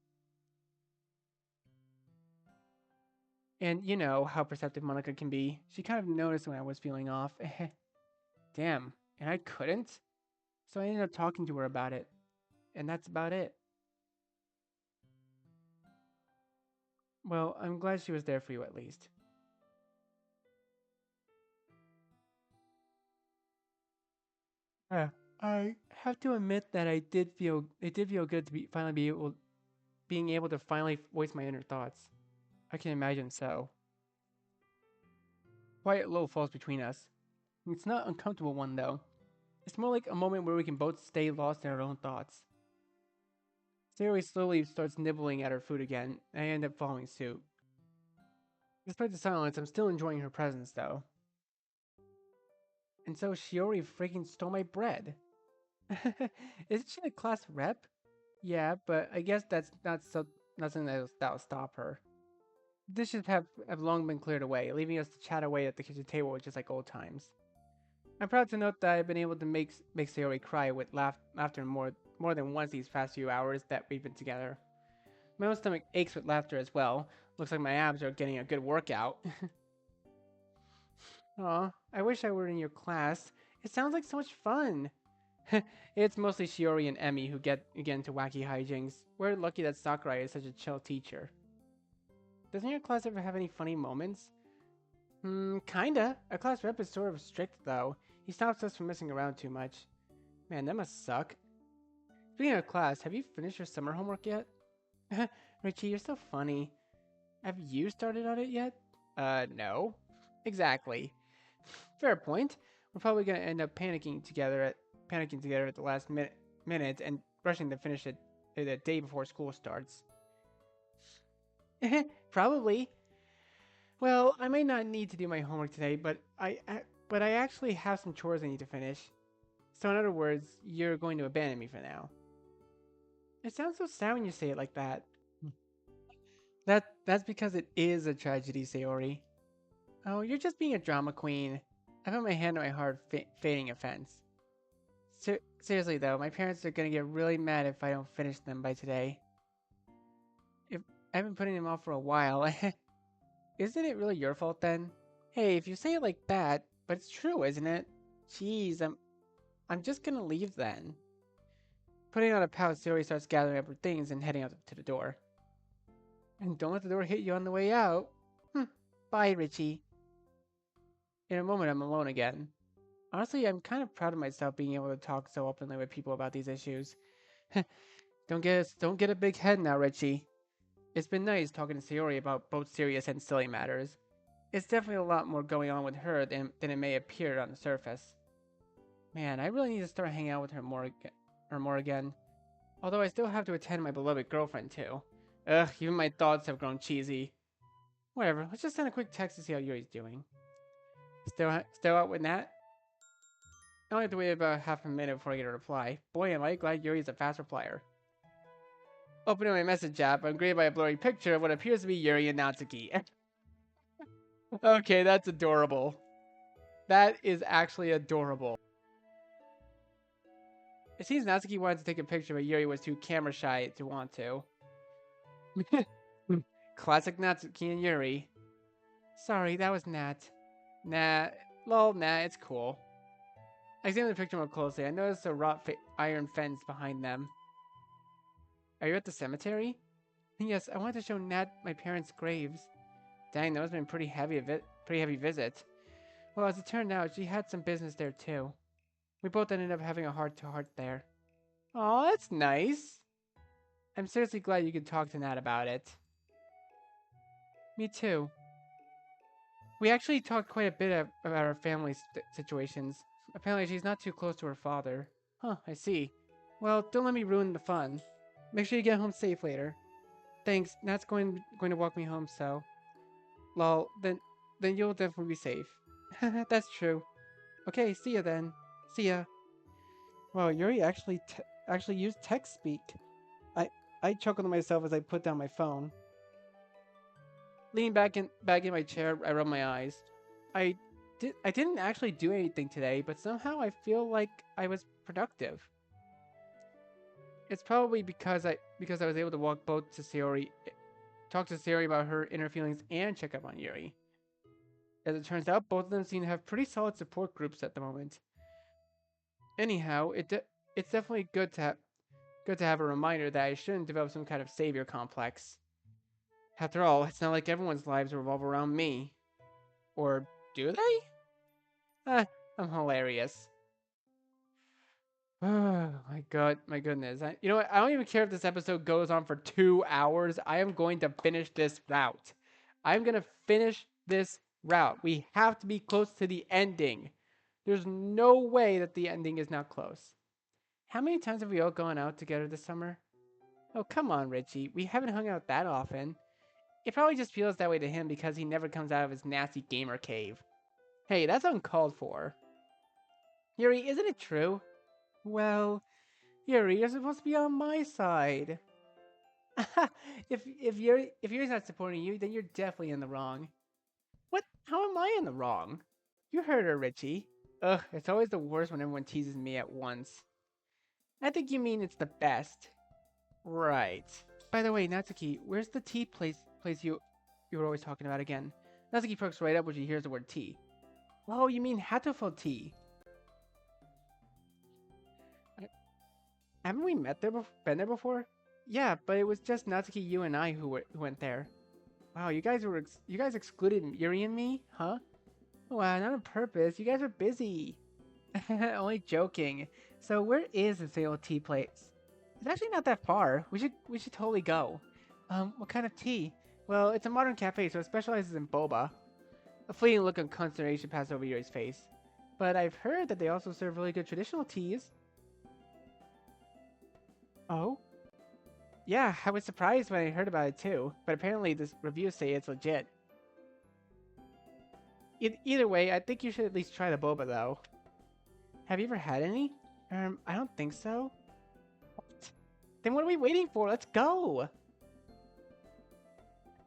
And you know how perceptive Monica can be. She kind of noticed when I was feeling off. Damn, and I couldn't? So I ended up talking to her about it. And that's about it. Well, I'm glad she was there for you at least. Uh, I have to admit that it did feel good to being able to finally voice my inner thoughts. I can imagine so. Quiet lull falls between us. It's not an uncomfortable one though. It's more like a moment where we can both stay lost in our own thoughts. Sayori slowly starts nibbling at her food again, and I end up following suit. Despite the silence, I'm still enjoying her presence, though. And so Shiori freaking stole my bread. Isn't she a class rep? Yeah, but I guess that's not something that'll stop her. Dishes have long been cleared away, leaving us to chat away at the kitchen table just like old times. I'm proud to note that I've been able to make Sayori cry with laughter more than once these past few hours that we've been together. My own stomach aches with laughter as well. Looks like my abs are getting a good workout. Aw, I wish I were in your class. It sounds like so much fun. It's mostly Shiori and Emmy who get into wacky hijinks. We're lucky that Sakurai is such a chill teacher. Doesn't your class ever have any funny moments? Kinda. Our class rep is sort of strict though. He stops us from messing around too much. Man, that must suck. Speaking of class, have you finished your summer homework yet? Richie, you're so funny. Have you started on it yet? No. Exactly. Fair point. We're probably gonna end up panicking together at the last minute and rushing to finish it the day before school starts. Probably. Well, I may not need to do my homework today, but I actually have some chores I need to finish. So in other words, you're going to abandon me for now. It sounds so sad when you say it like that. That's because it is a tragedy, Sayori. Oh, you're just being a drama queen. I put my hand on my heart, feigning offense. Seriously though, my parents are gonna get really mad if I don't finish them by today. If I've been putting them off for a while, isn't it really your fault then? Hey, if you say it like that, but it's true, isn't it? Jeez, I'm just gonna leave then. Putting on a pout, Sayori starts gathering up her things and heading out to the door. And don't let the door hit you on the way out. Hm. Bye, Richie. In a moment, I'm alone again. Honestly, I'm kind of proud of myself being able to talk so openly with people about these issues. Don't get a big head now, Richie. It's been nice talking to Sayori about both serious and silly matters. It's definitely a lot more going on with her than it may appear on the surface. Man, I really need to start hanging out with her more again. Although I still have to attend my beloved girlfriend too. Ugh, even my thoughts have grown cheesy. Whatever, let's just send a quick text to see how Yuri's doing. Still out with Nat? I only have to wait about half a minute before I get a reply. Boy, am I glad Yuri's a fast replier. Opening my message app, I'm greeted by a blurry picture of what appears to be Yuri and Natsuki. Okay, that's adorable. That is actually adorable. It seems Natsuki wanted to take a picture, but Yuri was too camera shy to want to. Classic Natsuki and Yuri. Sorry, that was Nat. Nah, lol, nah, it's cool. I examined the picture more closely. I noticed a iron fence behind them. Are you at the cemetery? Yes, I wanted to show Nat my parents' graves. Dang, that must have been pretty heavy visit. Well, as it turned out, she had some business there too. We both ended up having a heart-to-heart there. Aw, that's nice. I'm seriously glad you could talk to Nat about it. Me too. We actually talked quite a bit about our family situations. Apparently, she's not too close to her father. Huh, I see. Well, don't let me ruin the fun. Make sure you get home safe later. Thanks. Nat's going to walk me home, so. Lol. Then you'll definitely be safe. That's true. Okay, see ya then. See ya. Wow, Yuri actually used text speak. I I chuckled to myself as I put down my phone. Leaning back in my chair, I rubbed my eyes. I I didn't actually do anything today, but somehow I feel like I was productive. It's probably because I was able to talk to Sayori about her inner feelings and check up on Yuri. As it turns out, both of them seem to have pretty solid support groups at the moment. Anyhow, it's definitely good to have a reminder that I shouldn't develop some kind of savior complex. After all, it's not like everyone's lives revolve around me. Or do they? Ah, I'm hilarious. Oh my god, my goodness. You know what? I don't even care if this episode goes on for 2 hours. I am going to finish this route. I'm going to finish this route. We have to be close to the ending. There's no way that the ending is not close. How many times have we all gone out together this summer? Oh, come on, Richie. We haven't hung out that often. It probably just feels that way to him because he never comes out of his nasty gamer cave. Hey, that's uncalled for. Yuri, isn't it true? Well, Yuri, you're supposed to be on my side. If Yuri's not supporting you, then you're definitely in the wrong. What? How am I in the wrong? You heard her, Richie. Ugh, it's always the worst when everyone teases me at once. I think you mean it's the best. Right. By the way, Natsuki, where's the tea place you were always talking about again? Natsuki perks right up when she hears the word tea. Oh, you mean Hatoful tea? I- Haven't we been there before? Yeah, but it was just Natsuki, you, and I who went there. Wow, you guys excluded Yuri and me, huh? Wow, not on purpose. You guys are busy. Only joking. So where is the sale tea place? It's actually not that far. We should totally go. What kind of tea? Well, it's a modern cafe, so it specializes in boba. A fleeting look of consternation passed over Yuri's face. But I've heard that they also serve really good traditional teas. Oh? Yeah, I was surprised when I heard about it too, but apparently the reviews say it's legit. Either way, I think you should at least try the boba though. Have you ever had any? I don't think so. Then what are we waiting for? Let's go!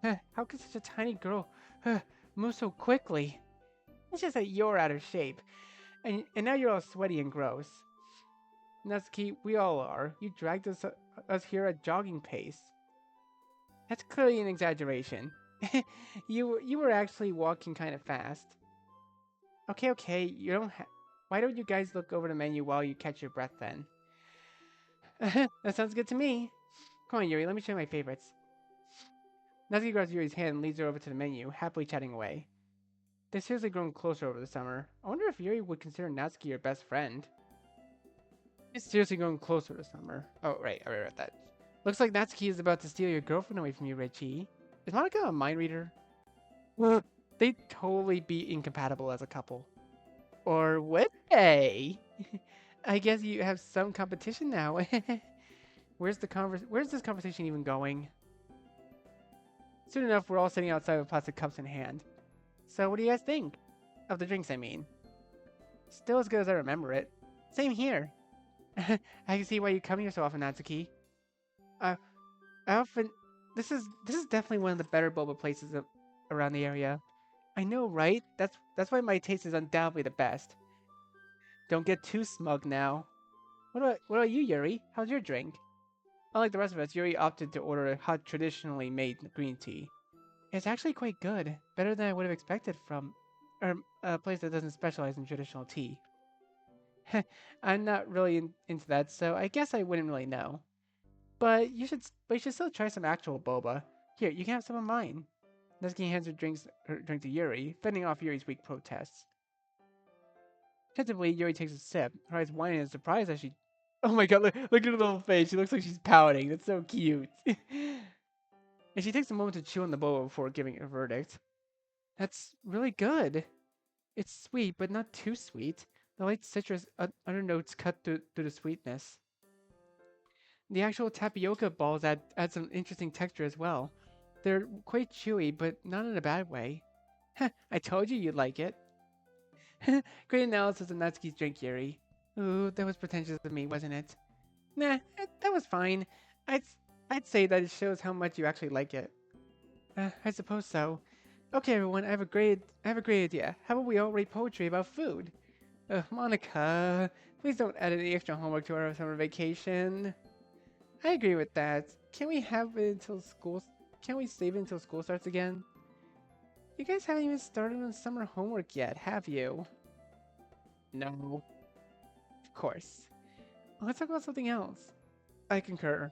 How could such a tiny girl move so quickly? It's just that you're out of shape, and now you're all sweaty and gross. Natsuki, we all are. You dragged us here at jogging pace. That's clearly an exaggeration. You were actually walking kind of fast. Okay, okay. You don't. Why don't you guys look over the menu while you catch your breath then? That sounds good to me. Come on, Yuri. Let me show you my favorites. Natsuki grabs Yuri's hand and leads her over to the menu, happily chatting away. They've seriously grown closer over the summer. I wonder if Yuri would consider Natsuki her best friend. It's seriously grown closer this summer. Oh, right, I read that. Looks like Natsuki is about to steal your girlfriend away from you, Richie. Is Monika a mind reader? They'd totally be incompatible as a couple. Or would they? I guess you have some competition now. Where's this conversation even going? Soon enough, we're all sitting outside with plastic cups in hand. So what do you guys think? Of the drinks, I mean. Still as good as I remember it. Same here. I can see why you come here so often, Natsuki. Uh, I often... This is definitely one of the better boba places around the area. I know, right? That's why my taste is undoubtedly the best. Don't get too smug now. What about you, Yuri? How's your drink? Unlike the rest of us, Yuri opted to order a hot, traditionally made green tea. It's actually quite good, better than I would have expected from a place that doesn't specialize in traditional tea. I'm not really into that, so I guess I wouldn't really know. But you should still try some actual boba. Here, you can have some of mine. Nezuki hands her drink to Yuri, fending off Yuri's weak protests. Tentatively, Yuri takes a sip, her eyes widening in surprise as she. Oh my god, look at her little face. She looks like she's pouting. That's so cute. And she takes a moment to chew on the boba before giving a verdict. That's really good. It's sweet, but not too sweet. The light citrus undernotes cut through the sweetness. The actual tapioca balls add some interesting texture as well. They're quite chewy, but not in a bad way. I told you you'd like it. Great analysis of Natsuki's drink, Yuri. Ooh, that was pretentious of me, wasn't it? Nah, that was fine. I'd I'd say that it shows how much you actually like it. I suppose so. Okay, everyone, I have a great idea. How about we all write poetry about food? Monica, please don't add any extra homework to our summer vacation. I agree with that. Can we have it until school? Can we save it until school starts again? You guys haven't even started on summer homework yet, have you? No. Of course. Let's talk about something else. I concur.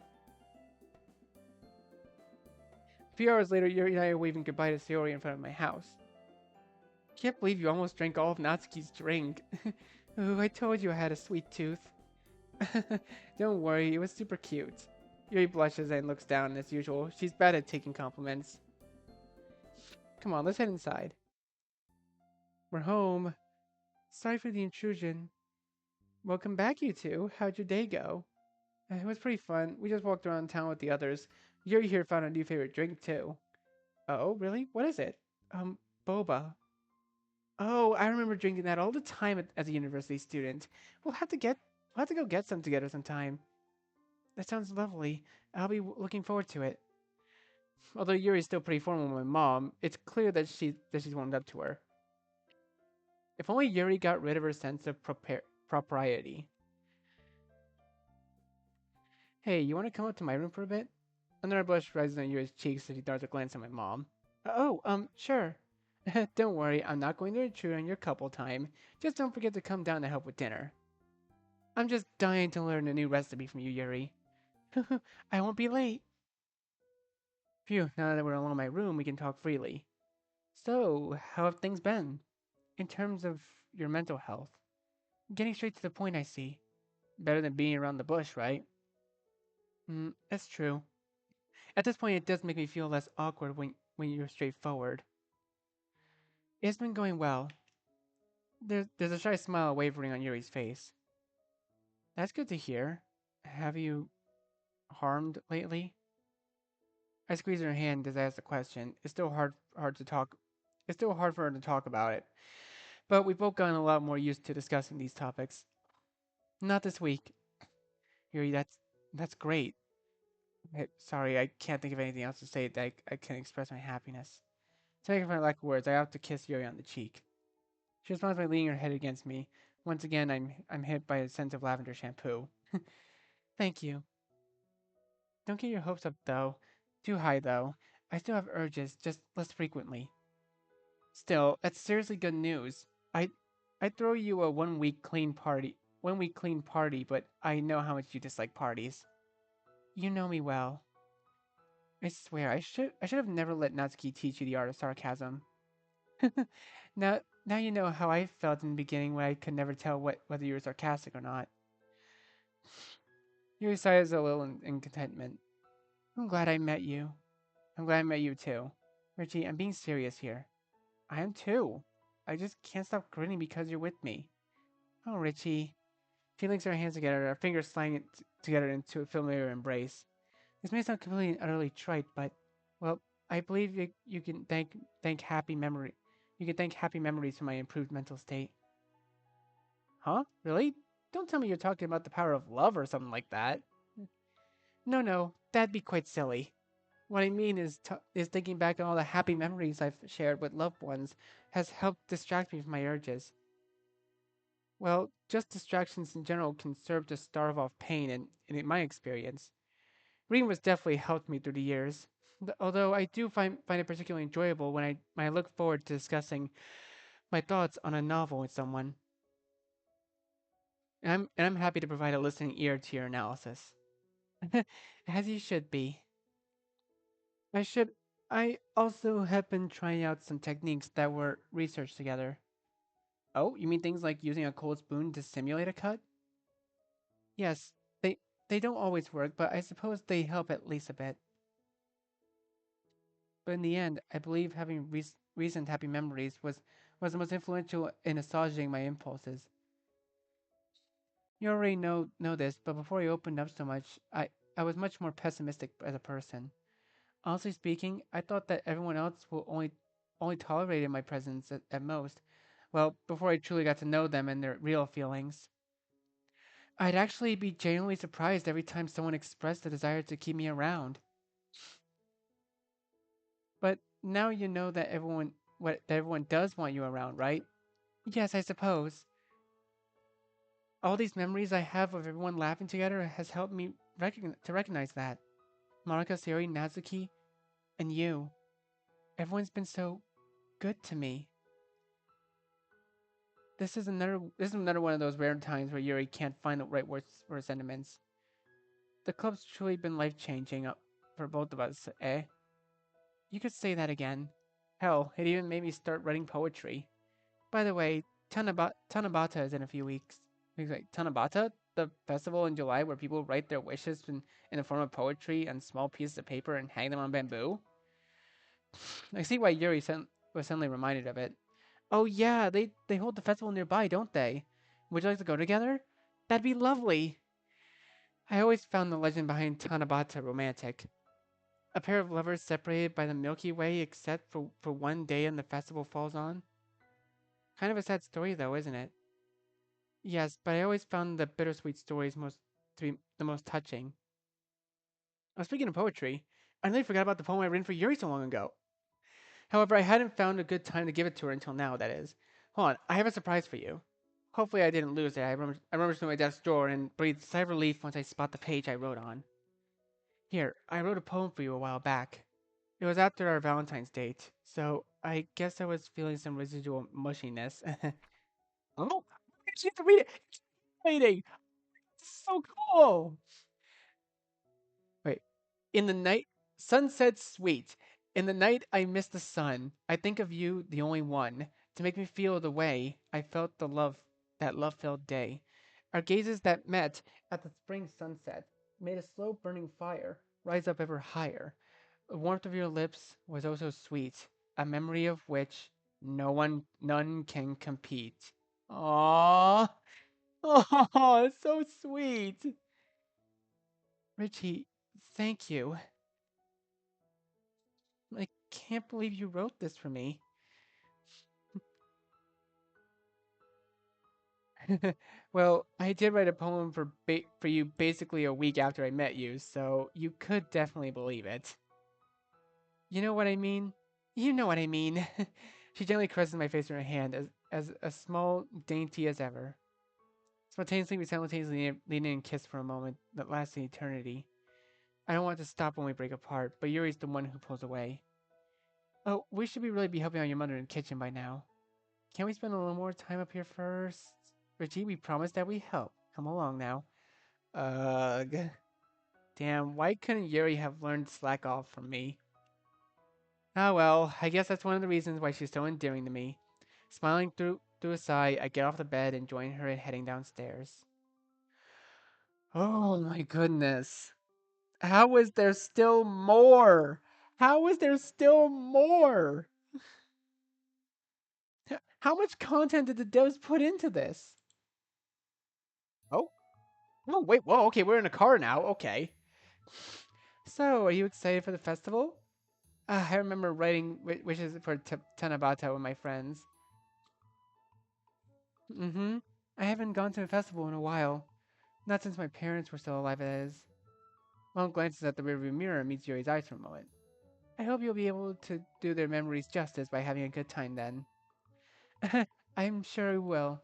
A few hours later, Yuri and I are waving goodbye to Sayori in front of my house. Can't believe you almost drank all of Natsuki's drink. Ooh, I told you I had a sweet tooth. Don't worry, it was super cute. Yuri blushes and looks down as usual. She's bad at taking compliments. Come on, let's head inside. We're home. Sorry for the intrusion. Welcome back, you two. How'd your day go? It was pretty fun. We just walked around town with the others. Yuri here found a new favorite drink too. Oh, really? What is it? Boba. Oh, I remember drinking that all the time as a university student. We'll have to get, we'll have to go get some together sometime. That sounds lovely. I'll be looking forward to it. Although Yuri's still pretty formal with my mom, it's clear that she's warmed up to her. If only Yuri got rid of her sense of propriety. Hey, you want to come up to my room for a bit? Another blush rises on Yuri's cheeks as he darts a glance at my mom. Sure. Don't worry, I'm not going to intrude on your couple time. Just don't forget to come down to help with dinner. I'm just dying to learn a new recipe from you, Yuri. I won't be late. Phew, now that we're alone in my room, we can talk freely. So, how have things been? In terms of your mental health? Getting straight to the point, I see. Better than being around the bush, right? That's true. At this point, it does make me feel less awkward when you're straightforward. It's been going well. There's a shy smile wavering on Yuri's face. That's good to hear. Have you harmed lately? I squeeze her hand as I ask the question. It's still hard to talk. It's still hard for her to talk about it. But we've both gotten a lot more used to discussing these topics. Not this week. Yuri, that's great. Sorry, I can't think of anything else to say that I can express my happiness. Taking my lack of words, I have to kiss Yuri on the cheek. She responds by leaning her head against me. Once again, I'm hit by a scent of lavender shampoo. Thank you. Don't get your hopes up, though. Too high, though. I still have urges, just less frequently. Still, that's seriously good news. I'd throw you a 1 week clean party. 1 week clean party, but I know how much you dislike parties. You know me well. I swear, I should have never let Natsuki teach you the art of sarcasm. Now you know how I felt in the beginning when I could never tell whether you were sarcastic or not. Yuri sighs a little in contentment. I'm glad I met you. I'm glad I met you too. Richie, I'm being serious here. I am too. I just can't stop grinning because you're with me. Oh, Richie. She links her hands together, her fingers sliding together into a familiar embrace. This may sound completely and utterly trite, but, well, I believe you can thank happy memory. You can thank happy memories for my improved mental state. Huh? Really? Don't tell me you're talking about the power of love or something like that. No, no, that'd be quite silly. What I mean is thinking back on all the happy memories I've shared with loved ones has helped distract me from my urges. Well, just distractions in general can serve to starve off pain, and in my experience, reading was definitely helped me through the years. Although I do find it particularly enjoyable when I look forward to discussing my thoughts on a novel with someone, and I'm happy to provide a listening ear to your analysis. As you should be. I should. I also have been trying out some techniques that were researched together. Oh, you mean things like using a cold spoon to simulate a cut? Yes, they don't always work, but I suppose they help at least a bit. But in the end, I believe having recent happy memories was the most influential in assuaging my impulses. You already know this, but before I opened up so much, I was much more pessimistic as a person. Honestly speaking, I thought that everyone else will only tolerated my presence at most. Well, before I truly got to know them and their real feelings. I'd actually be genuinely surprised every time someone expressed a desire to keep me around. But now you know that everyone does want you around, right? Yes, I suppose. All these memories I have of everyone laughing together has helped me recognize that. Monika, Sayori, Natsuki, and you. Everyone's been so good to me. This is another one of those rare times where Yuri can't find the right words for her sentiments. The club's truly been life-changing for both of us, eh? You could say that again. Hell, it even made me start writing poetry. By the way, Tanabata is in a few weeks. He's like, Tanabata? The festival in July where people write their wishes in the form of poetry on small pieces of paper and hang them on bamboo? I see why was suddenly reminded of it. Oh yeah, they hold the festival nearby, don't they? Would you like to go together? That'd be lovely. I always found the legend behind Tanabata romantic. A pair of lovers separated by the Milky Way except for one day and the festival falls on. Kind of a sad story though, isn't it? Yes, but I always found the bittersweet stories to be the most touching. Speaking of poetry, I nearly forgot about the poem I written for Yuri so long ago. However, I hadn't found a good time to give it to her until now, that is. Hold on, I have a surprise for you. Hopefully I didn't lose it. I remember to my desk drawer and breathed a sigh of relief once I spot the page I wrote on. Here, I wrote a poem for you a while back. It was after our Valentine's date, so I guess I was feeling some residual mushiness. Oh, you have to read it. It's waiting. It's so cool. Wait. In the night, sunset sweet. In the night, I miss the sun. I think of you, the only one, to make me feel the way I felt that love-filled day. Our gazes that met at the spring sunset made a slow burning fire rise up ever higher. The warmth of your lips was oh so sweet, a memory of which none can compete. Aww. Oh, it's so sweet. Richie, thank you. I can't believe you wrote this for me. Well, I did write a poem for you basically a week after I met you, so you could definitely believe it. You know what I mean? You know what I mean. She gently caresses my face with her hand, as small, dainty as ever. Spontaneously, we simultaneously lean in and kiss for a moment that lasts an eternity. I don't want to stop when we break apart, but Yuri's the one who pulls away. Oh, we should really be helping out your mother in the kitchen by now. Can't we spend a little more time up here first? Richie, we promised that we help. Come along now. Ugh. Damn, why couldn't Yuri have learned to slack off from me? Ah well, I guess that's one of the reasons why she's so endearing to me. Smiling through a sigh, I get off the bed and join her in heading downstairs. Oh my goodness. How is there still more? How is there still more? How much content did the devs put into this? Oh, oh, wait, whoa, okay, we're in a car now, okay. So, are you excited for the festival? I remember writing wishes for Tanabata with my friends. Mm-hmm. I haven't gone to a festival in a while. Not since my parents were still alive, that is. Mom glances at the rearview mirror and meets Yuri's eyes for a moment. I hope you'll be able to do their memories justice by having a good time then. I'm sure I will.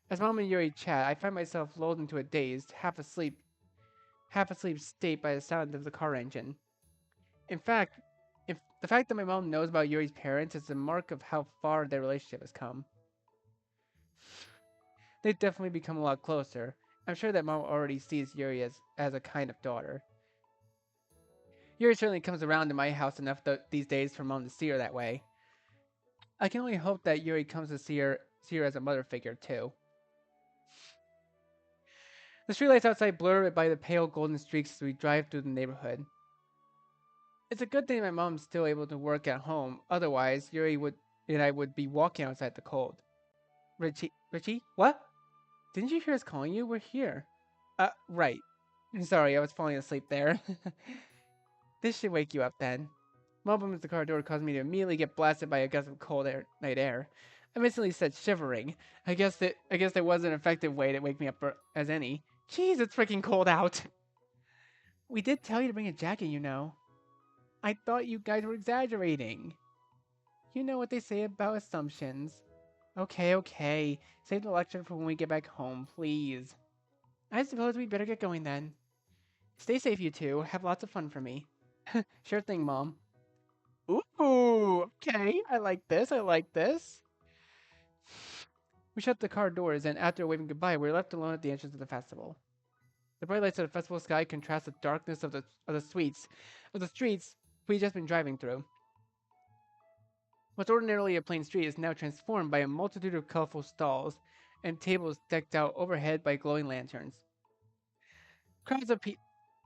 As Mom and Yuri chat, I find myself lulled into a dazed, half asleep state by the sound of the car engine. In fact, if the fact that my mom knows about Yuri's parents is a mark of how far their relationship has come. They've definitely become a lot closer. I'm sure that mom already sees Yuri as a kind of daughter. Yuri certainly comes around to my house enough these days for mom to see her that way. I can only hope that Yuri comes to see her as a mother figure too. The streetlights outside blur by the pale golden streaks as we drive through the neighborhood. It's a good thing my mom's still able to work at home. Otherwise, Yuri would and I would be walking outside the cold. Richie, what? Didn't you hear us calling you? We're here. Right. Sorry, I was falling asleep there. This should wake you up then. Mom opens the car door, causing me to immediately get blasted by a gust of night air. I'm instantly set shivering. I guess there was an effective way to wake me up as any. Jeez, it's freaking cold out. We did tell you to bring a jacket, you know. I thought you guys were exaggerating. You know what they say about assumptions. Okay, okay. Save the lecture for when we get back home, please. I suppose we'd better get going then. Stay safe, you two. Have lots of fun for me. Sure thing, Mom. Ooh, okay. I like this. I like this. We shut the car doors, and after waving goodbye, we were left alone at the entrance of the festival. The bright lights of the festival sky contrast with the darkness of the streets we had just been driving through. What's ordinarily a plain street is now transformed by a multitude of colorful stalls and tables decked out overhead by glowing lanterns. Crowds of pe-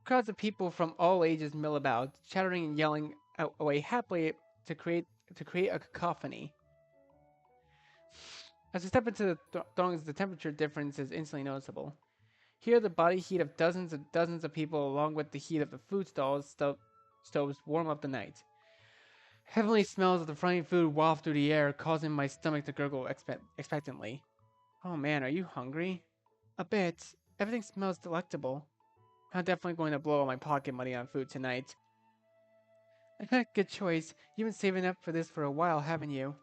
Crowds of people from all ages mill about, chattering and yelling away happily to create a cacophony. As we step into the throngs, the temperature difference is instantly noticeable. Here, the body heat of dozens and dozens of people, along with the heat of the food stoves, warm up the night. Heavenly smells of the frying food waft through the air, causing my stomach to gurgle expectantly. Oh man, are you hungry? A bit. Everything smells delectable. I'm definitely going to blow all my pocket money on food tonight. Good choice. You've been saving up for this for a while, haven't you?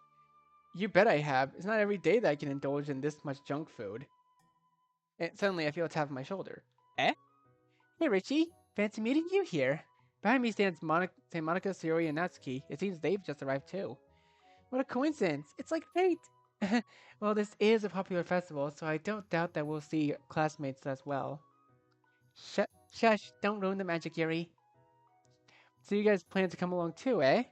You bet I have. It's not every day that I can indulge in this much junk food. And suddenly I feel a tap on my shoulder. Eh? Hey Richie, fancy meeting you here. Behind me stands St. Monica, Sayori, and Natsuki. It seems they've just arrived too. What a coincidence! It's like fate! Well, this is a popular festival, so I don't doubt that we'll see classmates as well. Shush, don't ruin the magic, Yuri. So you guys plan to come along too, eh?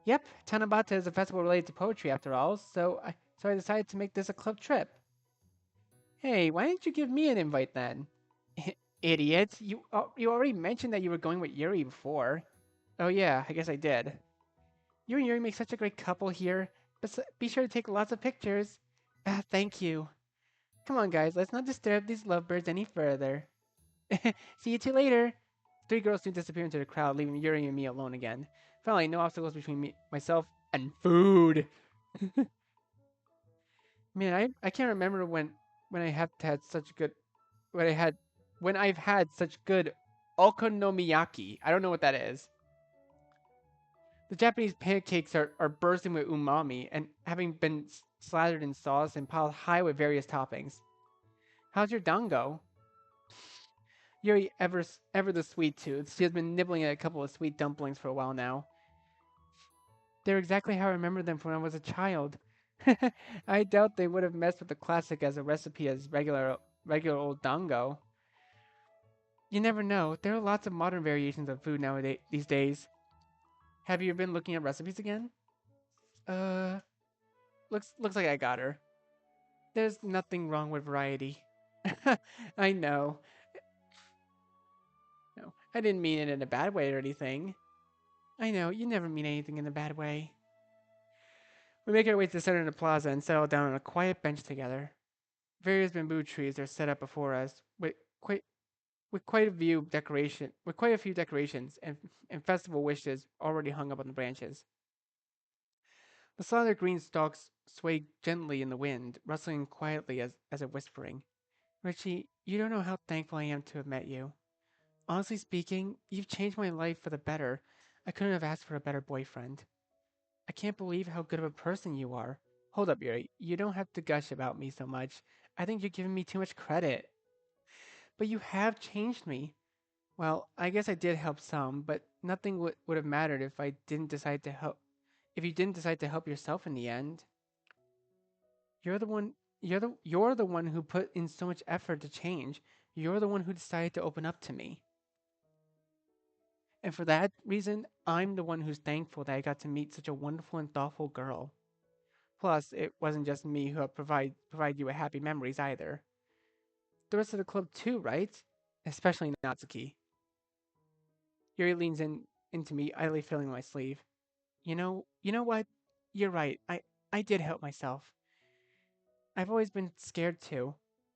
Yep, Tanabata is a festival related to poetry after all, so I decided to make this a club trip. Hey, why didn't you give me an invite then? Idiot, you already mentioned that you were going with Yuri before. Oh yeah, I guess I did. You and Yuri make such a great couple here. But be sure to take lots of pictures. Ah, thank you. Come on, guys, let's not disturb these lovebirds any further. See you two later. Three girls soon disappear into the crowd, leaving Yuri and me alone again. Finally, no obstacles between myself, and food. Man, I can't remember when I have had such good when I had when I've had such good okonomiyaki. I don't know what that is. The Japanese pancakes are bursting with umami and having been slathered in sauce and piled high with various toppings. How's your dango? Yuri, ever the sweet tooth. She has been nibbling at a couple of sweet dumplings for a while now. They're exactly how I remember them from when I was a child. I doubt they would have messed with the classic as a recipe as regular old dango. You never know. There are lots of modern variations of food nowadays these days. Have you been looking at recipes again? Uh, looks like I got her. There's nothing wrong with variety. I know. No, I didn't mean it in a bad way or anything. I know, you never mean anything in a bad way. We make our way to the center of the plaza and settle down on a quiet bench together. Various bamboo trees are set up before us, quite with quite a few decorations and festival wishes already hung up on the branches. The slender green stalks sway gently in the wind, rustling quietly as if whispering. Richie, you don't know how thankful I am to have met you. Honestly speaking, you've changed my life for the better. I couldn't have asked for a better boyfriend. I can't believe how good of a person you are. Hold up, Yuri. You don't have to gush about me so much. I think you're giving me too much credit. But you have changed me. Well, I guess I did help some, but nothing would have mattered if I didn't decide to help. If you didn't decide to help yourself in the end. You're the one. You're the one who put in so much effort to change. You're the one who decided to open up to me. And for that reason, I'm the one who's thankful that I got to meet such a wonderful and thoughtful girl. Plus, it wasn't just me who helped provide you with happy memories either. The rest of the club too, right? Especially Natsuki. Yuri leans into me, idly filling my sleeve. You know what? You're right. I did help myself. I've always been scared too.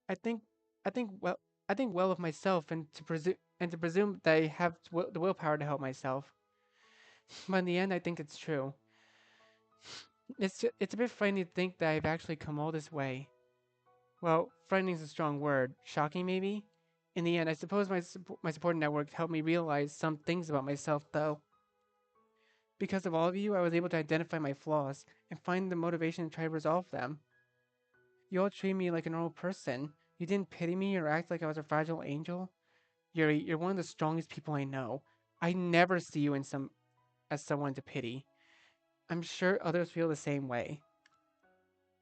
I think I think well I think well of myself and to presume that I have the willpower to help myself. But in the end, I think it's true. It's a bit frightening to think that I've actually come all this way. Well, frightening is a strong word. Shocking, maybe? In the end, I suppose my support network helped me realize some things about myself, though. Because of all of you, I was able to identify my flaws and find the motivation to try to resolve them. You all treat me like a normal person. You didn't pity me or act like I was a fragile angel. Yuri, you're one of the strongest people I know. I never see you as someone to pity. I'm sure others feel the same way.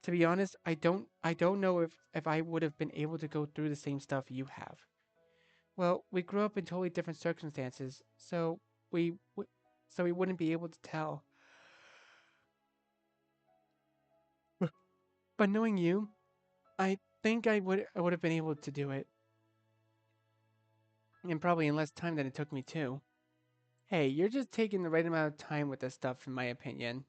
To be honest, I don't know if I would have been able to go through the same stuff you have. Well, we grew up in totally different circumstances, so we wouldn't be able to tell. But knowing you, I think I would have been able to do it, and probably in less time than it took me to. Hey, you're just taking the right amount of time with this stuff, in my opinion.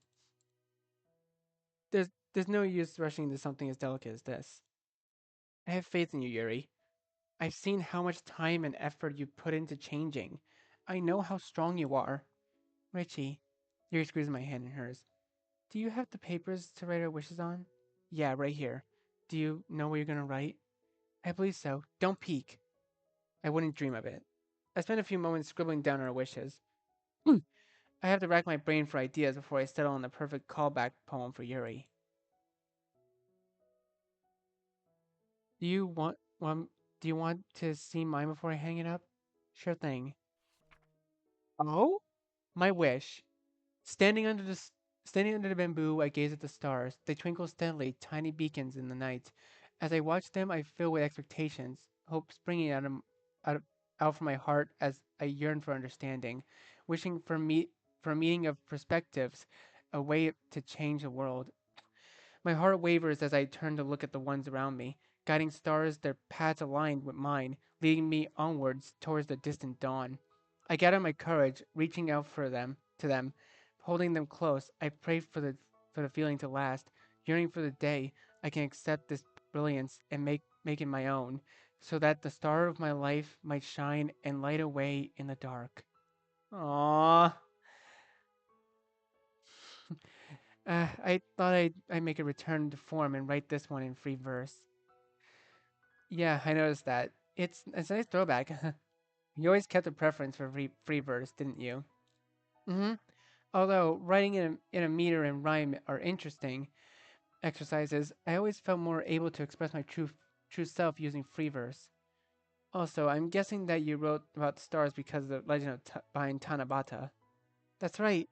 There's no use rushing into something as delicate as this. I have faith in you, Yuri. I've seen how much time and effort you put into changing. I know how strong you are. Richie, Yuri squeezes my hand in hers. Do you have the papers to write our wishes on? Yeah, right here. Do you know what you're gonna write? I believe so. Don't peek. I wouldn't dream of it. I spent a few moments scribbling down our wishes. I have to rack my brain for ideas before I settle on the perfect callback poem for Yuri. Do you do you want to see mine before I hang it up? Sure thing. Oh? My wish. Standing under the Standing under the bamboo, I gaze at the stars. They twinkle steadily, tiny beacons in the night. As I watch them, I fill with expectations, hope springing out, of, out from my heart as I yearn for understanding, wishing for a meeting of perspectives, a way to change the world. My heart wavers as I turn to look at the ones around me, guiding stars, their paths aligned with mine, leading me onwards towards the distant dawn. I gather my courage, reaching out to them, holding them close. I pray for the feeling to last, yearning for the day I can accept this brilliance and make it my own, so that the star of my life might shine and light a way in the dark. Aww. I thought I'd make a return to form and write this one in free verse. Yeah, I noticed that. It's a nice throwback. You always kept a preference for free verse, didn't you? Mm-hmm. Although writing in a meter and rhyme are interesting exercises, I always felt more able to express my true self using free verse. Also, I'm guessing that you wrote about the stars because of the legend behind Tanabata. That's right.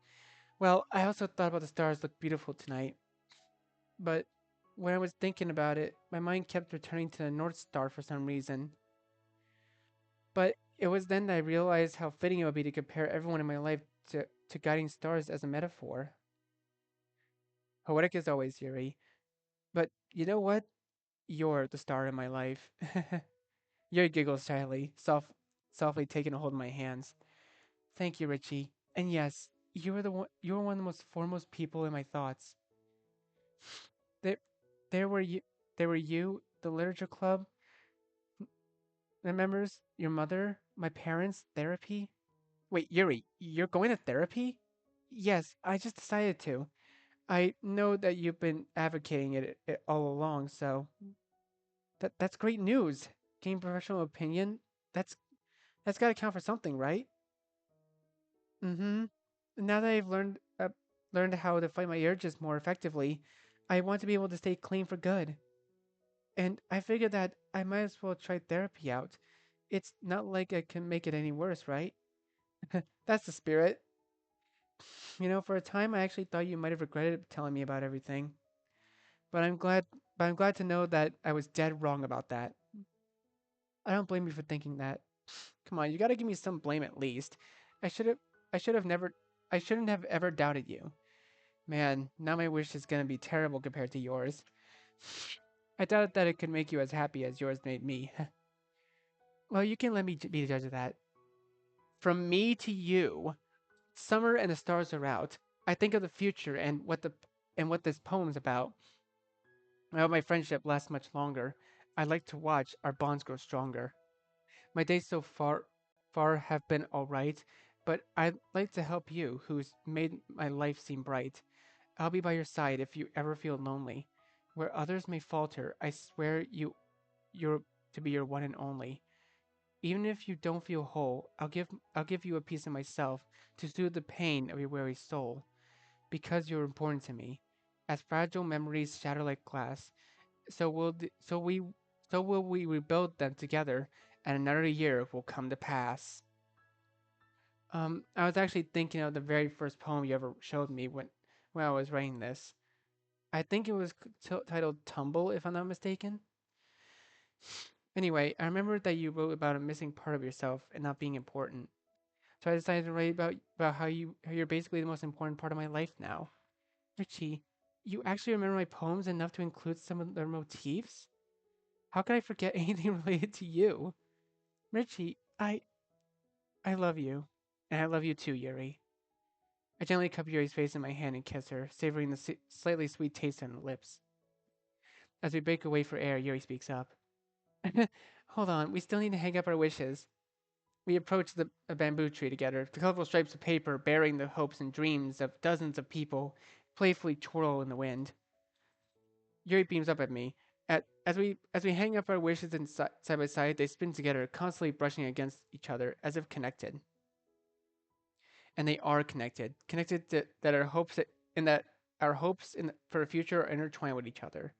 Well, I also thought about the stars look beautiful tonight, but when I was thinking about it, my mind kept returning to the North Star for some reason. But it was then that I realized how fitting it would be to compare everyone in my life to guiding stars as a metaphor. Poetic as always, Yuri. But you know what? You're the star in my life. Yuri giggles shyly, softly taking a hold of my hands. Thank you, Richie. And yes, you were one of the most foremost people in my thoughts. There, there were you. There were you, the literature club, the members, your mother, my parents, therapy. Wait, Yuri, you're going to therapy? Yes, I just decided to. I know that you've been advocating it all along, so that's great news. Gain professional opinion. That's that's got to count for something, right? Mm-hmm. Now that I've learned how to fight my urges more effectively, I want to be able to stay clean for good. And I figured that I might as well try therapy out. It's not like I can make it any worse, right? That's the spirit. You know, for a time I actually thought you might have regretted telling me about everything. But I'm glad to know that I was dead wrong about that. I don't blame you for thinking that. Come on, you got to give me some blame at least. I should have I should have never I shouldn't have ever doubted you. Man, now my wish is going to be terrible compared to yours. I doubt that it could make you as happy as yours made me. Well, you can let me be the judge of that. From me to you, summer and the stars are out. I think of the future and what this poem's about. I hope my friendship lasts much longer. I'd like to watch our bonds grow stronger. My days so far have been alright, but I'd like to help you, who's made my life seem bright. I'll be by your side if you ever feel lonely. Where others may falter, I swear you're to be your one and only. Even if you don't feel whole, I'll give you a piece of myself to soothe the pain of your weary soul, because you're important to me. As fragile memories shatter like glass, so will th- so will we rebuild them together, and another year will come to pass. I was actually thinking of the very first poem you ever showed me when I was writing this. I think it was titled "Tumble," if I'm not mistaken. Anyway, I remember that you wrote about a missing part of yourself and not being important. So I decided to write about how you're basically the most important part of my life now. Richie, you actually remember my poems enough to include some of their motifs? How could I forget anything related to you? Richie, I love you. And I love you too, Yuri. I gently cup Yuri's face in my hand and kiss her, savoring the slightly sweet taste on the lips. As we break away for air, Yuri speaks up. Hold on, we still need to hang up our wishes. We approach a bamboo tree together. The colorful stripes of paper bearing the hopes and dreams of dozens of people playfully twirl in the wind. Yuri beams up at me. As we hang up our wishes side by side, they spin together, constantly brushing against each other as if connected. And they are connected. Connected to, that our hopes in that our hopes for the future are intertwined with each other.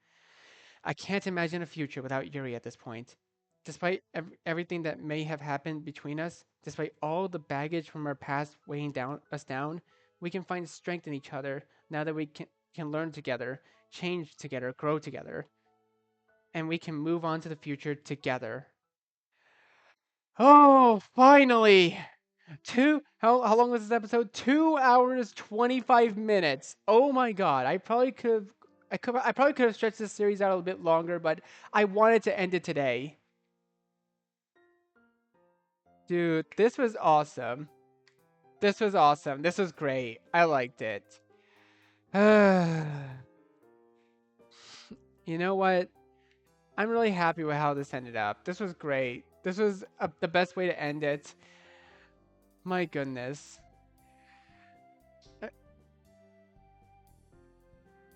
I can't imagine a future without Yuri at this point. Despite everything that may have happened between us, despite all the baggage from our past weighing us down, we can find strength in each other now that we can learn together, change together, grow together, and we can move on to the future together. Oh, finally! How long was this episode? 2 hours 25 minutes. Oh my god! I probably could have stretched this series out a little bit longer, but I wanted to end it today. Dude, this was awesome. This was awesome. This was great. I liked it. You know what? I'm really happy with how this ended up. This was great. This was the best way to end it. My goodness. Uh,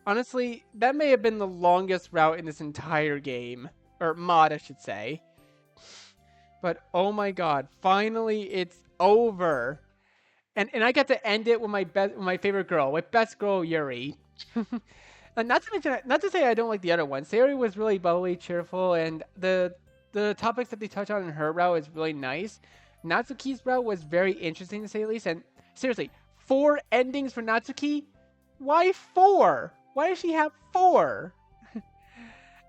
Honestly, that may have been the longest route in this entire game. Or mod, I should say. But oh my god, finally it's over. And I got to end it with my favorite girl, with best girl Yuri. And not to mention, not to say I don't like the other one. Sayori was really bubbly, cheerful, and the topics that they touch on in her route is really nice. Natsuki's route was very interesting to say the least. And seriously, 4 endings for Natsuki? Why four? Why does she have four?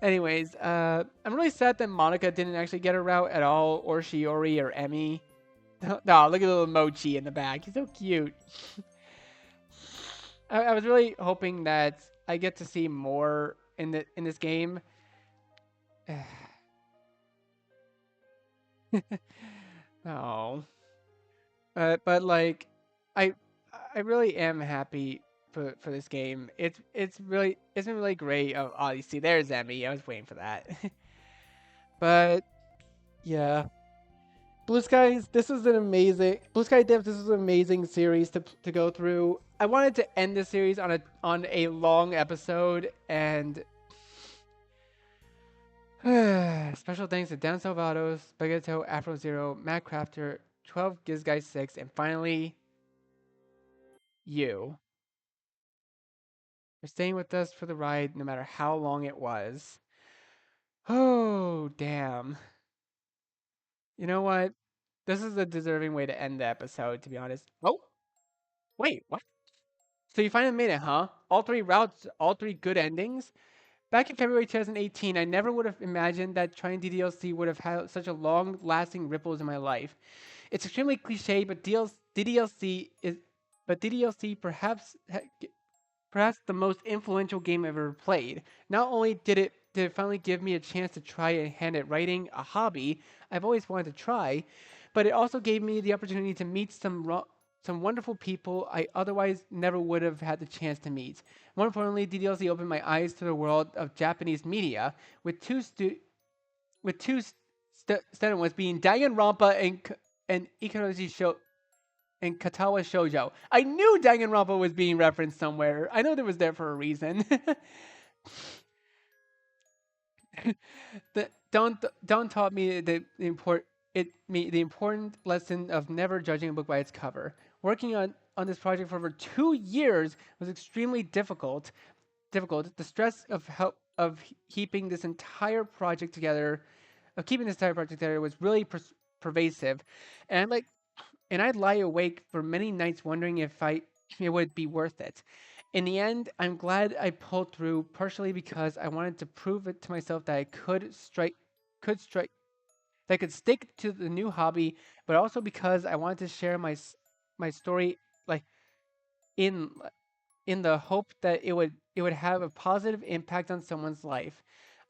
Anyways, I'm really sad that Monika didn't actually get her route at all, or Shiori or Emmy. No, look at the little Mochi in the back. He's so cute. I was really hoping that I get to see more in this game. No, but like, I I really am happy for this game. It's been really great. Oh, you see, there's Emmy. I was waiting for that. But yeah, Blue Skies. This was an amazing Blue Sky Dips. This was an amazing series to go through. I wanted to end the series on a long episode, and special thanks to Dan Salvados, Spaghetto, Afro Zero, Matt Crafter, 12 Gizguy 6, and finally you for staying with us for the ride, no matter how long it was. Oh damn! You know what? This is a deserving way to end the episode, to be honest. Oh wait, what? So you finally made it, huh? All three routes, all three good endings? Back in February 2018, I never would have imagined that trying DDLC would have had such a long-lasting ripples in my life. It's extremely cliche, but DDLC perhaps the most influential game I've ever played. Not only did it finally give me a chance to try a hand at writing, a hobby I've always wanted to try, but it also gave me the opportunity to meet some wonderful people I otherwise never would have had the chance to meet. More importantly, DDLC opened my eyes to the world of Japanese media, with two standard ones being Danganronpa and Ikarashi and Katawa Shoujo. I knew Danganronpa was being referenced somewhere. I know there was there for a reason. Don't taught me the important lesson of never judging a book by its cover. Working on this project for over 2 years was extremely difficult. The stress of keeping this entire project together, was really pervasive, and I'd lie awake for many nights wondering if it would be worth it. In the end, I'm glad I pulled through, partially because I wanted to prove it to myself that I could strike, that I could stick to the new hobby, but also because I wanted to share my story, like in in the hope that it would have a positive impact on someone's life.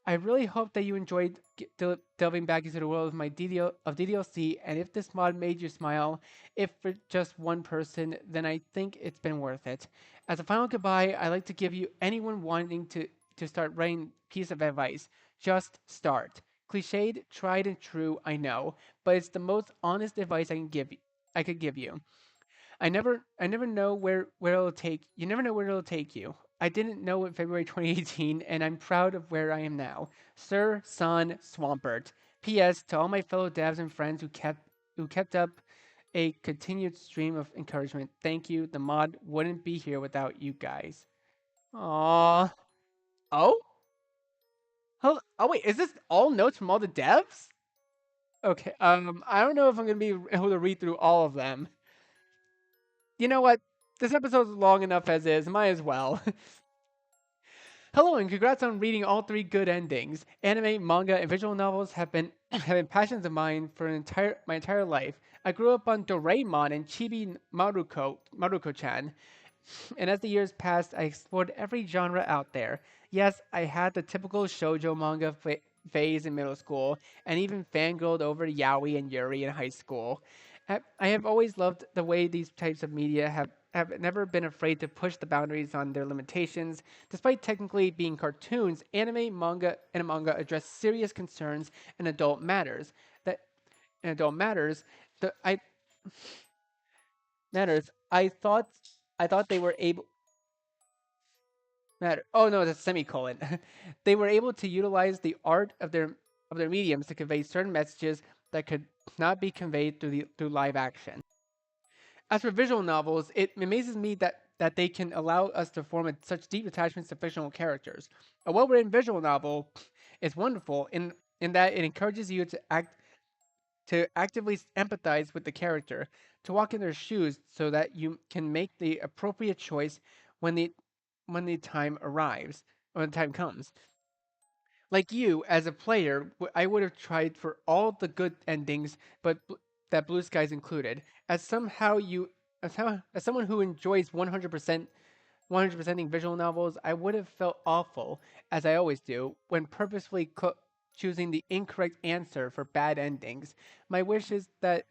I really hope that you enjoyed delving back into the world of DDLC, and if this mod made you smile, if for just one person, then I think it's been worth it. As a final goodbye, I'd like to give you anyone wanting to start writing piece of advice. Just start. cliched, tried and true, I know, but it's the most honest advice I could give you. I never know where it'll take. You never know where it'll take you. I didn't know in February 2018, and I'm proud of where I am now. Sir, son, Swampert. P.S. To all my fellow devs and friends who kept up a continued stream of encouragement. Thank you. The mod wouldn't be here without you guys. Aww. Oh? Oh wait, is this all notes from all the devs? Okay. I don't know if I'm gonna be able to read through all of them. You know what? This episode's long enough as is. Might as well. Hello and congrats on reading all three good endings. Anime, manga, and visual novels have been have been passions of mine for my entire life. I grew up on Doraemon and Chibi Maruko-chan, and as the years passed, I explored every genre out there. Yes, I had the typical shoujo manga phase in middle school, and even fangirled over Yaoi and Yuri in high school. I have always loved the way these types of media have never been afraid to push the boundaries on their limitations. Despite technically being cartoons, and manga address serious concerns and adult matters. That and adult matters. The I matters. I thought they were able matter. Oh no, that's a semicolon. They were able to utilize the art of their mediums to convey certain messages that could not be conveyed through live action. As for visual novels, it amazes me that they can allow us to form such deep attachments to fictional characters. A well-written visual novel is wonderful in that it encourages you to actively empathize with the character, to walk in their shoes so that you can make the appropriate choice when the time arrives, when the time comes. Like you, as a player, I would have tried for all the good endings, but that Blue Skies included. As someone who enjoys 100%ing visual novels, I would have felt awful, as I always do, when purposefully choosing the incorrect answer for bad endings. My wish is that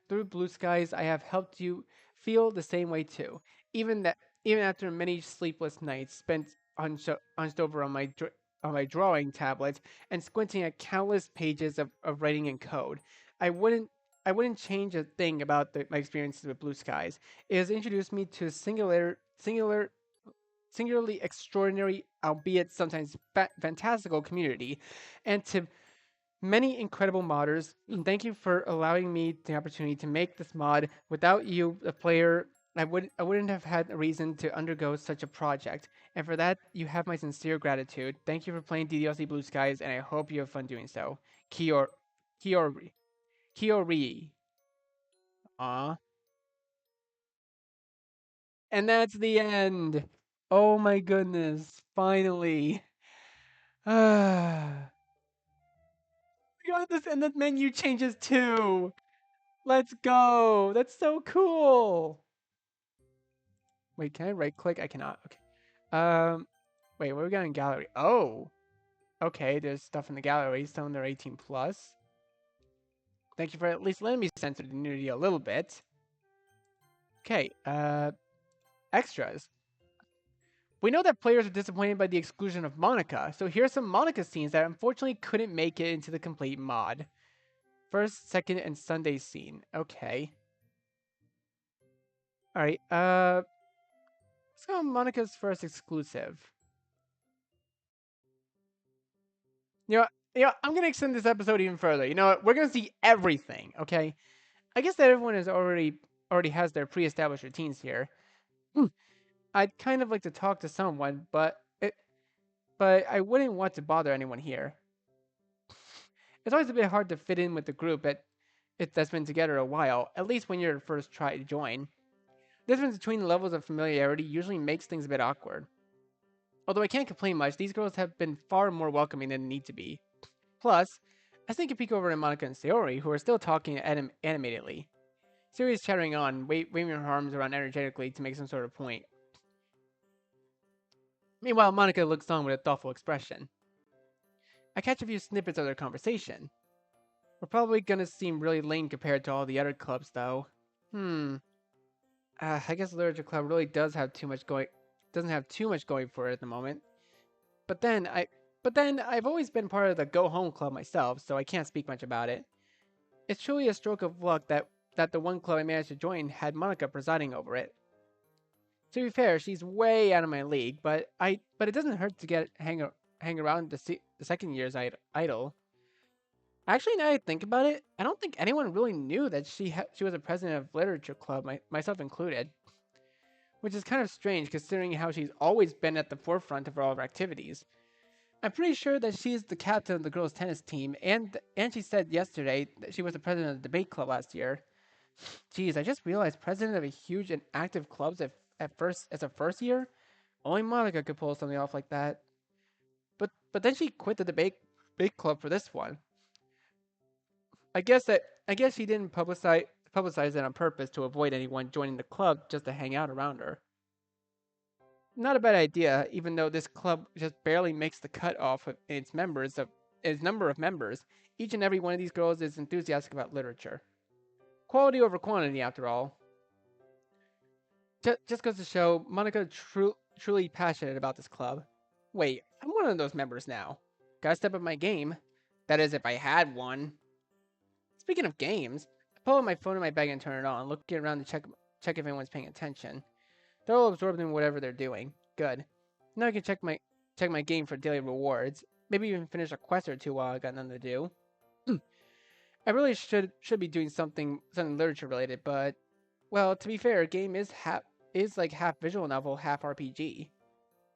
through Blue Skies, I have helped you feel the same way too. Even that, even after many sleepless nights spent hunched over on my drawing tablet and squinting at countless pages of writing and code, I wouldn't. I wouldn't change a thing about my experiences with Blue Skies. It has introduced me to a singularly extraordinary, albeit sometimes fantastical community, and to many incredible modders. Thank you for allowing me the opportunity to make this mod. Without you, the player, I wouldn't have had a reason to undergo such a project. And for that, you have my sincere gratitude. Thank you for playing DDLC Blue Skies, and I hope you have fun doing so. Kior, Kiori, Kiori. Aw. And that's the end. Oh my goodness. Finally. Ah. We got this, and the menu changes too. Let's go. That's so cool. Wait, can I right click? I cannot. Okay. Wait, what we got in gallery? Oh, okay. There's stuff in the gallery. Some of them are 18 plus. Thank you for at least letting me censor the nudity a little bit. Okay. Extras. We know that players are disappointed by the exclusion of Monika, so here are some Monika scenes that unfortunately couldn't make it into the complete mod. First, second, and Sunday scene. Okay. Alright, let's go on Monica's first exclusive. You know, I'm gonna extend this episode even further. You know what? We're gonna see everything, okay? I guess that everyone is already has their pre-established routines here. I'd kind of like to talk to someone, but I wouldn't want to bother anyone here. It's always a bit hard to fit in with the group that's been together a while, at least when you're first try to join. The difference between the levels of familiarity usually makes things a bit awkward. Although I can't complain much, these girls have been far more welcoming than they need to be. Plus, I think a peek over at Monika and Sayori, who are still talking animatedly. Sayori is chattering on, waving her arms around energetically to make some sort of point. Meanwhile, Monika looks on with a thoughtful expression. I catch a few snippets of their conversation. We're probably gonna seem really lame compared to all the other clubs, though. I guess Literature Club really doesn't have too much going for it at the moment. But then But then I've always been part of the Go Home Club myself, so I can't speak much about it. It's truly a stroke of luck that the one club I managed to join had Monika presiding over it. To be fair, she's way out of my league, but it doesn't hurt to hang around the second year's idol. Actually, now I think about it, I don't think anyone really knew that she was a president of literature club, myself included, which is kind of strange considering how she's always been at the forefront of all of our activities. I'm pretty sure that she's the captain of the girls' tennis team, and she said yesterday that she was the president of the debate club last year. Geez, I just realized president of a huge and active club at first as a first year. Only Monica could pull something off like that. But then she quit the debate club for this one. I guess she didn't publicize it on purpose to avoid anyone joining the club just to hang out around her. Not a bad idea, even though this club just barely makes the cut off of its number of members. Each and every one of these girls is enthusiastic about literature. Quality over quantity, after all. Just goes to show, Monica truly passionate about this club. Wait, I'm one of those members now. Gotta step up my game. That is, if I had one. Speaking of games, I pull out my phone in my bag and turn it on, looking around to check if anyone's paying attention. They're all absorbed in whatever they're doing. Good. Now I can check my game for daily rewards. Maybe even finish a quest or two while I got nothing to do. I really should be doing something literature related, but well, to be fair, a game is like half visual novel, half RPG.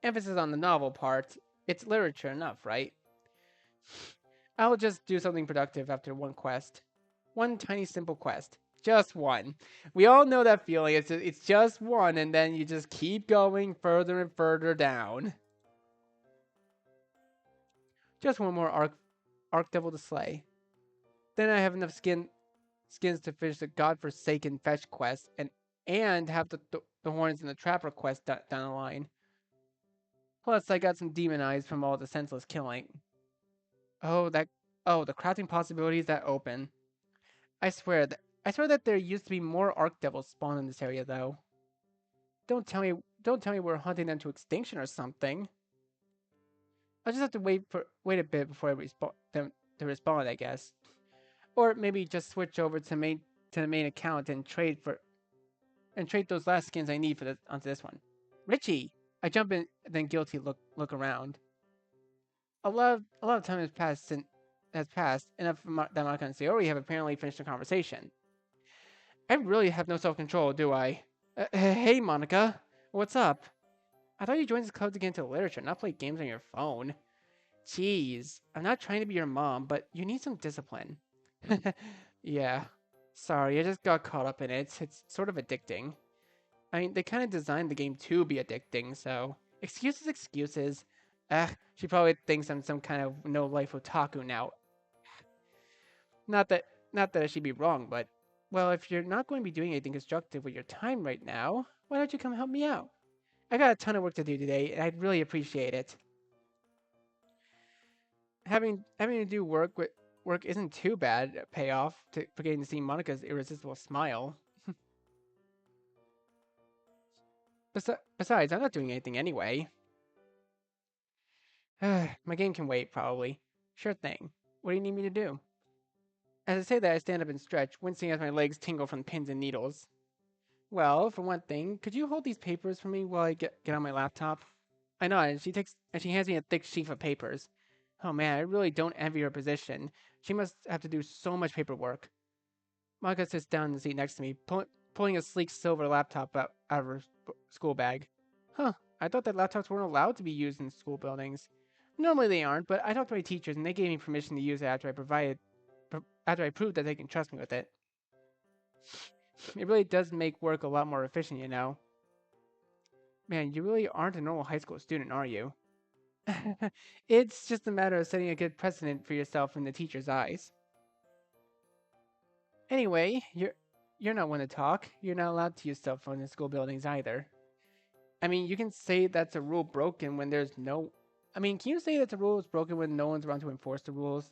Emphasis on the novel part. It's literature enough, right? I'll just do something productive after one quest. One tiny simple quest. Just one. We all know that feeling. It's just one, and then you just keep going further and further down. Just one more Arc Devil to slay. Then I have enough skins to finish the godforsaken fetch quest and have the horns and the trapper quest down the line. Plus, I got some demon eyes from all the senseless killing. Oh, the crafting possibilities that open. I swear that there used to be more Arc Devils spawn in this area, though. Don't tell me we're hunting them to extinction or something. I'll just have to wait a bit before I them to respawn, I guess. Or maybe just switch over to the main account and trade those last skins I need for onto this one. Richie, I jump in, then guilty look around. A lot of time has passed enough that Monica and Sayori have apparently finished the conversation. I really have no self control, do I? Hey, Monica, what's up? I thought you joined this club to get into literature, not play games on your phone. Jeez, I'm not trying to be your mom, but you need some discipline. Yeah, sorry, I just got caught up in it. It's sort of addicting. I mean, they kind of designed the game to be addicting, so excuses. She probably thinks I'm some kind of no life otaku now. Not that not that I should be wrong, but well, if you're not going to be doing anything constructive with your time right now, why don't you come help me out? I got a ton of work to do today, and I'd really appreciate it. Having to do work isn't too bad a payoff for getting to see Monica's irresistible smile. Besides, I'm not doing anything anyway. My game can wait, probably. Sure thing. What do you need me to do? As I say that, I stand up and stretch, wincing as my legs tingle from pins and needles. Well, for one thing, could you hold these papers for me while I get on my laptop? I nod, and she hands me a thick sheaf of papers. Oh man, I really don't envy her position. She must have to do so much paperwork. Monica sits down in the seat next to me, pulling a sleek silver laptop out of her school bag. Huh, I thought that laptops weren't allowed to be used in school buildings. Normally they aren't, but I talked to my teachers and they gave me permission to use it after I proved that they can trust me with it. It really does make work a lot more efficient, you know. Man, you really aren't a normal high school student, are you? It's just a matter of setting a good precedent for yourself in the teacher's eyes. Anyway, you're not one to talk. You're not allowed to use cell phones in school buildings either. I mean, you can say that's a rule broken when there's no. I mean, can you say that the rule is broken when no one's around to enforce the rules?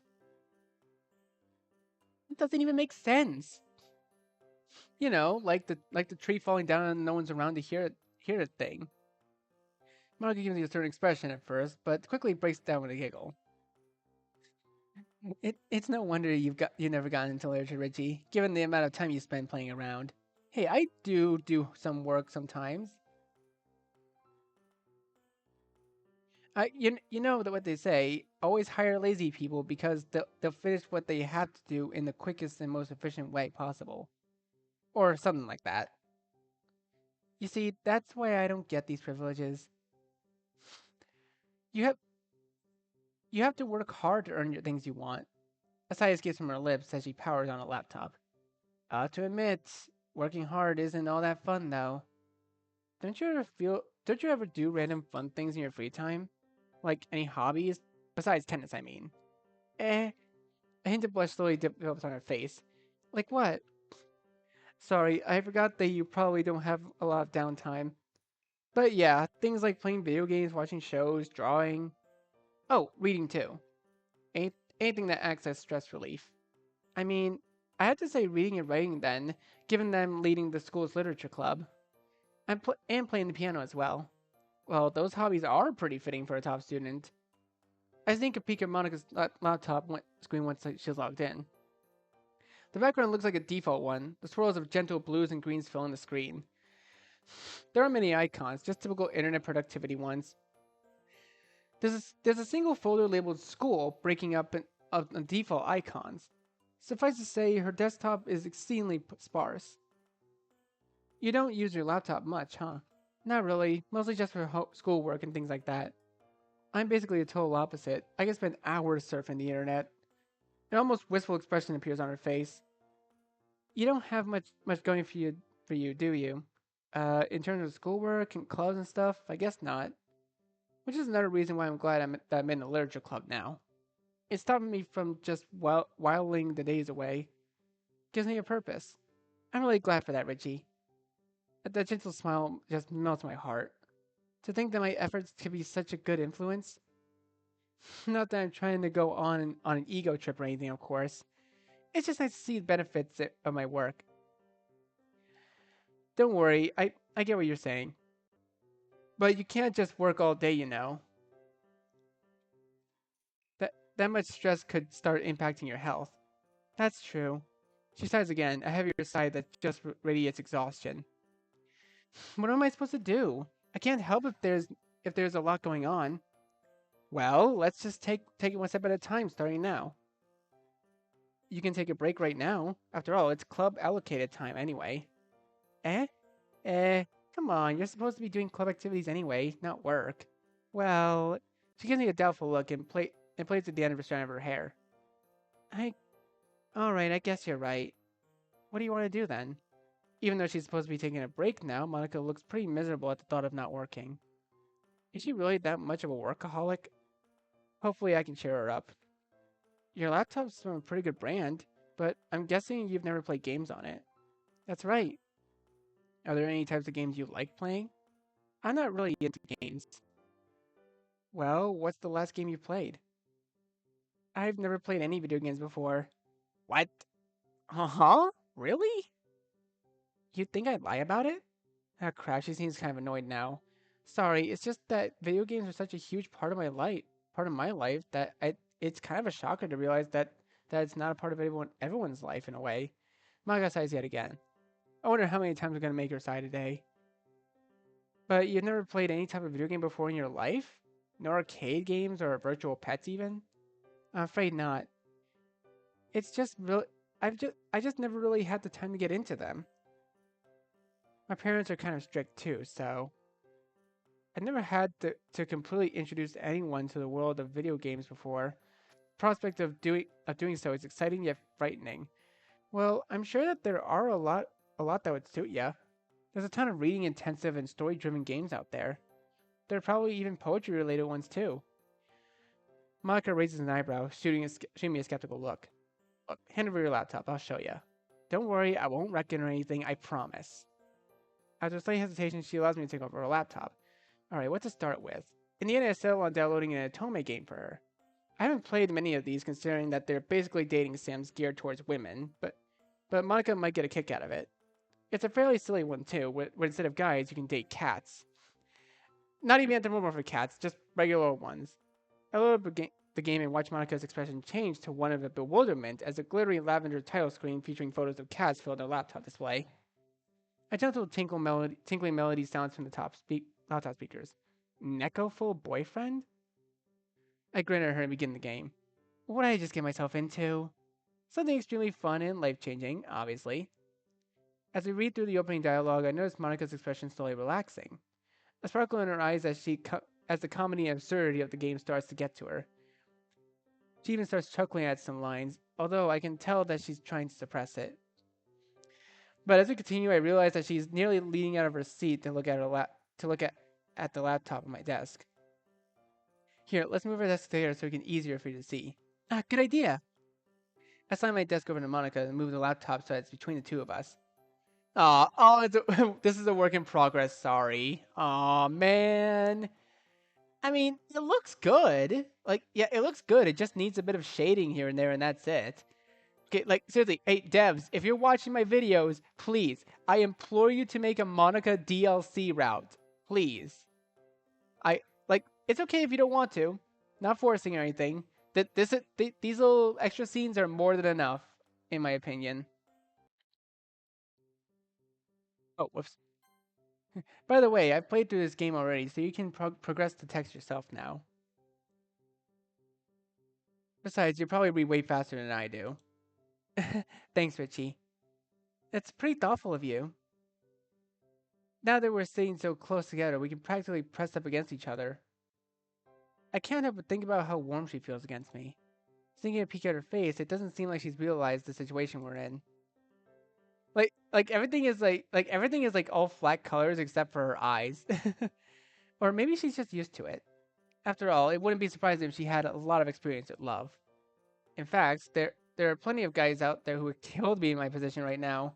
It doesn't even make sense. You know, like the tree falling down and no one's around to hear the thing. Monica gives you a certain expression at first, but quickly breaks down with a giggle. It's no wonder you never gotten into literature, Richie, given the amount of time you spend playing around. Hey, I do some work sometimes. You know that what they say, always hire lazy people because they'll finish what they have to do in the quickest and most efficient way possible. Or something like that. You see, that's why I don't get these privileges. You have you have to work hard to earn your things you want. Asaya gives from her lips as she powers on a laptop. I have to admit, working hard isn't all that fun though. Don't you ever do random fun things in your free time? Like any hobbies? Besides tennis, I mean. Eh. A hint of blush slowly develops on her face. Like what? Sorry, I forgot that you probably don't have a lot of downtime. But yeah, things like playing video games, watching shows, drawing. Oh, reading too. Anything that acts as stress relief. I mean, I had to say reading and writing then, given that I'm leading the school's literature club. And playing the piano as well. Well, those hobbies are pretty fitting for a top student. I think a peek at Monica's laptop screen once she's logged in. The background looks like a default one, the swirls of gentle blues and greens filling the screen. There are many icons, just typical internet productivity ones. There's a single folder labeled School breaking up of default icons. Suffice to say, her desktop is exceedingly sparse. You don't use your laptop much, huh? Not really, mostly just for schoolwork and things like that. I'm basically the total opposite. I can spend hours surfing the internet. An almost wistful expression appears on her face. You don't have much going for you, do you? In terms of schoolwork and clubs and stuff, I guess not. Which is another reason why I'm glad that I'm in a literature club now. It's stopping me from just whiling the days away. Gives me a purpose. I'm really glad for that, Richie. That gentle smile just melts my heart. To think that my efforts could be such a good influence. Not that I'm trying to go on an ego trip or anything, of course. It's just nice to see the benefits of my work. Don't worry, I get what you're saying. But you can't just work all day, you know. That much stress could start impacting your health. That's true. She sighs again, a heavier sigh that just radiates exhaustion. What am I supposed to do? I can't help if there's a lot going on. Well, let's just take it one step at a time, starting now. You can take a break right now. After all, it's club allocated time anyway. Eh? Eh, come on, you're supposed to be doing club activities anyway, not work. Well, she gives me a doubtful look and plays at the end of her strand of her hair. I alright, I guess you're right. What do you want to do then? Even though she's supposed to be taking a break now, Monica looks pretty miserable at the thought of not working. Is she really that much of a workaholic? Hopefully I can cheer her up. Your laptop's from a pretty good brand, but I'm guessing you've never played games on it. That's right. Are there any types of games you like playing? I'm not really into games. Well, what's the last game you played? I've never played any video games before. What? Uh-huh? Really? You'd think I'd lie about it? Ah, crap, she seems kind of annoyed now. Sorry, it's just that video games are such a huge part of my life that it's kind of a shocker to realize that it's not a part of everyone's life in a way. Maga sighs yet again. I wonder how many times I'm gonna make her sigh today. But you've never played any type of video game before in your life? No arcade games or virtual pets even? I'm afraid not. It's just real. I just never really had the time to get into them. My parents are kind of strict too, so I never had to completely introduce anyone to the world of video games before. The prospect of doing so is exciting yet frightening. Well, I'm sure that there are a lot that would suit ya. There's a ton of reading intensive and story driven games out there. There are probably even poetry related ones too. Monica raises an eyebrow, shooting me a skeptical look. Look, hand over your laptop, I'll show ya. Don't worry, I won't wreck it or anything, I promise. After a slight hesitation, she allows me to take over her laptop. Alright, what to start with? In the end, I settled on downloading an Otome game for her. I haven't played many of these considering that they're basically dating sims geared towards women, but Monica might get a kick out of it. It's a fairly silly one too, where instead of guys, you can date cats. not even anthropomorphic cats, just regular ones. I loaded up the game and watched Monica's expression change to one of bewilderment as a glittery lavender title screen featuring photos of cats filled their laptop display. A gentle tinkling melody sounds from the laptop speakers. Necoful boyfriend? I grinned at her and began the game. What did I just get myself into? Something extremely fun and life changing, obviously. As we read through the opening dialogue, I noticed Monica's expression slowly relaxing, a sparkle in her eyes as the comedy and absurdity of the game starts to get to her. She even starts chuckling at some lines, although I can tell that she's trying to suppress it. But as we continue, I realize that she's nearly leaning out of her seat to look at the laptop on my desk. Here, let's move our desk together so it can easier for you to see. Ah, good idea. I slide my desk over to Monica and move the laptop so it's between the two of us. This is a work in progress. Sorry. Aw, man. I mean, it looks good. Like, yeah, it looks good. It just needs a bit of shading here and there, and that's it. Okay, like, seriously, hey, devs, if you're watching my videos, please, I implore you to make a Monica DLC route. Please. It's okay if you don't want to. Not forcing or anything. These little extra scenes are more than enough, in my opinion. Oh, whoops. By the way, I've played through this game already, so you can progress the text yourself now. Besides, you'll probably read way faster than I do. Thanks, Richie. That's pretty thoughtful of you. Now that we're sitting so close together, we can practically press up against each other. I can't help but think about how warm she feels against me. Taking a peek at her face, it doesn't seem like she's realized the situation we're in. Like everything is like all flat colors except for her eyes. Or maybe she's just used to it. After all, it wouldn't be surprising if she had a lot of experience with love. In fact, there are plenty of guys out there who would kill to be in my position right now.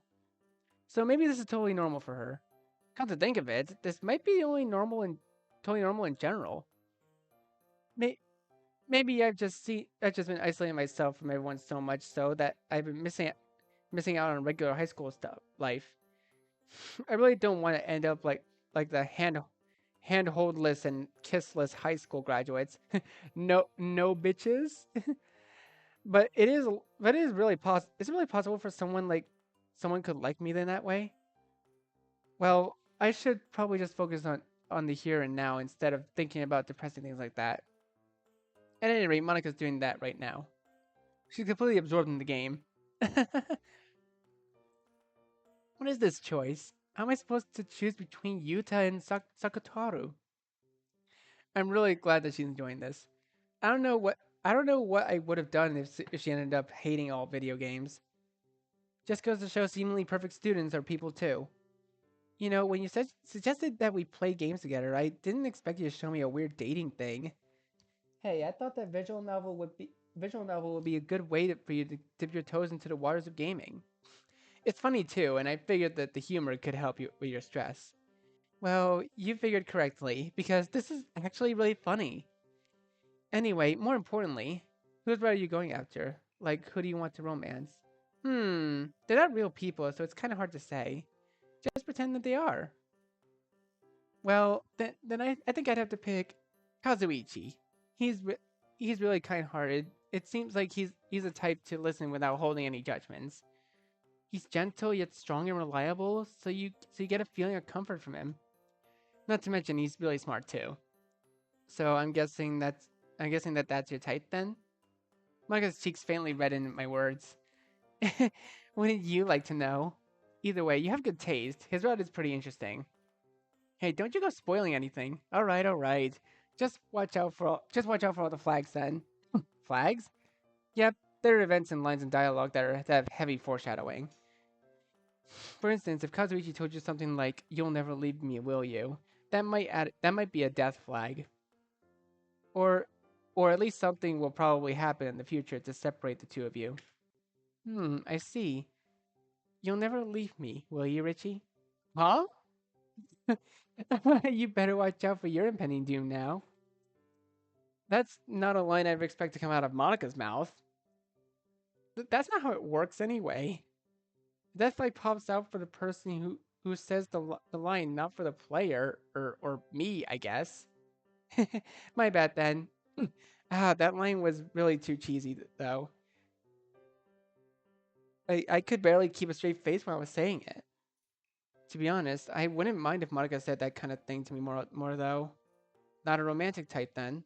So maybe this is totally normal for her. Come to think of it, this might be totally normal in general. May, maybe I've just been isolating myself from everyone so much so that I've been missing out on regular high school stuff life. I really don't want to end up like the handholdless and kissless high school graduates. No bitches. but it is but it is really Is it really possible for someone could like me in that way? Well, I should probably just focus on the here and now instead of thinking about depressing things like that. At any rate, Monica's doing that right now. She's completely absorbed in the game. What is this choice? How am I supposed to choose between Yuta and Sakutaru? I'm really glad that she's enjoying this. I don't know what I don't know what I would have done if she ended up hating all video games. Just goes to show seemingly perfect students are people too. You know, when you suggested that we play games together, I didn't expect you to show me a weird dating thing. Hey, I thought that visual novel would be a good way for you to dip your toes into the waters of gaming. It's funny too, and I figured that the humor could help you with your stress. Well, you figured correctly, because this is actually really funny. Anyway, more importantly, whose route are you going after? Like, who do you want to romance? They're not real people, so it's kind of hard to say. Just pretend that they are. Well, then I think I'd have to pick Kazuichi. He's re- he's really kind-hearted. It seems like he's a type to listen without holding any judgments. He's gentle yet strong and reliable, so you get a feeling of comfort from him. Not to mention he's really smart too. So I'm guessing that that's your type then. Monica's cheeks faintly reddened at my words. Wouldn't you like to know? Either way, you have good taste. His route is pretty interesting. Hey, don't you go spoiling anything. All right. Just watch out for all the flags then. Flags? Yep, there are events and lines in dialogue that have heavy foreshadowing. For instance, if Kazuichi told you something like "You'll never leave me, will you?" that might be a death flag. Or or at least something will probably happen in the future to separate the two of you. I see. You'll never leave me, will you, Richie? Huh? You better watch out for your impending doom now. That's not a line I'd expect to come out of Monica's mouth. That's not how it works anyway. Death flag pops out for the person who says the line not for the player or me, I guess. My bad then. That line was really too cheesy though. I could barely keep a straight face when I was saying it. To be honest, I wouldn't mind if Monica said that kind of thing to me more though. Not a romantic type then.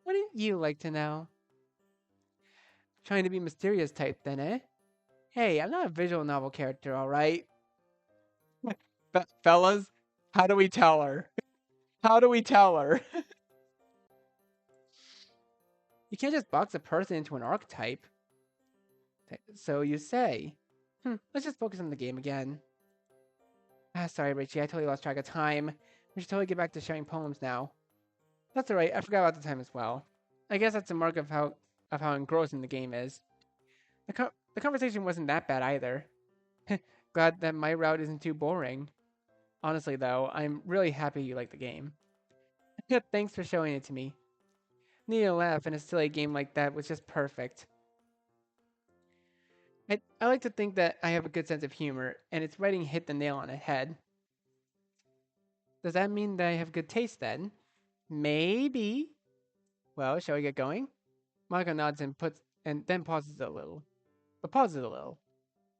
Wouldn't you like to know? Trying to be mysterious type then, eh? Hey, I'm not a visual novel character, alright? Fellas, how do we tell her? How do we tell her? You can't just box a person into an archetype. So you say. Let's just focus on the game again. Sorry, Richie, I totally lost track of time. We should totally get back to sharing poems now. That's alright, I forgot about the time as well. I guess that's a mark of how engrossing the game is. The conversation wasn't that bad either. Glad that my route isn't too boring. Honestly, though, I'm really happy you like the game. Thanks for showing it to me. Needing a laugh in a silly game like that was just perfect. I like to think that I have a good sense of humor, and its writing hit the nail on the head. Does that mean that I have good taste then? Maybe. Well, shall we get going? Monica nods and then pauses a little. But pauses a little.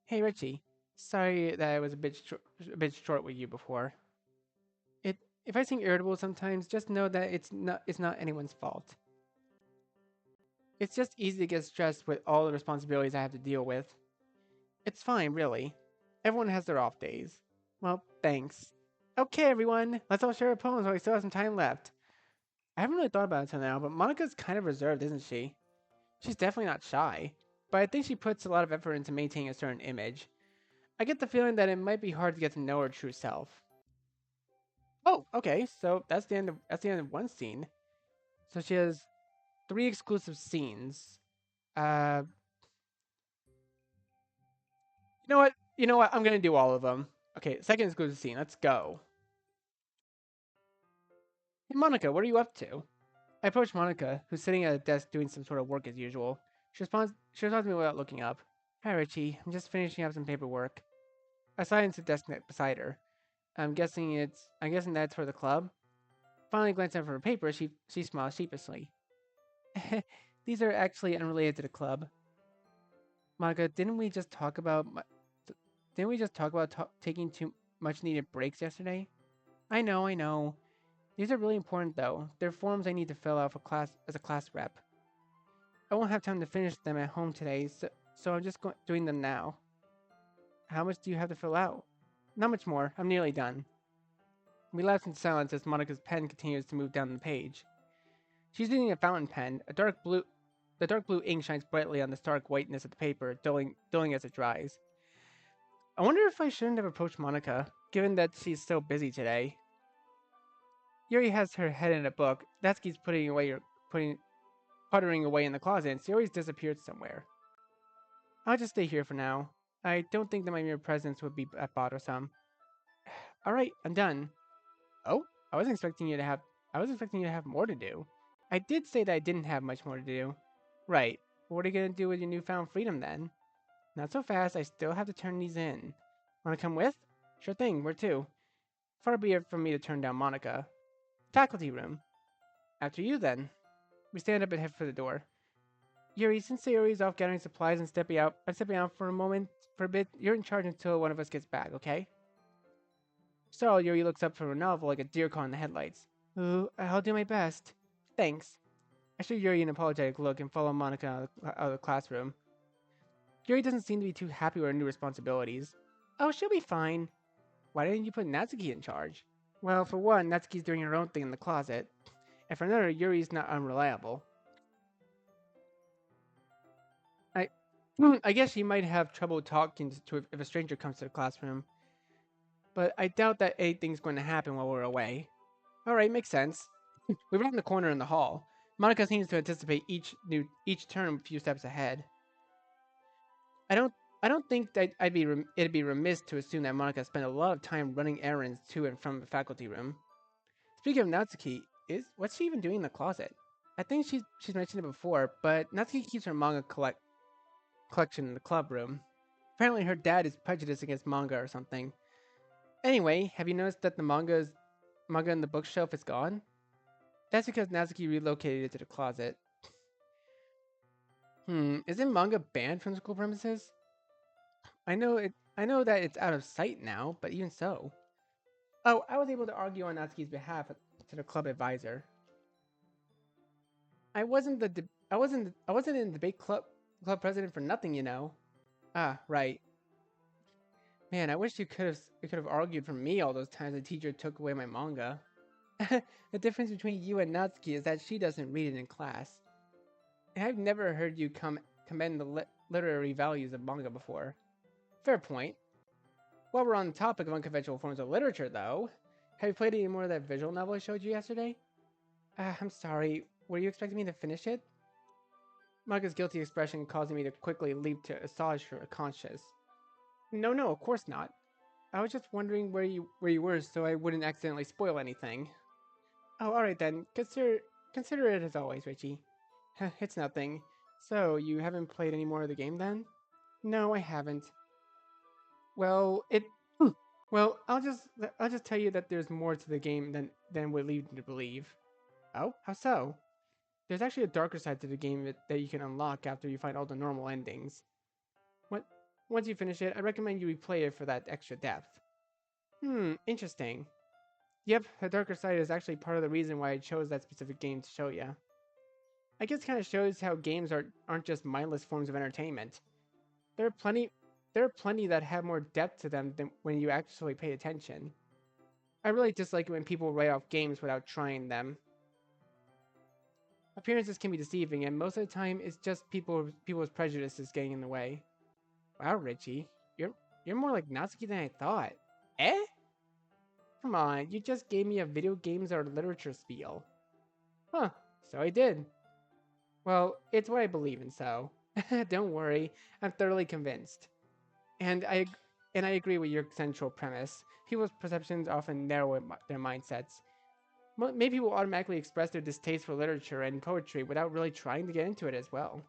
Hey, Richie. Sorry that I was a bit short with you before. It if I seem irritable sometimes, just know that it's not anyone's fault. It's just easy to get stressed with all the responsibilities I have to deal with. It's fine, really. Everyone has their off days. Well, thanks. Okay, everyone, let's all share our poems while we still have some time left. I haven't really thought about it till now, but Monica's kind of reserved, isn't she? She's definitely not shy, but I think she puts a lot of effort into maintaining a certain image. I get the feeling that it might be hard to get to know her true self. Oh, okay, so that's the end of one scene. So she has three exclusive scenes. Uh, you know what? You know what? I'm gonna do all of them. Okay, second exclusive scene. Let's go. Hey, Monica, what are you up to? I approach Monica, who's sitting at a desk doing some sort of work as usual. She responds to me without looking up. Hi, Richie. I'm just finishing up some paperwork. I slide into the desk beside her. I'm guessing that's for the club. Finally glancing at her paper, she smiles sheepishly. These are actually unrelated to the club. Monica, didn't we just talk about taking too much needed breaks yesterday? I know. These are really important though. They're forms I need to fill out for class as a class rep. I won't have time to finish them at home today, so I'm just doing them now. How much do you have to fill out? Not much more. I'm nearly done. We lapse into silence as Monica's pen continues to move down the page. She's using a fountain pen. The dark blue ink shines brightly on the stark whiteness of the paper, dulling as it dries. I wonder if I shouldn't have approached Monica, given that she's so busy today. Yuri has her head in a book. Natsuki's putting puttering away in the closet, and Yuri's disappeared somewhere. I'll just stay here for now. I don't think that my mere presence would be that bothersome. All right, I'm done. Oh, I was expecting you to have more to do. I did say that I didn't have much more to do. Right. What are you gonna do with your newfound freedom then? Not so fast. I still have to turn these in. Wanna come with? Sure thing. Where to? Far be it from me to turn down Monica. Faculty room. After you then. We stand up and head for the door. Yuri, since Yuri's off gathering supplies and stepping out for a bit, you're in charge until one of us gets back, okay? Startled, Yuri looks up from her novel like a deer caught in the headlights. Ooh, I'll do my best. Thanks. I show Yuri an apologetic look and follow Monica out of the classroom. Yuri doesn't seem to be too happy with her new responsibilities. Oh, she'll be fine. Why didn't you put Natsuki in charge? Well, for one, Natsuki's doing her own thing in the closet. And for another, Yuri's not unreliable. I I guess she might have trouble talking to if a stranger comes to the classroom. But I doubt that anything's going to happen while we're away. Alright, makes sense. We round the corner in the hall. Monica seems to anticipate each turn a few steps ahead. I don't I don't think that it'd be remiss to assume that Monica spent a lot of time running errands to and from the faculty room. Speaking of Natsuki, what's she even doing in the closet? I think she's mentioned it before, but Natsuki keeps her manga collection in the club room. Apparently her dad is prejudiced against manga or something. Anyway, have you noticed that the manga in the bookshelf is gone? That's because Natsuki relocated it to the closet. Isn't manga banned from school premises? I know that it's out of sight now, but even so. Oh, I was able to argue on Natsuki's behalf to the club advisor. I wasn't in the debate club president for nothing, you know. Ah, right. Man, I wish you could have argued for me all those times the teacher took away my manga. The difference between you and Natsuki is that she doesn't read it in class. And I've never heard you commend the literary values of manga before. Fair point. While we're on the topic of unconventional forms of literature, though, have you played any more of that visual novel I showed you yesterday? I'm sorry. Were you expecting me to finish it? Maga's guilty expression causing me to quickly leap to assuage her conscience. No, no, of course not. I was just wondering where you were so I wouldn't accidentally spoil anything. Oh, alright then. Consider it as always, Richie. It's nothing. So, you haven't played any more of the game then? No, I haven't. Well, well, I'll just tell you that there's more to the game than would lead you to believe. Oh, how so? There's actually a darker side to the game that you can unlock after you find all the normal endings. What, once you finish it, I recommend you replay it for that extra depth. Interesting. Yep, the darker side is actually part of the reason why I chose that specific game to show you. I guess it kind of shows how games aren't just mindless forms of entertainment. There are plenty there are plenty that have more depth to them than when you actually pay attention. I really dislike it when people write off games without trying them. Appearances can be deceiving, and most of the time, it's just people's prejudices getting in the way. Wow, Richie, you're more like Natsuki than I thought. Eh? Come on, you just gave me a video games or literature spiel. Huh? So I did. Well, it's what I believe in, so don't worry. I'm thoroughly convinced. And I agree with your central premise. People's perceptions often narrow their mindsets. Many people automatically express their distaste for literature and poetry without really trying to get into it as well.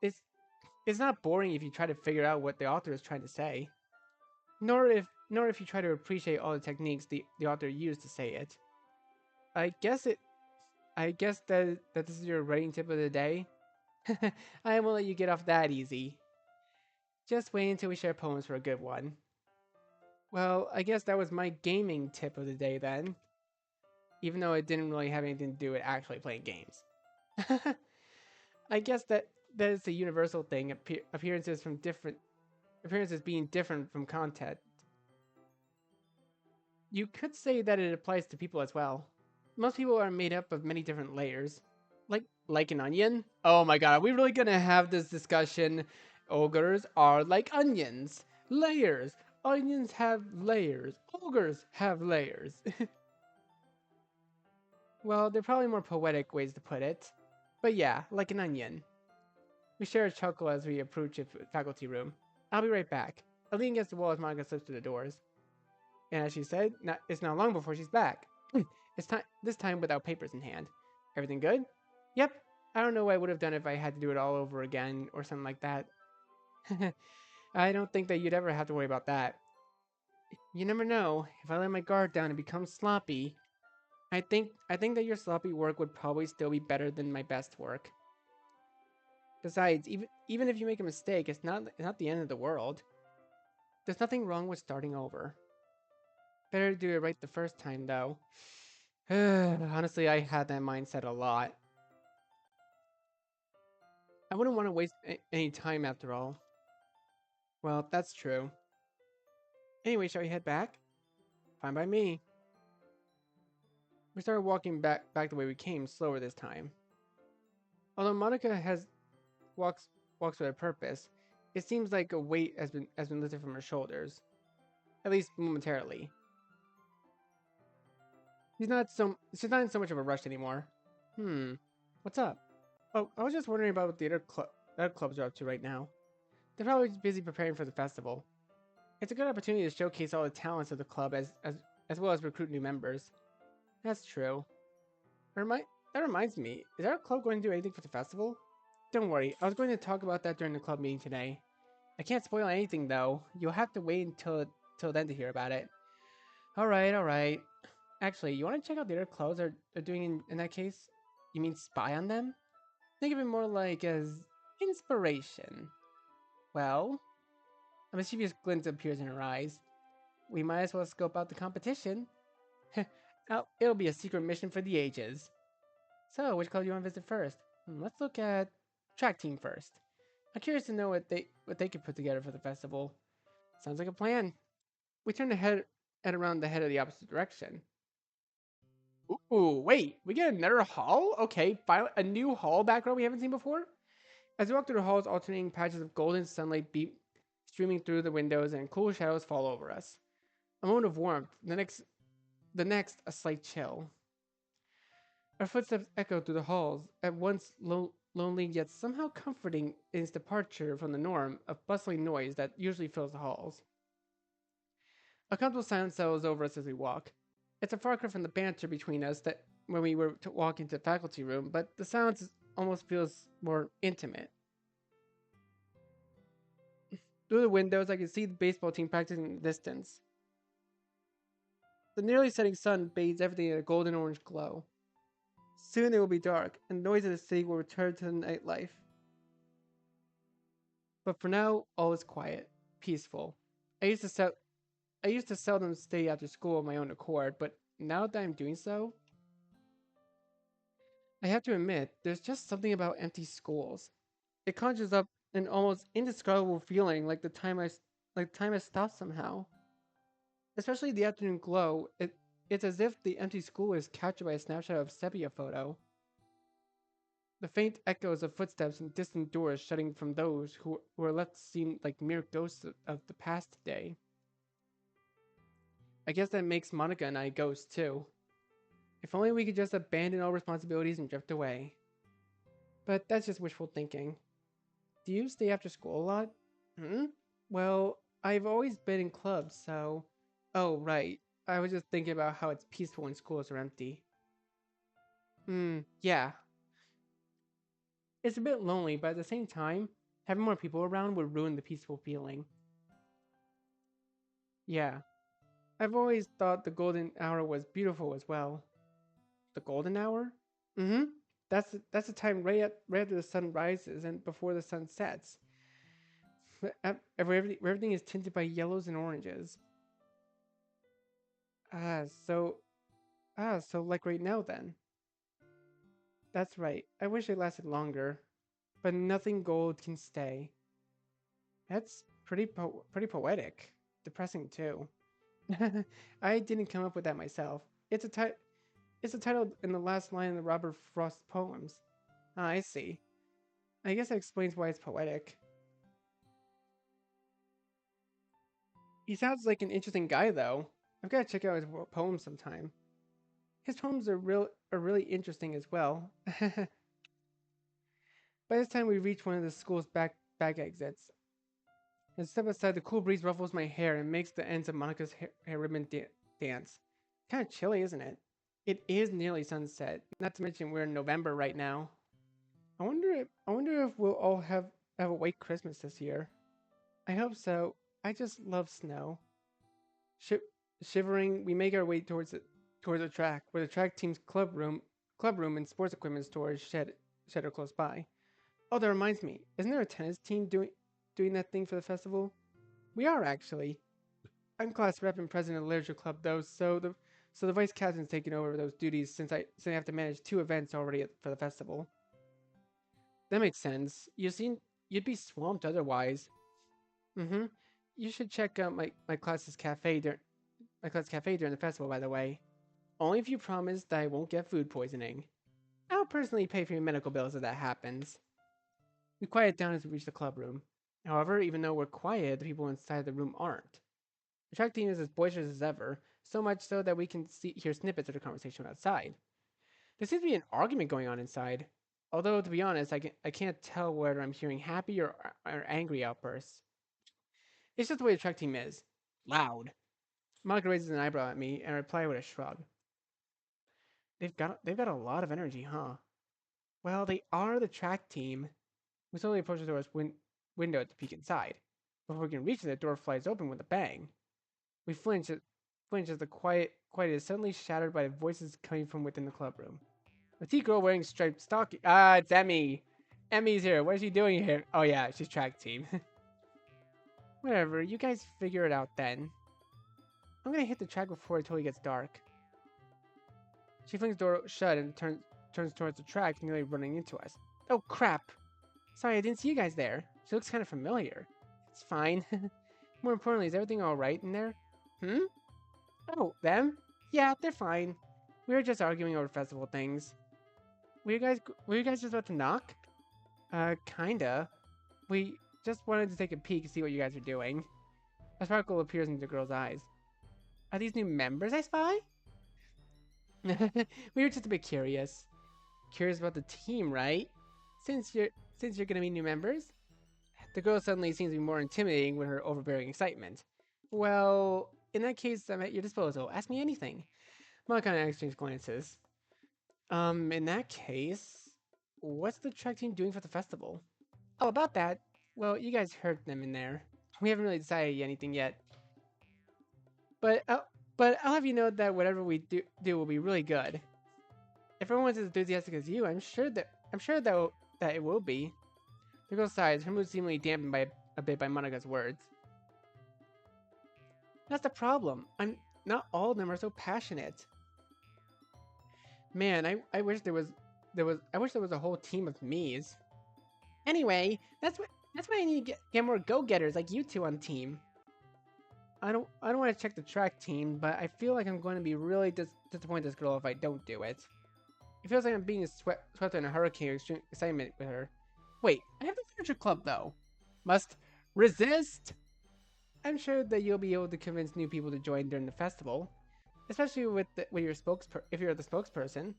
It's it's not boring if you try to figure out what the author is trying to say, nor if you try to appreciate all the techniques the author used to say it. I guess it I guess that this is your writing tip of the day. I won't let you get off that easy. Just wait until we share poems for a good one. Well, I guess that was my gaming tip of the day then, even though it didn't really have anything to do with actually playing games. I guess that is the universal thing, appearances being different from content. You could say that it applies to people as well. Most people are made up of many different layers. Like an onion? Oh my god, are we really gonna have this discussion? Ogres are like onions. Layers. Onions have layers. Ogres have layers. Well, they're probably more poetic ways to put it. But yeah, like an onion. We share a chuckle as we approach the faculty room. I'll be right back. I lean against the wall as Monica slips through the doors. And as she said, it's not long before she's back. It's time this time without papers in hand. Everything good? Yep. I don't know what I would have done if I had to do it all over again or something like that. I don't think that you'd ever have to worry about that. You never know. If I let my guard down and become sloppy, I think that your sloppy work would probably still be better than my best work. Besides, even if you make a mistake, it's not the end of the world. There's nothing wrong with starting over. Better to do it right the first time, though. Honestly, I had that mindset a lot. I wouldn't want to waste any time after all. Well, that's true. Anyway, shall we head back? Fine by me. We started walking back the way we came, slower this time. Although Monica has walks walks with a purpose, it seems like a weight has been lifted from her shoulders, at least momentarily. She's not in so much of a rush anymore. What's up? Oh, I was just wondering about what the other clubs are up to right now. They're probably busy preparing for the festival. It's a good opportunity to showcase all the talents of the club as well as recruit new members. That's true. That reminds me, is our club going to do anything for the festival? Don't worry, I was going to talk about that during the club meeting today. I can't spoil anything though. You'll have to wait until then to hear about it. Alright, alright. Actually, you want to check out the other clothes they're doing in that case? You mean spy on them? Think of it more like as inspiration. Well, a mischievous glint appears in her eyes. We might as well scope out the competition. It'll be a secret mission for the ages. So, which club do you want to visit first? Let's look at track team first. I'm curious to know what they could put together for the festival. Sounds like a plan. We turn the head around the head of the opposite direction. Ooh, wait, we get another hall? Okay, finally, a new hall background we haven't seen before? As we walk through the halls, alternating patches of golden sunlight beat streaming through the windows and cool shadows fall over us. A moment of warmth, the next, a slight chill. Our footsteps echo through the halls, at once lonely yet somehow comforting in its departure from the norm of bustling noise that usually fills the halls. A comfortable silence settles over us as we walk. It's a far cry from the banter between us that when we were to walk into the faculty room, but the silence almost feels more intimate. Through the windows, I can see the baseball team practicing in the distance. The nearly setting sun bathes everything in a golden orange glow. Soon it will be dark, and the noise of the city will return to the nightlife. But for now, all is quiet, peaceful. I used to se- I used to seldom stay after school of my own accord, but now that I'm doing so, I have to admit, there's just something about empty schools. It conjures up an almost indescribable feeling like time has stopped somehow. Especially the afternoon glow, it's as if the empty school is captured by a snapshot of sepia photo. The faint echoes of footsteps and distant doors shutting from those who are left seem like mere ghosts of the past today. I guess that makes Monika and I ghosts too. If only we could just abandon all responsibilities and drift away. But that's just wishful thinking. Do you stay after school a lot? Hmm? Well, I've always been in clubs, so. Oh, right. I was just thinking about how it's peaceful when schools are empty. Yeah. It's a bit lonely, but at the same time, having more people around would ruin the peaceful feeling. Yeah. I've always thought the golden hour was beautiful as well. The golden hour? Mm-hmm. That's the time right after the sun rises and before the sun sets. Where everything is tinted by yellows and oranges. Ah, so so like right now then. That's right. I wish it lasted longer, but nothing gold can stay. That's pretty poetic. Depressing too. I didn't come up with that myself. It's a title in the last line of the Robert Frost poems. Ah, I see. I guess that explains why it's poetic. He sounds like an interesting guy though. I've got to check out his poems sometime. His poems are really interesting as well. By this time we reach one of the school's back exits. And step aside, the cool breeze ruffles my hair and makes the ends of Monica's hair ribbon dance. Kind of chilly, isn't it? It is nearly sunset. Not to mention we're in November right now. I wonder if we'll all have a white Christmas this year. I hope so. I just love snow. Shi Shivering, we make our way towards the track, where the track team's club room and sports equipment storage shed are close by. Oh, that reminds me. Isn't there a tennis team doing that thing for the festival? We are actually. I'm class rep and president of the literature club though, so the vice captain's taking over those duties since I have to manage two events already for the festival. That makes sense. You'd be swamped otherwise. Mm-hmm. You should check out my class cafe during the festival, by the way. Only if you promise that I won't get food poisoning. I'll personally pay for your medical bills if that happens. We quiet down as we reach the club room. However, even though we're quiet, the people inside the room aren't. The track team is as boisterous as ever, so much so that we can hear snippets of the conversation outside. There seems to be an argument going on inside. Although, to be honest, I can't tell whether I'm hearing happy or angry outbursts. It's just the way the track team is. Loud. Monica raises an eyebrow at me and I reply with a shrug. They've got a lot of energy, huh? Well, they are the track team. We slowly approach the door's window to peek inside. Before we can reach it, the door flies open with a bang. We flinch as the quiet is suddenly shattered by voices coming from within the clubroom. A petite girl wearing striped stocking. Ah, it's Emmy. Emmy's here. What is she doing here? Oh yeah, she's track team. Whatever, you guys figure it out then. I'm gonna hit the track before it totally gets dark. She flings the door shut and turns towards the track, nearly running into us. Oh crap! Sorry, I didn't see you guys there. She looks kind of familiar. It's fine. More importantly, is everything alright in there? Hmm? Oh, them? Yeah, they're fine. We were just arguing over festival things. Were you guys just about to knock? Kinda. We just wanted to take a peek and see what you guys are doing. A sparkle appears in the girl's eyes. Are these new members I spy? We were just a bit curious. Curious about the team, right? Since you're since you're gonna be new members? The girl suddenly seems to be more intimidating with her overbearing excitement. Well, in that case, I'm at your disposal. Ask me anything. Monica and I exchange glances. In that case, what's the track team doing for the festival? Oh, about that. Well, you guys heard them in there. We haven't really decided anything yet. But I'll have you know that whatever we do will be really good. If everyone's as enthusiastic as you, I'm sure that it will be. The girl sighs, her mood seemingly dampened by a bit by Monika's words. That's the problem. I'm not all of them are so passionate. Man, I wish I wish there was a whole team of me's. Anyway, that's why I need to get more go-getters like you two on the team. I don't want to check the track team, but I feel like I'm going to be really disappoint this girl if I don't do it. It feels like I'm being swept in a hurricane of extreme excitement with her. Wait, I have the furniture club though. Must resist. I'm sure that you'll be able to convince new people to join during the festival, especially with your if you're the spokesperson.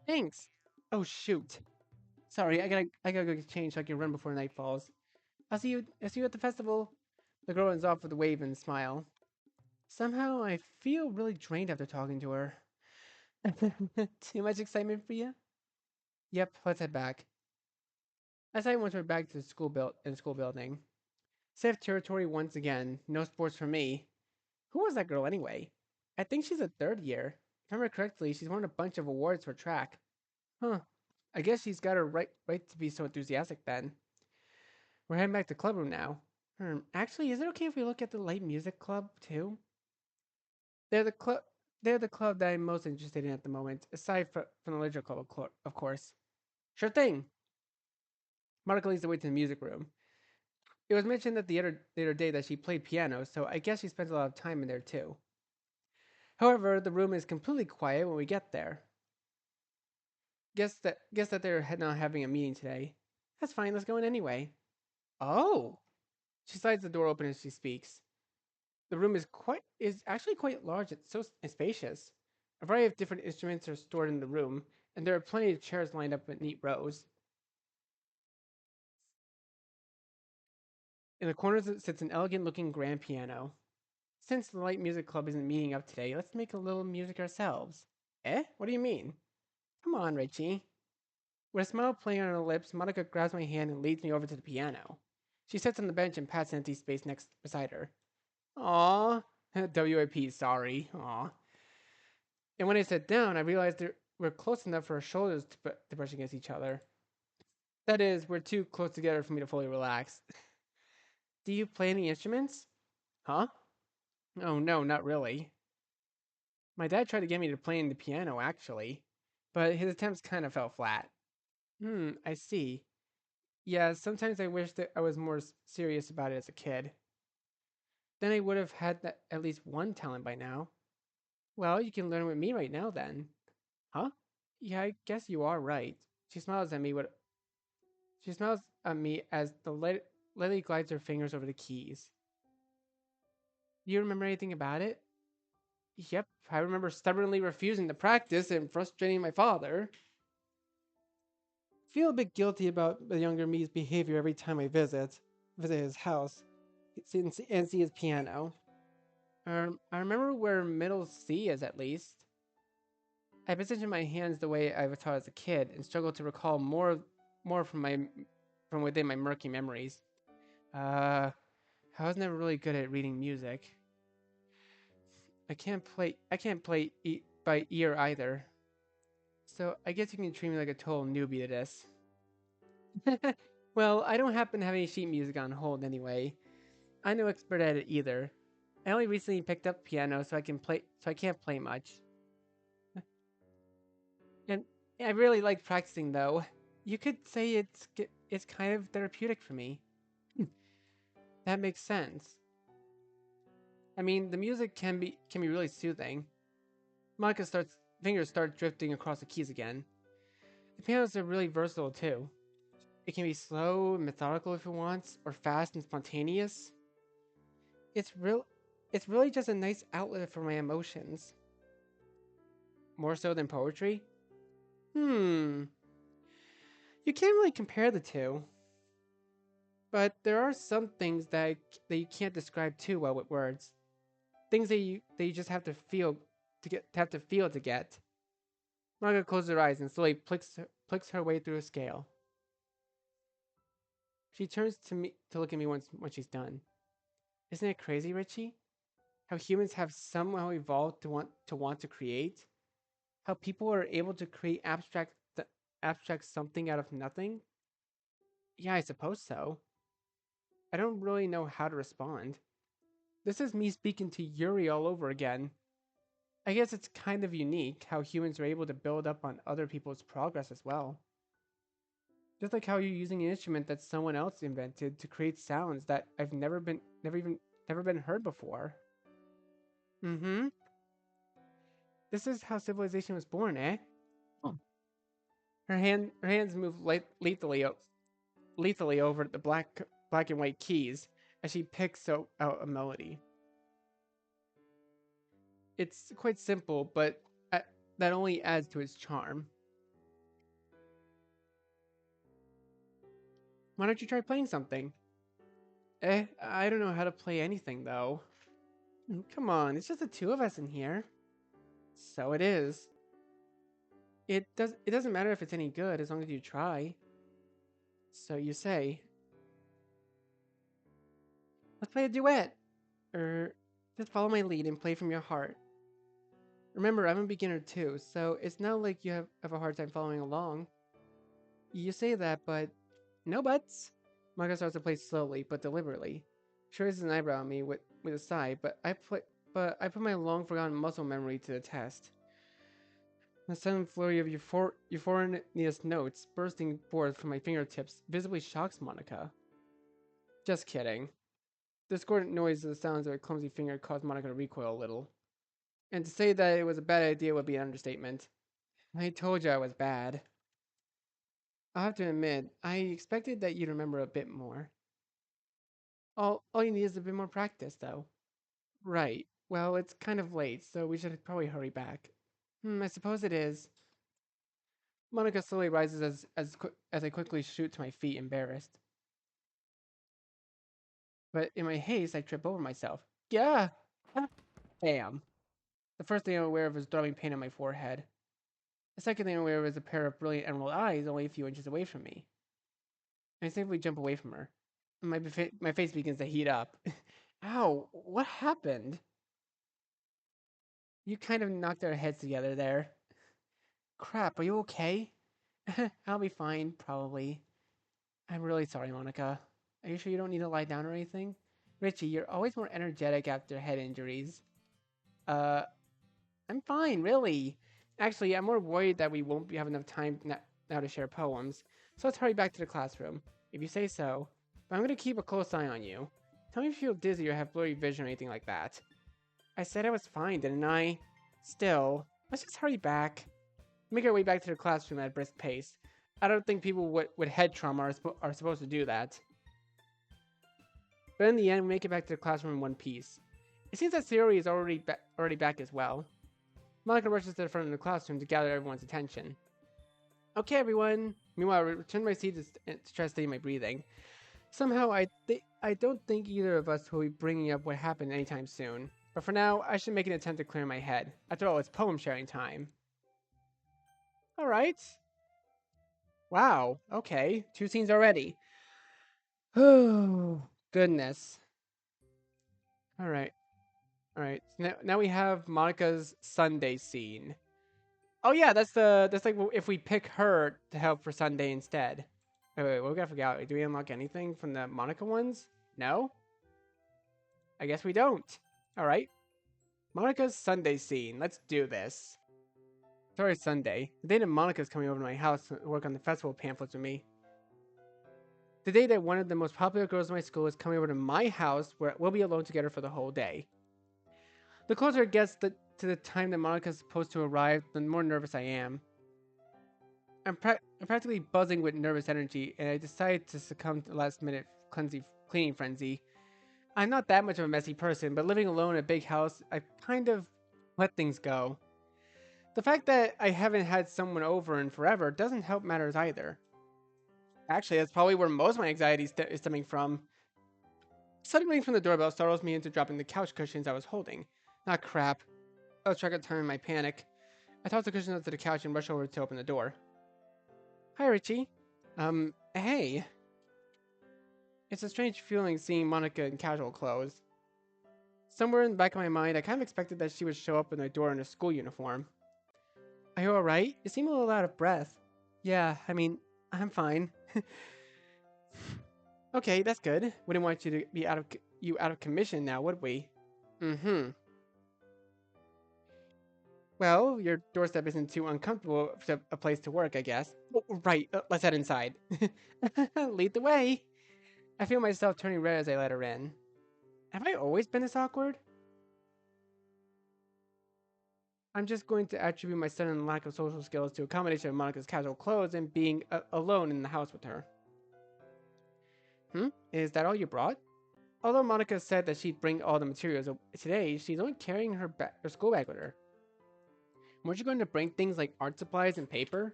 Thanks. Oh shoot. Sorry, I gotta go get changed so I can run before night falls. I'll see you at the festival. The girl runs off with a wave and smile. Somehow I feel really drained after talking to her. Too much excitement for you? Yep, let's head back. As I once went back to the school building. Safe territory once again. No sports for me. Who was that girl anyway? I think she's a third year. If I remember correctly, she's won a bunch of awards for track. Huh. I guess she's got her right to be so enthusiastic then. We're heading back to clubroom now. Actually, is it okay if we look at the light music club too? They're the club. They're the club that I'm most interested in at the moment, aside from the literature club, of course. Sure thing. Monica leads the way to the music room. It was mentioned that the other day that she played piano, so I guess she spends a lot of time in there too. However, the room is completely quiet when we get there. Guess that they're not having a meeting today. That's fine. Let's go in anyway. Oh. She slides the door open as she speaks. The room is actually quite large. It's so spacious. A variety of different instruments are stored in the room, and there are plenty of chairs lined up in neat rows. In the corners sits an elegant-looking grand piano. Since the light music club isn't meeting up today, let's make a little music ourselves. Eh? What do you mean? Come on, Richie. With a smile playing on her lips, Monica grabs my hand and leads me over to the piano. She sits on the bench and pats an empty space next beside her. Aww. WAP, sorry. Aww. And when I sat down, I realized we're close enough for our shoulders to brush against each other. That is, we're too close together for me to fully relax. Do you play any instruments? Huh? Oh no, not really. My dad tried to get me to play the piano, actually, but his attempts kind of fell flat. I see. Yeah, sometimes I wish that I was more serious about it as a kid. Then I would have had at least one talent by now. Well, you can learn with me right now then. Huh? Yeah, I guess you are right. She smiles at me with She smiles at me as the lady glides her fingers over the keys. Do you remember anything about it? Yep, I remember stubbornly refusing to practice and frustrating my father. I feel a bit guilty about the younger me's behavior every time I visit his house and see his piano. I remember where middle C is at least. I position my hands the way I was taught as a kid and struggle to recall more from within my murky memories. Uh, I was never really good at reading music. I can't play by ear either. So I guess you can treat me like a total newbie to this. Well, I don't happen to have any sheet music on hold anyway. I'm no expert at it either. I only recently picked up piano, so I can't play much. And I really like practicing though. You could say it's kind of therapeutic for me. That makes sense. I mean, the music can be really soothing. Monica starts fingers start drifting across the keys again. The pianos are really versatile too. It can be slow and methodical if it wants, or fast and spontaneous. It's real it's really just a nice outlet for my emotions. More so than poetry? Hmm. You can't really compare the two, but there are some things that you can't describe too well with words. Things that you just have to feel to get. Margaret closes her eyes and slowly plicks her way through a scale. She turns to me to look at me once when she's done. Isn't it crazy, Richie? How humans have somehow evolved to want to create? How people are able to create abstract something out of nothing? Yeah, I suppose so. I don't really know how to respond. This is me speaking to Yuri all over again. I guess it's kind of unique how humans are able to build up on other people's progress as well. Just like how you're using an instrument that someone else invented to create sounds that never been heard before. Mm-hmm. This is how civilization was born, eh? Oh. Her hands move lethally over the black and white keys as she picks out a melody. It's quite simple, but uh, that only adds to its charm. Why don't you try playing something? I don't know how to play anything though. Come on, it's just the two of us in here. So it is. It doesn't matter if it's any good as long as you try. So you say. Let's play a duet. Or just follow my lead and play from your heart. Remember, I'm a beginner too, so it's not like you have a hard time following along. You say that, but no buts. Marco starts to play slowly but deliberately. She raises an eyebrow at me with a sigh, but I put my long forgotten muscle memory to the test. The sudden flurry of euphonious notes bursting forth from my fingertips visibly shocks Monica. Just kidding. The discordant noise of the sounds of a clumsy finger caused Monica to recoil a little. And to say that it was a bad idea would be an understatement. I told you I was bad. I'll have to admit, I expected that you'd remember a bit more. All you need is a bit more practice, though. Right. Well, it's kind of late, so we should probably hurry back. I suppose it is. Monica slowly rises as I quickly shoot to my feet, embarrassed. But in my haste, I trip over myself. Yeah! Bam. The first thing I'm aware of is throbbing pain on my forehead. The second thing I'm aware of is a pair of brilliant emerald eyes only a few inches away from me. I simply jump away from her. My face begins to heat up. Ow, what happened? You kind of knocked our heads together there. Crap, are you okay? I'll be fine, probably. I'm really sorry, Monica. Are you sure you don't need to lie down or anything? Richie, you're always more energetic after head injuries. Uh, I'm fine, really. Actually, I'm more worried that we won't have enough time now to share poems. So let's hurry back to the classroom, if you say so. But I'm going to keep a close eye on you. Tell me if you feel dizzy or have blurry vision or anything like that. I said I was fine, didn't I? Still, let's just hurry back. Make our way back to the classroom at a brisk pace. I don't think people with head trauma are supposed to do that. But in the end, we make it back to the classroom in one piece. It seems that Yuri is already back as well. Monica rushes to the front of the classroom to gather everyone's attention. Okay, everyone. Meanwhile, I return to my seat to try to steady my breathing. Somehow, I don't think either of us will be bringing up what happened anytime soon. But for now, I should make an attempt to clear my head. After all, it's poem sharing time. Alright. Wow, okay. 2 scenes already. Goodness. All right. All right. So now we have Monica's Sunday scene. Oh yeah, that's like if we pick her to help for Sunday instead. Wait, what we gotta figure out? Do we unlock anything from the Monica ones? No? I guess we don't. Alright. Monica's Sunday scene. Let's do this. Sorry, Sunday. The day that Monica's coming over to my house to work on the festival pamphlets with me. The day that one of the most popular girls in my school is coming over to my house where we'll be alone together for the whole day. The closer it gets to the time that Monica's supposed to arrive, the more nervous I am. I'm practically buzzing with nervous energy, and I decide to succumb to the last minute cleaning frenzy. I'm not that much of a messy person, but living alone in a big house, I kind of let things go. The fact that I haven't had someone over in forever doesn't help matters either. Actually, that's probably where most of my anxiety is stemming from. Sudden ring from the doorbell startles me into dropping the couch cushions I was holding. Not crap. I was trying to turn in my panic. I tossed the cushions onto the couch and rushed over to open the door. Hi, Richie. Hey. It's a strange feeling seeing Monica in casual clothes. Somewhere in the back of my mind, I kind of expected that she would show up at my door in a school uniform. Are you alright? You seem a little out of breath. Yeah, I mean, I'm fine. Okay, that's good. Wouldn't want you to be out of commission now, would we? Mm-hmm. Well, your doorstep isn't too uncomfortable for a place to work, I guess. Oh, right, let's head inside. Lead the way. I feel myself turning red as I let her in. Have I always been this awkward? I'm just going to attribute my sudden lack of social skills to a combination of Monica's casual clothes and being alone in the house with her. Is that all you brought? Although Monica said that she'd bring all the materials today, she's only carrying her school bag with her. Weren't you going to bring things like art supplies and paper?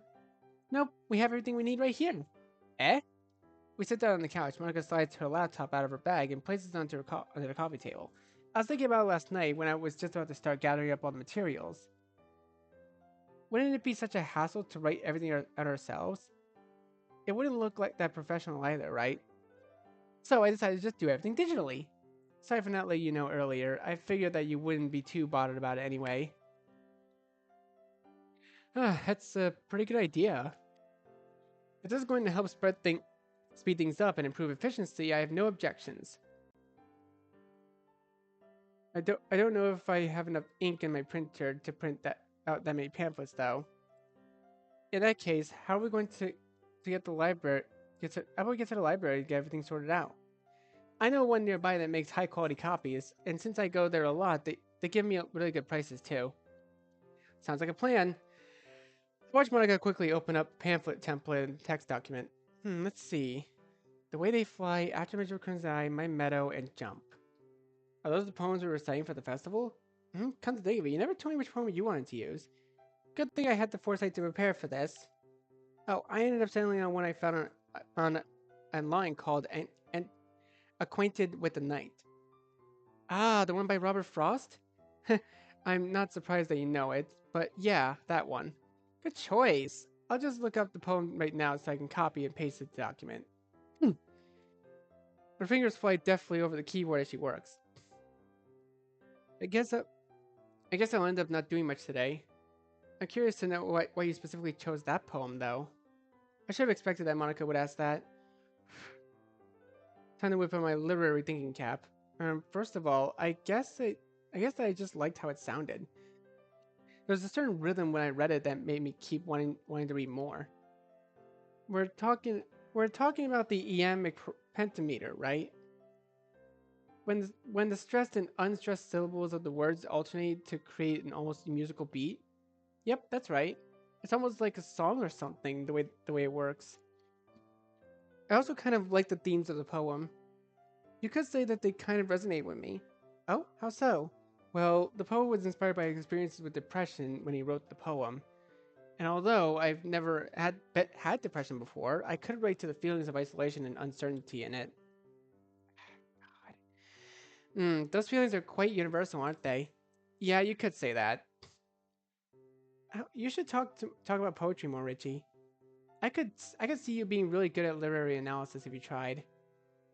Nope, we have everything we need right here. Eh? We sit down on the couch. Monica slides her laptop out of her bag and places it onto onto the coffee table. I was thinking about it last night when I was just about to start gathering up all the materials. Wouldn't it be such a hassle to write everything out ourselves? It wouldn't look like that professional either, right? So I decided to just do everything digitally. Sorry for not letting you know earlier. I figured that you wouldn't be too bothered about it anyway. That's a pretty good idea. If this is going to help speed things up and improve efficiency, I have no objections. I don't know if I have enough ink in my printer to print out that many pamphlets though. In that case, how are we going to get the library how about we get to the library to get everything sorted out? I know one nearby that makes high quality copies, and since I go there a lot, they give me really good prices too. Sounds like a plan. Watch Monica quickly open up pamphlet template and text document. Let's see. The way they fly, after Major Eye, my meadow, and jump. Are those the poems we were reciting for the festival? Come to think of it, you never told me which poem you wanted to use. Good thing I had the foresight to prepare for this. Oh, I ended up settling on one I found on online called and Acquainted with the Night. Ah, the one by Robert Frost? I'm not surprised that you know it, but yeah, that one. Good choice. I'll just look up the poem right now so I can copy and paste the document. Her fingers fly deftly over the keyboard as she works. I guess I, I guess I'll end up not doing much today. I'm curious to know why you specifically chose that poem, though. I should have expected that Monica would ask that. Time to whip on my literary thinking cap. First of all, I guess I just liked how it sounded. There's a certain rhythm when I read it that made me keep wanting to read more. We're talking we're talking about the iambic pentameter, right? When the stressed and unstressed syllables of the words alternate to create an almost musical beat. Yep, that's right. It's almost like a song or something the way it works. I also kind of like the themes of the poem. You could say that they kind of resonate with me. Oh, how so? Well, the poet was inspired by experiences with depression when he wrote the poem. And although I've never had depression before, I could relate to the feelings of isolation and uncertainty in it. Those feelings are quite universal, aren't they? Yeah, you could say that. You should talk about poetry more, Richie. I could see you being really good at literary analysis if you tried.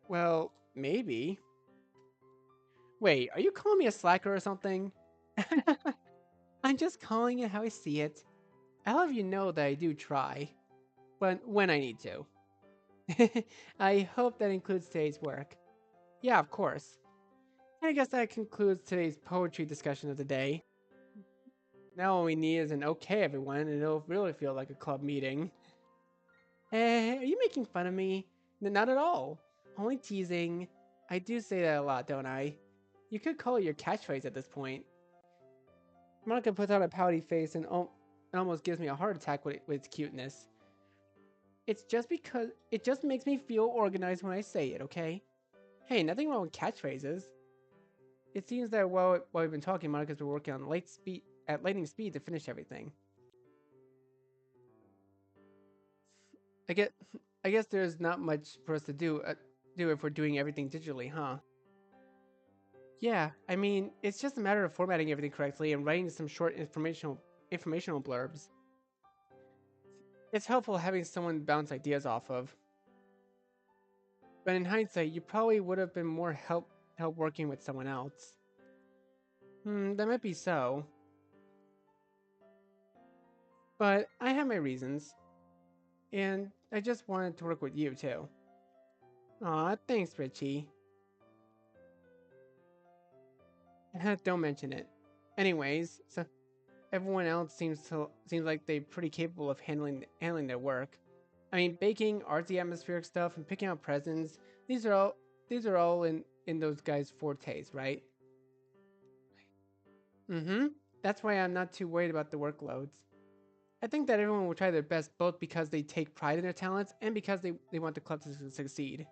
Well, maybe. Wait, are you calling me a slacker or something? I'm just calling it how I see it. I'll have you know that I do try, but when I need to. I hope that includes today's work. Yeah, of course. I guess that concludes today's poetry discussion of the day. Now all we need is an okay, everyone, and it'll really feel like a club meeting. Are you making fun of me? Not at all. Only teasing. I do say that a lot, don't I? You could call it your catchphrase at this point. Monica puts on a pouty face and almost gives me a heart attack with its cuteness. It's just because it just makes me feel organized when I say it, okay? Hey, nothing wrong with catchphrases. It seems that while we've been talking, Monica's been working on lightning speed to finish everything. I get, I guess there's not much for us to do if we're doing everything digitally, huh? Yeah, I mean, it's just a matter of formatting everything correctly and writing some short informational blurbs. It's helpful having someone to bounce ideas off of. But in hindsight, you probably would have been more help working with someone else. That might be so. But I have my reasons. And I just wanted to work with you too. Aw, thanks, Richie. Don't mention it. Anyways, so everyone else seems like they're pretty capable of handling their work. I mean, baking, artsy atmospheric stuff, and picking out presents. These are all in those guys' fortes, right? Mm-hmm. That's why I'm not too worried about the workloads. I think that everyone will try their best both because they take pride in their talents and because they want the club to succeed.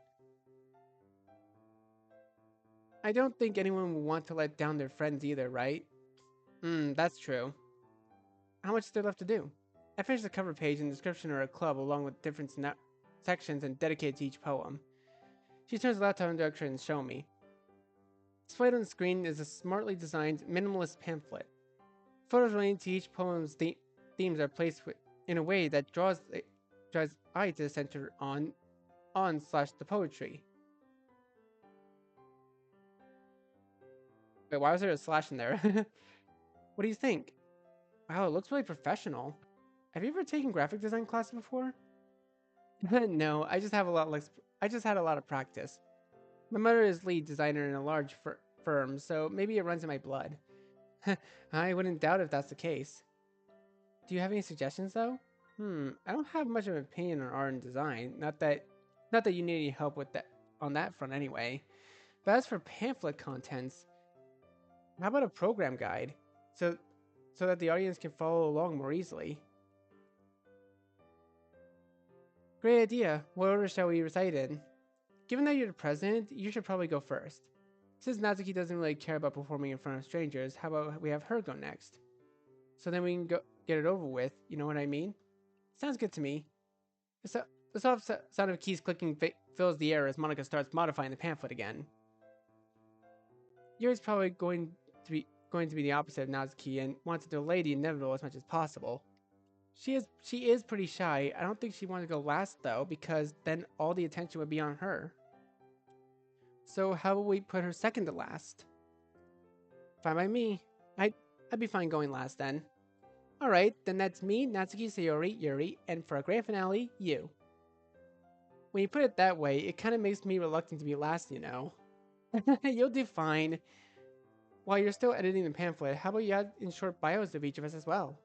I don't think anyone will want to let down their friends either, right? That's true. How much is there left to do? I finished the cover page and description of her club along with different sections and dedicated to each poem. She turns the laptop in direction and shows me. Displayed on the screen is a smartly designed minimalist pamphlet. Photos relating to each poem's themes are placed in a way that draws eye to the center on slash the poetry. Wait, why was there a slash in there? What do you think? Wow, it looks really professional. Have you ever taken graphic design classes before? No, I just had a lot of practice. My mother is lead designer in a large firm, so maybe it runs in my blood. I wouldn't doubt if that's the case. Do you have any suggestions though? I don't have much of an opinion on art and design. Not that you need any help with that on that front anyway. But as for pamphlet contents, how about a program guide? So so that the audience can follow along more easily. Great idea. What order shall we recite in? Given that you're the president, you should probably go first. Since Natsuki doesn't really care about performing in front of strangers, how about we have her go next? So then we can go get it over with, you know what I mean? Sounds good to me. The soft sound of keys clicking fills the air as Monica starts modifying the pamphlet again. Yuri's probably going to be the opposite of Natsuki and wants to delay the inevitable as much as possible. She is pretty shy. I don't think she wants to go last though, because then all the attention would be on her. So how will we put her second to last? Fine by me. I'd be fine going last then. Alright, then that's me, Natsuki, Sayori, Yuri, and for a grand finale, you. When you put it that way, it kind of makes me reluctant to be last, you know. You'll do fine. While you're still editing the pamphlet, how about you add in short bios of each of us as well?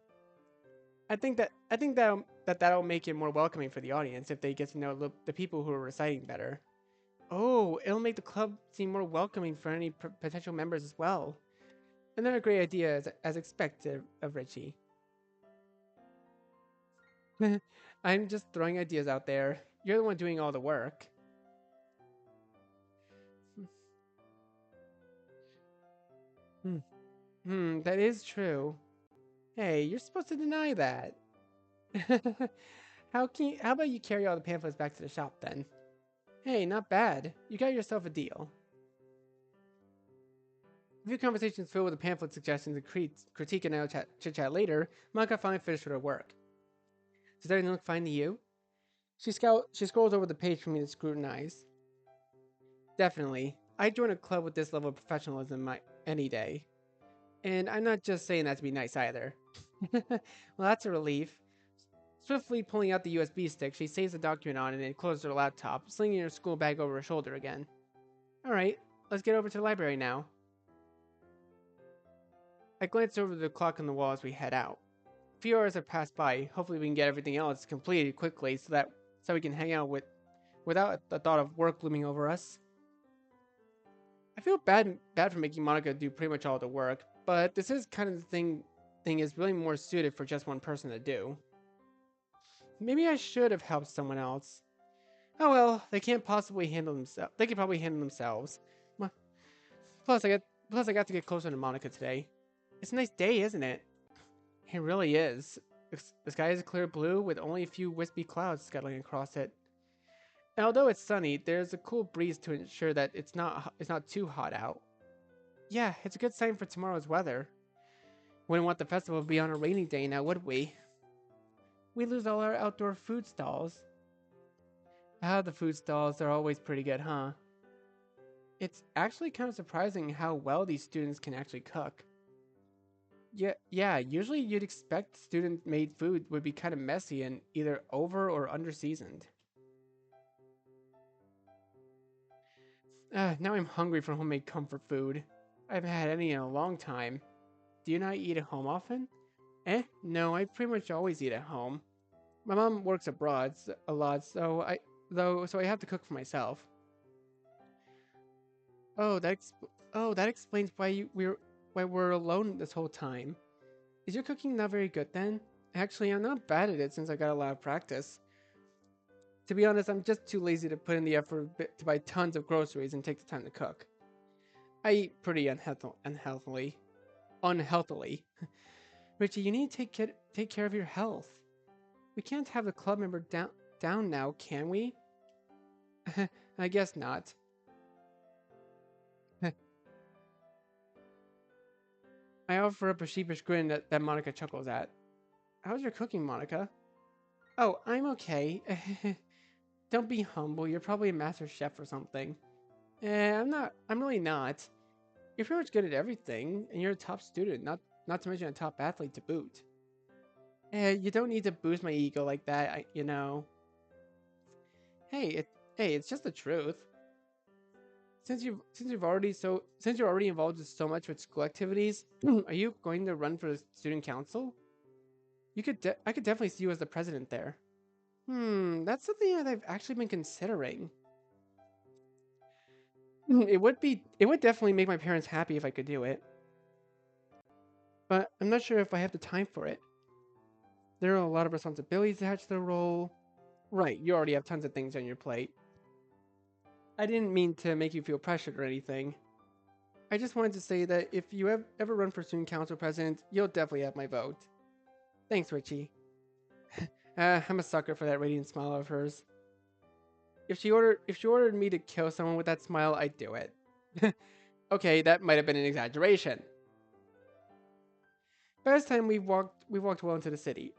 I think that'll make it more welcoming for the audience if they get to know the people who are reciting better. Oh, it'll make the club seem more welcoming for any potential members as well. Another great idea, as expected of Richie. I'm just throwing ideas out there. You're the one doing all the work. That is true. Hey, you're supposed to deny that. How about you carry all the pamphlets back to the shop then? Hey, not bad. You got yourself a deal. A few conversations filled with the pamphlet suggestions and critique and chit chat later, Monika finally finished with her work. Does everything look fine to you? She scrolls over the page for me to scrutinize. Definitely. I'd join a club with this level of professionalism any day. And I'm not just saying that to be nice either. Well, that's a relief. Swiftly pulling out the USB stick, she saves the document on it and closes her laptop, slinging her school bag over her shoulder again. Alright, let's get over to the library now. I glance over the clock on the wall as we head out. A few hours have passed by. Hopefully we can get everything else completed quickly so we can hang out without the thought of work looming over us. I feel bad for making Monica do pretty much all the work, but this is kind of the thing is really more suited for just one person to do. Maybe I should have helped someone else. Oh well, they can't possibly handle themselves. They can probably handle themselves. Plus, I got to get closer to Monica today. It's a nice day, isn't it? It really is. The sky is clear blue with only a few wispy clouds scuttling across it. And although it's sunny, there's a cool breeze to ensure that it's not too hot out. Yeah, it's a good sign for tomorrow's weather. Wouldn't want the festival to be on a rainy day now, would we? We lose all our outdoor food stalls. Ah, the food stalls are always pretty good, huh? It's actually kind of surprising how well these students can actually cook. Yeah, usually you'd expect student-made food would be kind of messy and either over or under-seasoned. Now I'm hungry for homemade comfort food. I haven't had any in a long time. Do you not eat at home often? No, I pretty much always eat at home. My mom works abroad a lot, so I have to cook for myself. Oh, that explains why we're alone this whole time. Is your cooking not very good then? Actually, I'm not bad at it since I got a lot of practice. To be honest, I'm just too lazy to put in the effort to buy tons of groceries and take the time to cook. I eat pretty unhealthily. Richie, you need to take care of your health. We can't have the club member down now, can we? I guess not. I offer up a sheepish grin that Monica chuckles at. How's your cooking, Monica? Oh, I'm okay. Don't be humble. You're probably a master chef or something. I'm not. I'm really not. You're pretty much good at everything, and you're a top student, not to mention a top athlete to boot. You don't need to boost my ego like that, you know. Hey, it's just the truth. Since you're already involved in so much with school activities, are you going to run for the student council? I could definitely see you as the president there. That's something that I've actually been considering. It would definitely make my parents happy if I could do it, but I'm not sure if I have the time for it. There are a lot of responsibilities attached to the role. Right, you already have tons of things on your plate. I didn't mean to make you feel pressured or anything. I just wanted to say that if you ever run for student council president, you'll definitely have my vote. Thanks, Richie. I'm a sucker for that radiant smile of hers. If she ordered me to kill someone with that smile, I'd do it. Okay, that might have been an exaggeration. By this time, we walked well into the city.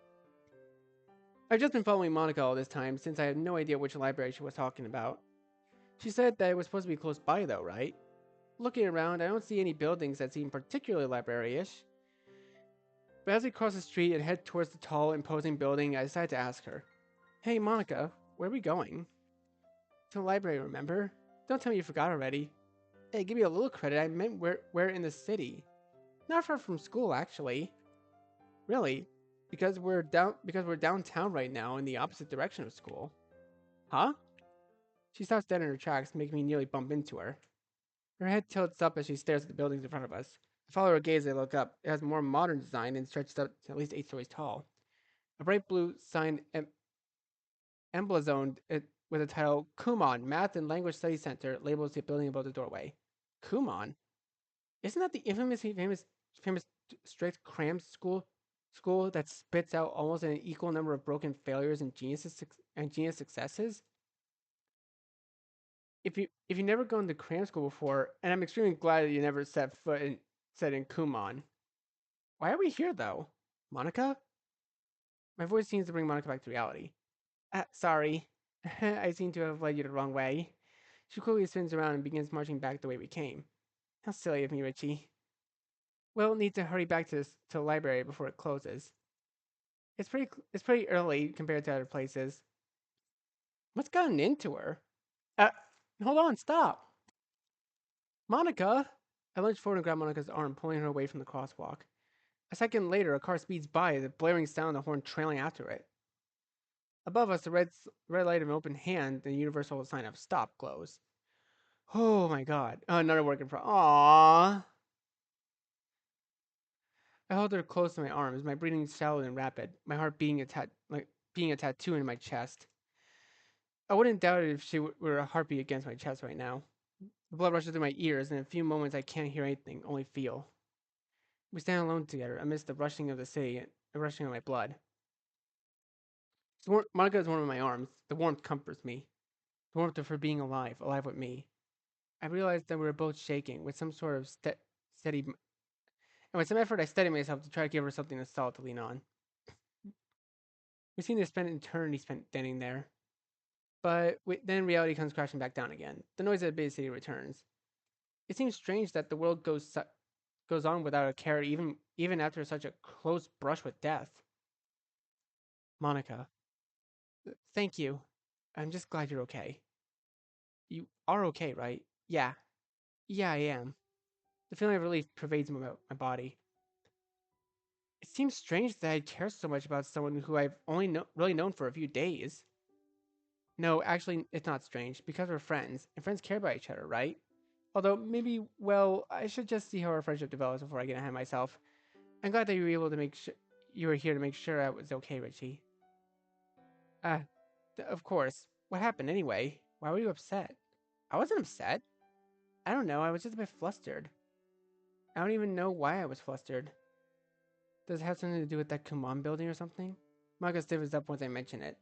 I've just been following Monica all this time since I had no idea which library she was talking about. She said that it was supposed to be close by, though, right? Looking around, I don't see any buildings that seem particularly library-ish. But as we cross the street and head towards the tall, imposing building, I decided to ask her, "Hey, Monica, where are we going?" "To the library, remember? Don't tell me you forgot already." "Hey, give me a little credit. I meant where in the city. Not far from school, actually." "Really? Because we're downtown right now in the opposite direction of school." "Huh?" She stops dead in her tracks, making me nearly bump into her. Her head tilts up as she stares at the buildings in front of us. I follow her gaze as I look up. It has a more modern design and stretches up to at least 8 stories tall. A bright blue sign emblazoned it with the title Kumon Math and Language Study Center labels the building above the doorway. Kumon? Isn't that the famous strict cram school that spits out almost an equal number of broken failures and genius successes? If you never gone to cram school before, and I'm extremely glad that you never set in Kumon. Why are we here though? Monica? My voice seems to bring Monica back to reality. Sorry. I seem to have led you the wrong way. She quickly spins around and begins marching back the way we came. How silly of me, Richie. We'll need to hurry back to the library before it closes. It's pretty early compared to other places. What's gotten into her? Uh, hold on, stop. Monika! I lunged forward and grabbed Monika's arm, pulling her away from the crosswalk. A second later, a car speeds by, the blaring sound of the horn trailing after it. Above us, the red light of an open hand, the universal sign of stop glows. Oh my god. Another work in progress. Aww. I held her close to my arms, my breathing shallow and rapid, my heart beating being a tattoo in my chest. I wouldn't doubt it if she were a heartbeat against my chest right now. The blood rushes through my ears, and in a few moments I can't hear anything, only feel. We stand alone together amidst the rushing of the city and the rushing of my blood. Monica is warm in my arms. The warmth comforts me. The warmth of her being alive, alive with me. I realized that we were both shaking with some sort of steady, and with some effort I steadied myself to try to give her something solid to lean on. We seemed to spend an eternity spent standing there. But then reality comes crashing back down again. The noise of the big city returns. It seems strange that the world goes on without a care, even after such a close brush with death. Monica, thank you. I'm just glad you're okay. You are okay, right? Yeah. Yeah, I am. The feeling of relief pervades my body. It seems strange that I care so much about someone who I've only really known for a few days. No, actually, it's not strange, because we're friends, and friends care about each other, right? Although, maybe, well, I should just see how our friendship develops before I get ahead of myself. I'm glad that you were able to make sure you were here to make sure I was okay, Richie. Ah, of course. What happened anyway? Why were you upset? I wasn't upset. I don't know, I was just a bit flustered. I don't even know why I was flustered. Does it have something to do with that Kumon building or something? Maga stiffens up once I mention it.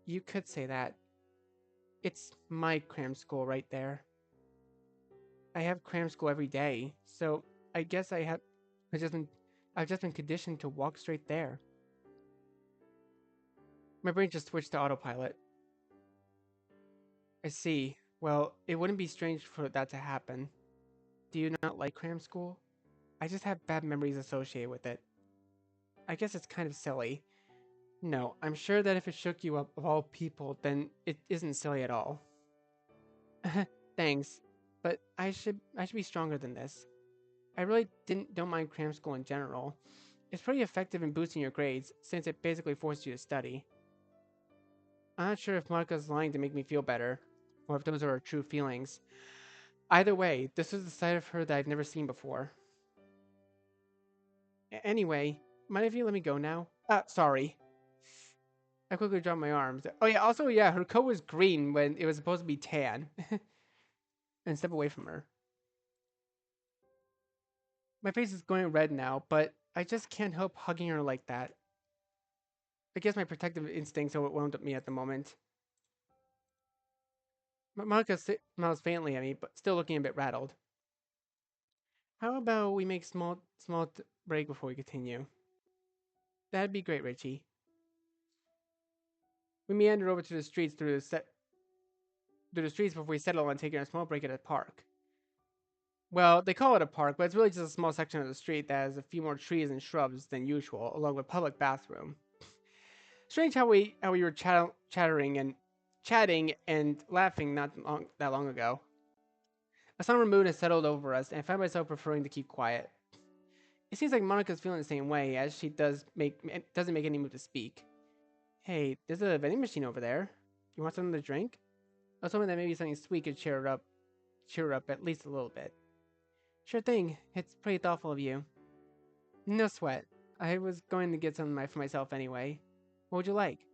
You could say that. It's my cram school right there. I have cram school every day, so I guess I've just been I've just been conditioned to walk straight there. My brain just switched to autopilot. I see. Well, it wouldn't be strange for that to happen. Do you not like cram school? I just have bad memories associated with it. I guess it's kind of silly. No, I'm sure that if it shook you up of all people, then it isn't silly at all. Thanks, but I should be stronger than this. I really don't mind cram school in general. It's pretty effective in boosting your grades, since it basically forces you to study. I'm not sure if Monika's lying to make me feel better, or if those are her true feelings. Either way, this is a side of her that I've never seen before. Anyway, mind if you let me go now? Sorry. I quickly dropped my arms. Oh yeah, also yeah, her coat was green when it was supposed to be tan. And step away from her. My face is going red now, but I just can't help hugging her like that. I guess my protective instincts overwhelmed me at the moment. Monica smiles faintly at me, but still looking a bit rattled. How about we make small break before we continue? That'd be great, Richie. We meander over to the streets through the streets before we settle on taking a small break at a park. Well, they call it a park, but it's really just a small section of the street that has a few more trees and shrubs than usual, along with a public bathroom. Strange how we were chatting and laughing that long ago. A summer mood has settled over us, and I find myself preferring to keep quiet. It seems like Monica's feeling the same way, as she doesn't make any move to speak. Hey, there's a vending machine over there. You want something to drink? I was hoping that maybe something sweet could cheer her up at least a little bit. Sure thing. It's pretty thoughtful of you. No sweat. I was going to get something for myself anyway. What would you like?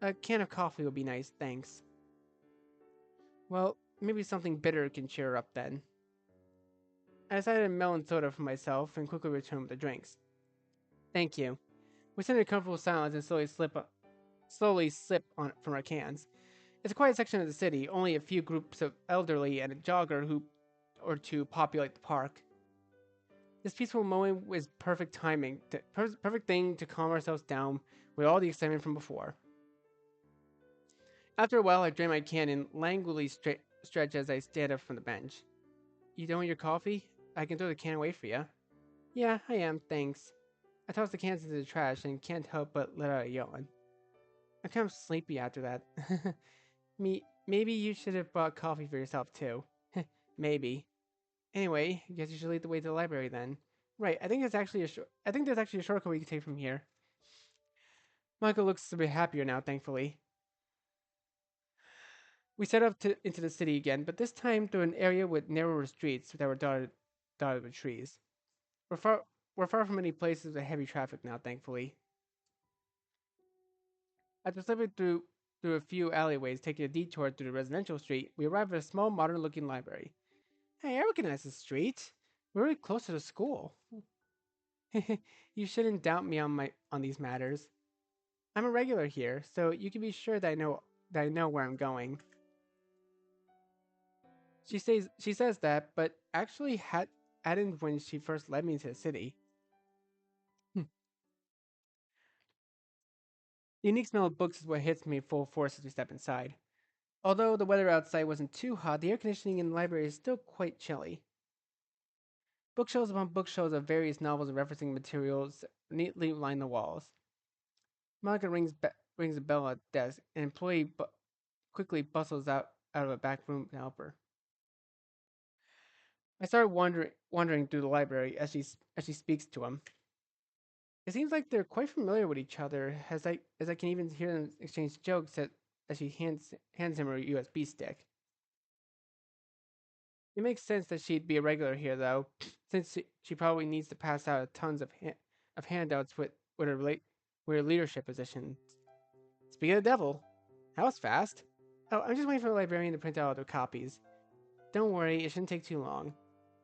A can of coffee would be nice, thanks. Well, maybe something bitter can cheer her up then. I decided a melon soda for myself and quickly returned with the drinks. Thank you. We sit in a comfortable silence and slowly sip on from our cans. It's a quiet section of the city, only a few groups of elderly and a jogger who or two populate the park. This peaceful moment was perfect perfect thing to calm ourselves down with all the excitement from before. After a while, I drain my can and languidly stretch as I stand up from the bench. You done with your coffee? I can throw the can away for you. Yeah, I am, thanks. I toss the cans into the trash and can't help but let out a yawn. I'm kind of sleepy after that. Maybe you should have bought coffee for yourself too. Maybe. Anyway, I guess you should lead the way to the library then. Right, I think there's actually a shortcut we can take from here. Michael looks a bit happier now, thankfully. We set up into the city again, but this time through an area with narrower streets that were dotted with trees. We're far we're far from any places with heavy traffic now, thankfully. After slipping through a few alleyways, taking a detour through the residential street, we arrive at a small, modern-looking library. Hey, I recognize this street. We're really close to the school. You shouldn't doubt me on these matters. I'm a regular here, so you can be sure that I know where I'm going. She says that, but actually hadn't when she first led me to the city. Hmm. The unique smell of books is what hits me full force as we step inside. Although the weather outside wasn't too hot, the air conditioning in the library is still quite chilly. Bookshelves upon bookshelves of various novels and referencing materials neatly line the walls. Monica rings a bell at the desk. An employee quickly bustles out of a back room to help her. I start wandering through the library as she speaks to him. It seems like they're quite familiar with each other, as I can even hear them exchange jokes as she hands him her USB stick. It makes sense that she'd be a regular here, though, since she probably needs to pass out tons of handouts with her leadership position. Speaking of the devil, that was fast. Oh, I'm just waiting for the librarian to print out other copies. Don't worry, it shouldn't take too long.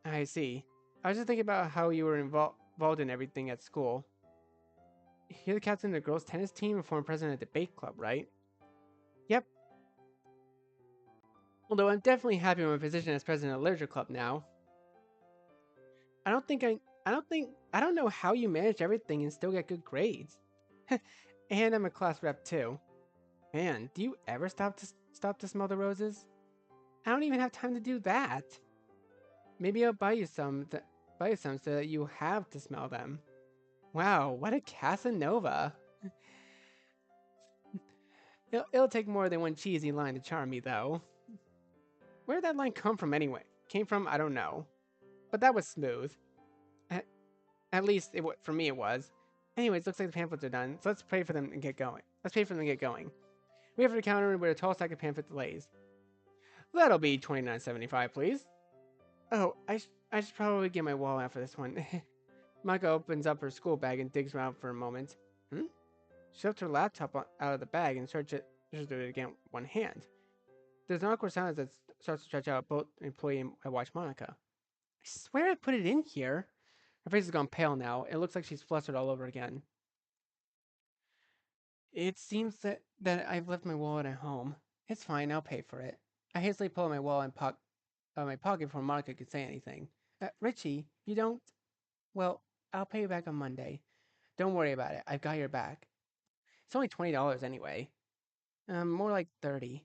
I see. I was just thinking about how you were involved in everything at school. You're the captain of the girls' tennis team and former president of the debate club, right? Yep. Although I'm definitely happy with my position as president of the literature club now. I don't think I don't know how you manage everything and still get good grades. And I'm a class rep too. Man, do you ever stop to smell the roses? I don't even have time to do that. Maybe I'll buy you some so that you have to smell them. Wow, what a Casanova! It'll take more than one cheesy line to charm me, though. Where did that line come from anyway? Came from, I don't know. But that was smooth. At, at least, for me it was. Anyways, looks like the pamphlets are done, so let's pray for them and get going. Let's pay for them and get going. We have the counter where a tall stack of pamphlets lays. That'll be $29.75, please. Oh, I should probably get my wallet out for this one. Maka opens up her school bag and digs around for a moment. Hmm? She lifts her laptop out of the bag and searches it again with one hand. There's an awkward silence that starts to stretch out. Both employee and I watch Monica. I swear I put it in here. Her face has gone pale now. It looks like she's flustered all over again. It seems that I've left my wallet at home. It's fine, I'll pay for it. I hastily pull out my wallet out of my pocket before Monica could say anything. Richie, you don't... Well, I'll pay you back on Monday. Don't worry about it. I've got your back. It's only $20 anyway. More like 30.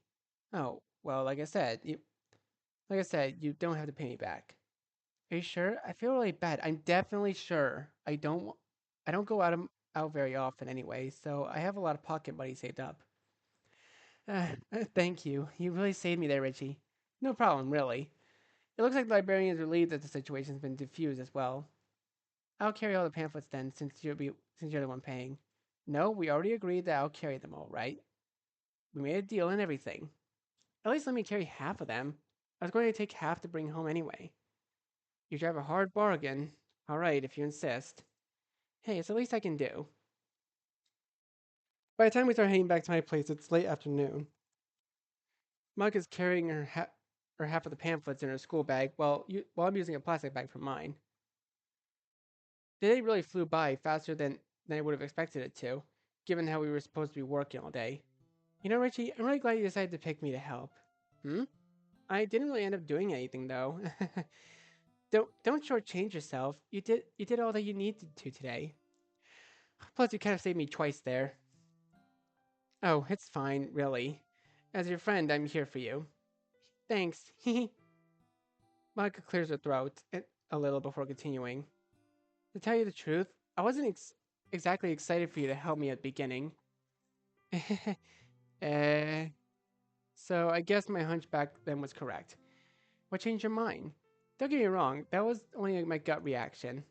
Oh, well, like I said, you don't have to pay me back. Are you sure? I feel really bad. I'm definitely sure. I don't go out very often anyway, so I have a lot of pocket money saved up. Thank you. You really saved me there, Richie. No problem, really. It looks like the librarian is relieved that the situation's been diffused as well. I'll carry all the pamphlets then, since you're the one paying. No, we already agreed that I'll carry them all, right? We made a deal and everything. At least let me carry half of them. I was going to take half to bring home anyway. You drive a hard bargain. All right, if you insist. Hey, it's the least I can do. By the time we start heading back to my place, it's late afternoon. Mug is carrying her half of the pamphlets in her school bag, while I'm using a plastic bag for mine. The day really flew by faster than I would have expected it to, given how we were supposed to be working all day. You know, Richie, I'm really glad you decided to pick me to help. Hmm? I didn't really end up doing anything though. Don't shortchange yourself. You did all that you needed to today. Plus, you kind of saved me twice there. Oh, it's fine, really. As your friend, I'm here for you. Thanks. Monika clears her throat a little before continuing. To tell you the truth, I wasn't exactly excited for you to help me at the beginning. uh, so I guess my hunch back then was correct. What changed your mind? Don't get me wrong, that was only my gut reaction.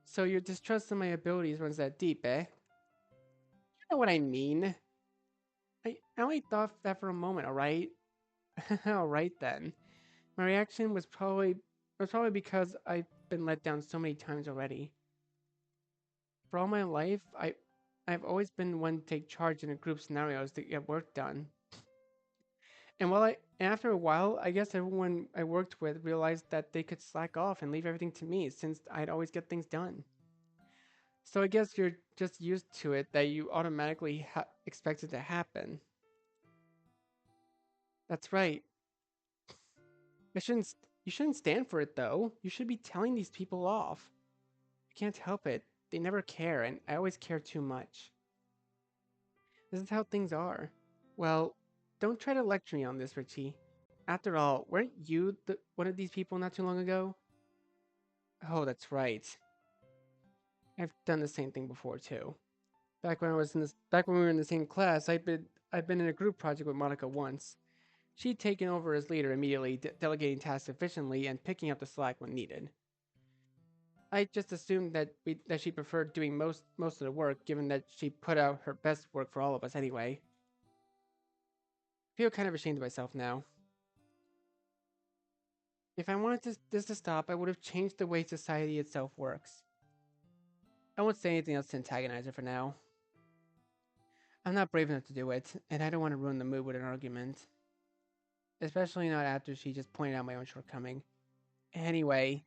So your distrust in my abilities runs that deep, eh? You know what I mean. I only thought that for a moment, alright? Alright then. My reaction was probably because I've been let down so many times already. For all my life, I've always been one to take charge in a group scenarios to get work done. And after a while, I guess everyone I worked with realized that they could slack off and leave everything to me since I'd always get things done. So I guess you're just used to it that you automatically expect it to happen. That's right. You shouldn't stand for it though. You should be telling these people off. I can't help it. They never care, and I always care too much. This is how things are. Well, don't try to lecture me on this, Richie. After all, weren't you one of these people not too long ago? Oh, that's right. I've done the same thing before too. Back when we were in the same class, I'd been in a group project with Monika once. She'd taken over as leader immediately, delegating tasks efficiently and picking up the slack when needed. I just assumed that she preferred doing most of the work, given that she put out her best work for all of us anyway. I feel kind of ashamed of myself now. If I wanted this to stop, I would have changed the way society itself works. I won't say anything else to antagonize her for now. I'm not brave enough to do it, and I don't want to ruin the mood with an argument. Especially not after she just pointed out my own shortcoming. Anyway,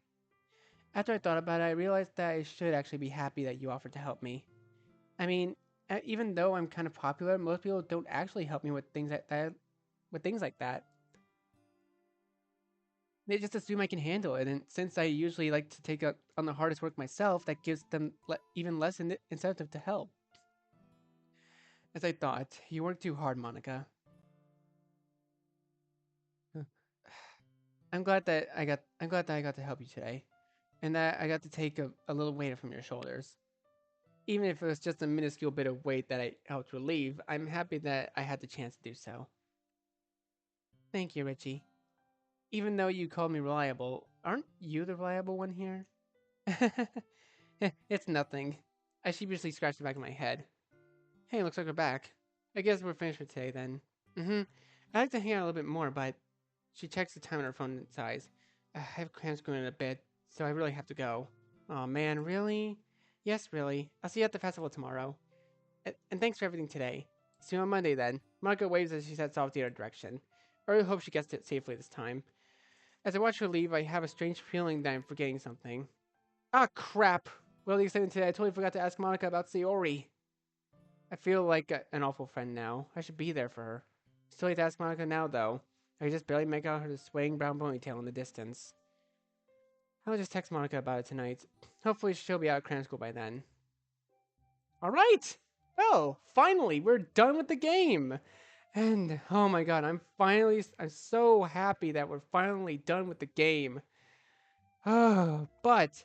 after I thought about it, I realized that I should actually be happy that you offered to help me. I mean, even though I'm kind of popular, most people don't actually help me with things like that. They just assume I can handle it, and since I usually like to take on the hardest work myself, that gives them even less incentive to help. As I thought, you work too hard, Monika. I'm glad that I got to help you today, and that I got to take a little weight from your shoulders. Even if it was just a minuscule bit of weight that I helped relieve, I'm happy that I had the chance to do so. Thank you, Richie. Even though you called me reliable, aren't you the reliable one here? It's nothing. I sheepishly scratched the back of my head. Hey, looks like we're back. I guess we're finished for today then. I'd like to hang out a little bit more, but... She checks the time on her phone and sighs. I have cramps going in a bit, so I really have to go. Aw man, really? Yes, really. I'll see you at the festival tomorrow. And thanks for everything today. See you on Monday then. Monika waves as she sets off the other direction. I really hope she gets to it safely this time. As I watch her leave, I have a strange feeling that I'm forgetting something. Ah, crap! Really excited today, I totally forgot to ask Monika about Yuri. I feel like an awful friend now. I should be there for her. Still late to ask Monika now, though. I can just barely make out her swaying brown ponytail in the distance. I'll just text Monika about it tonight. Hopefully she'll be out of cram school by then. Alright! Well, finally, we're done with the game! And, oh my god, I'm so happy that we're finally done with the game. Oh, but,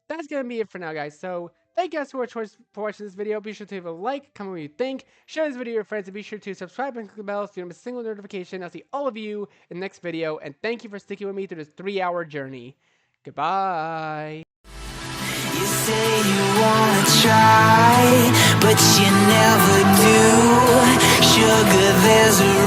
that's gonna be it for now, guys. So, thank you guys so much for watching this video. Be sure to leave a like, comment what you think, share this video with your friends, and be sure to subscribe and click the bell so you don't miss a single notification. I'll see all of you in the next video, and thank you for sticking with me through this 3-hour journey. Goodbye. You say you wanna try, but you never do. Sugar, there's a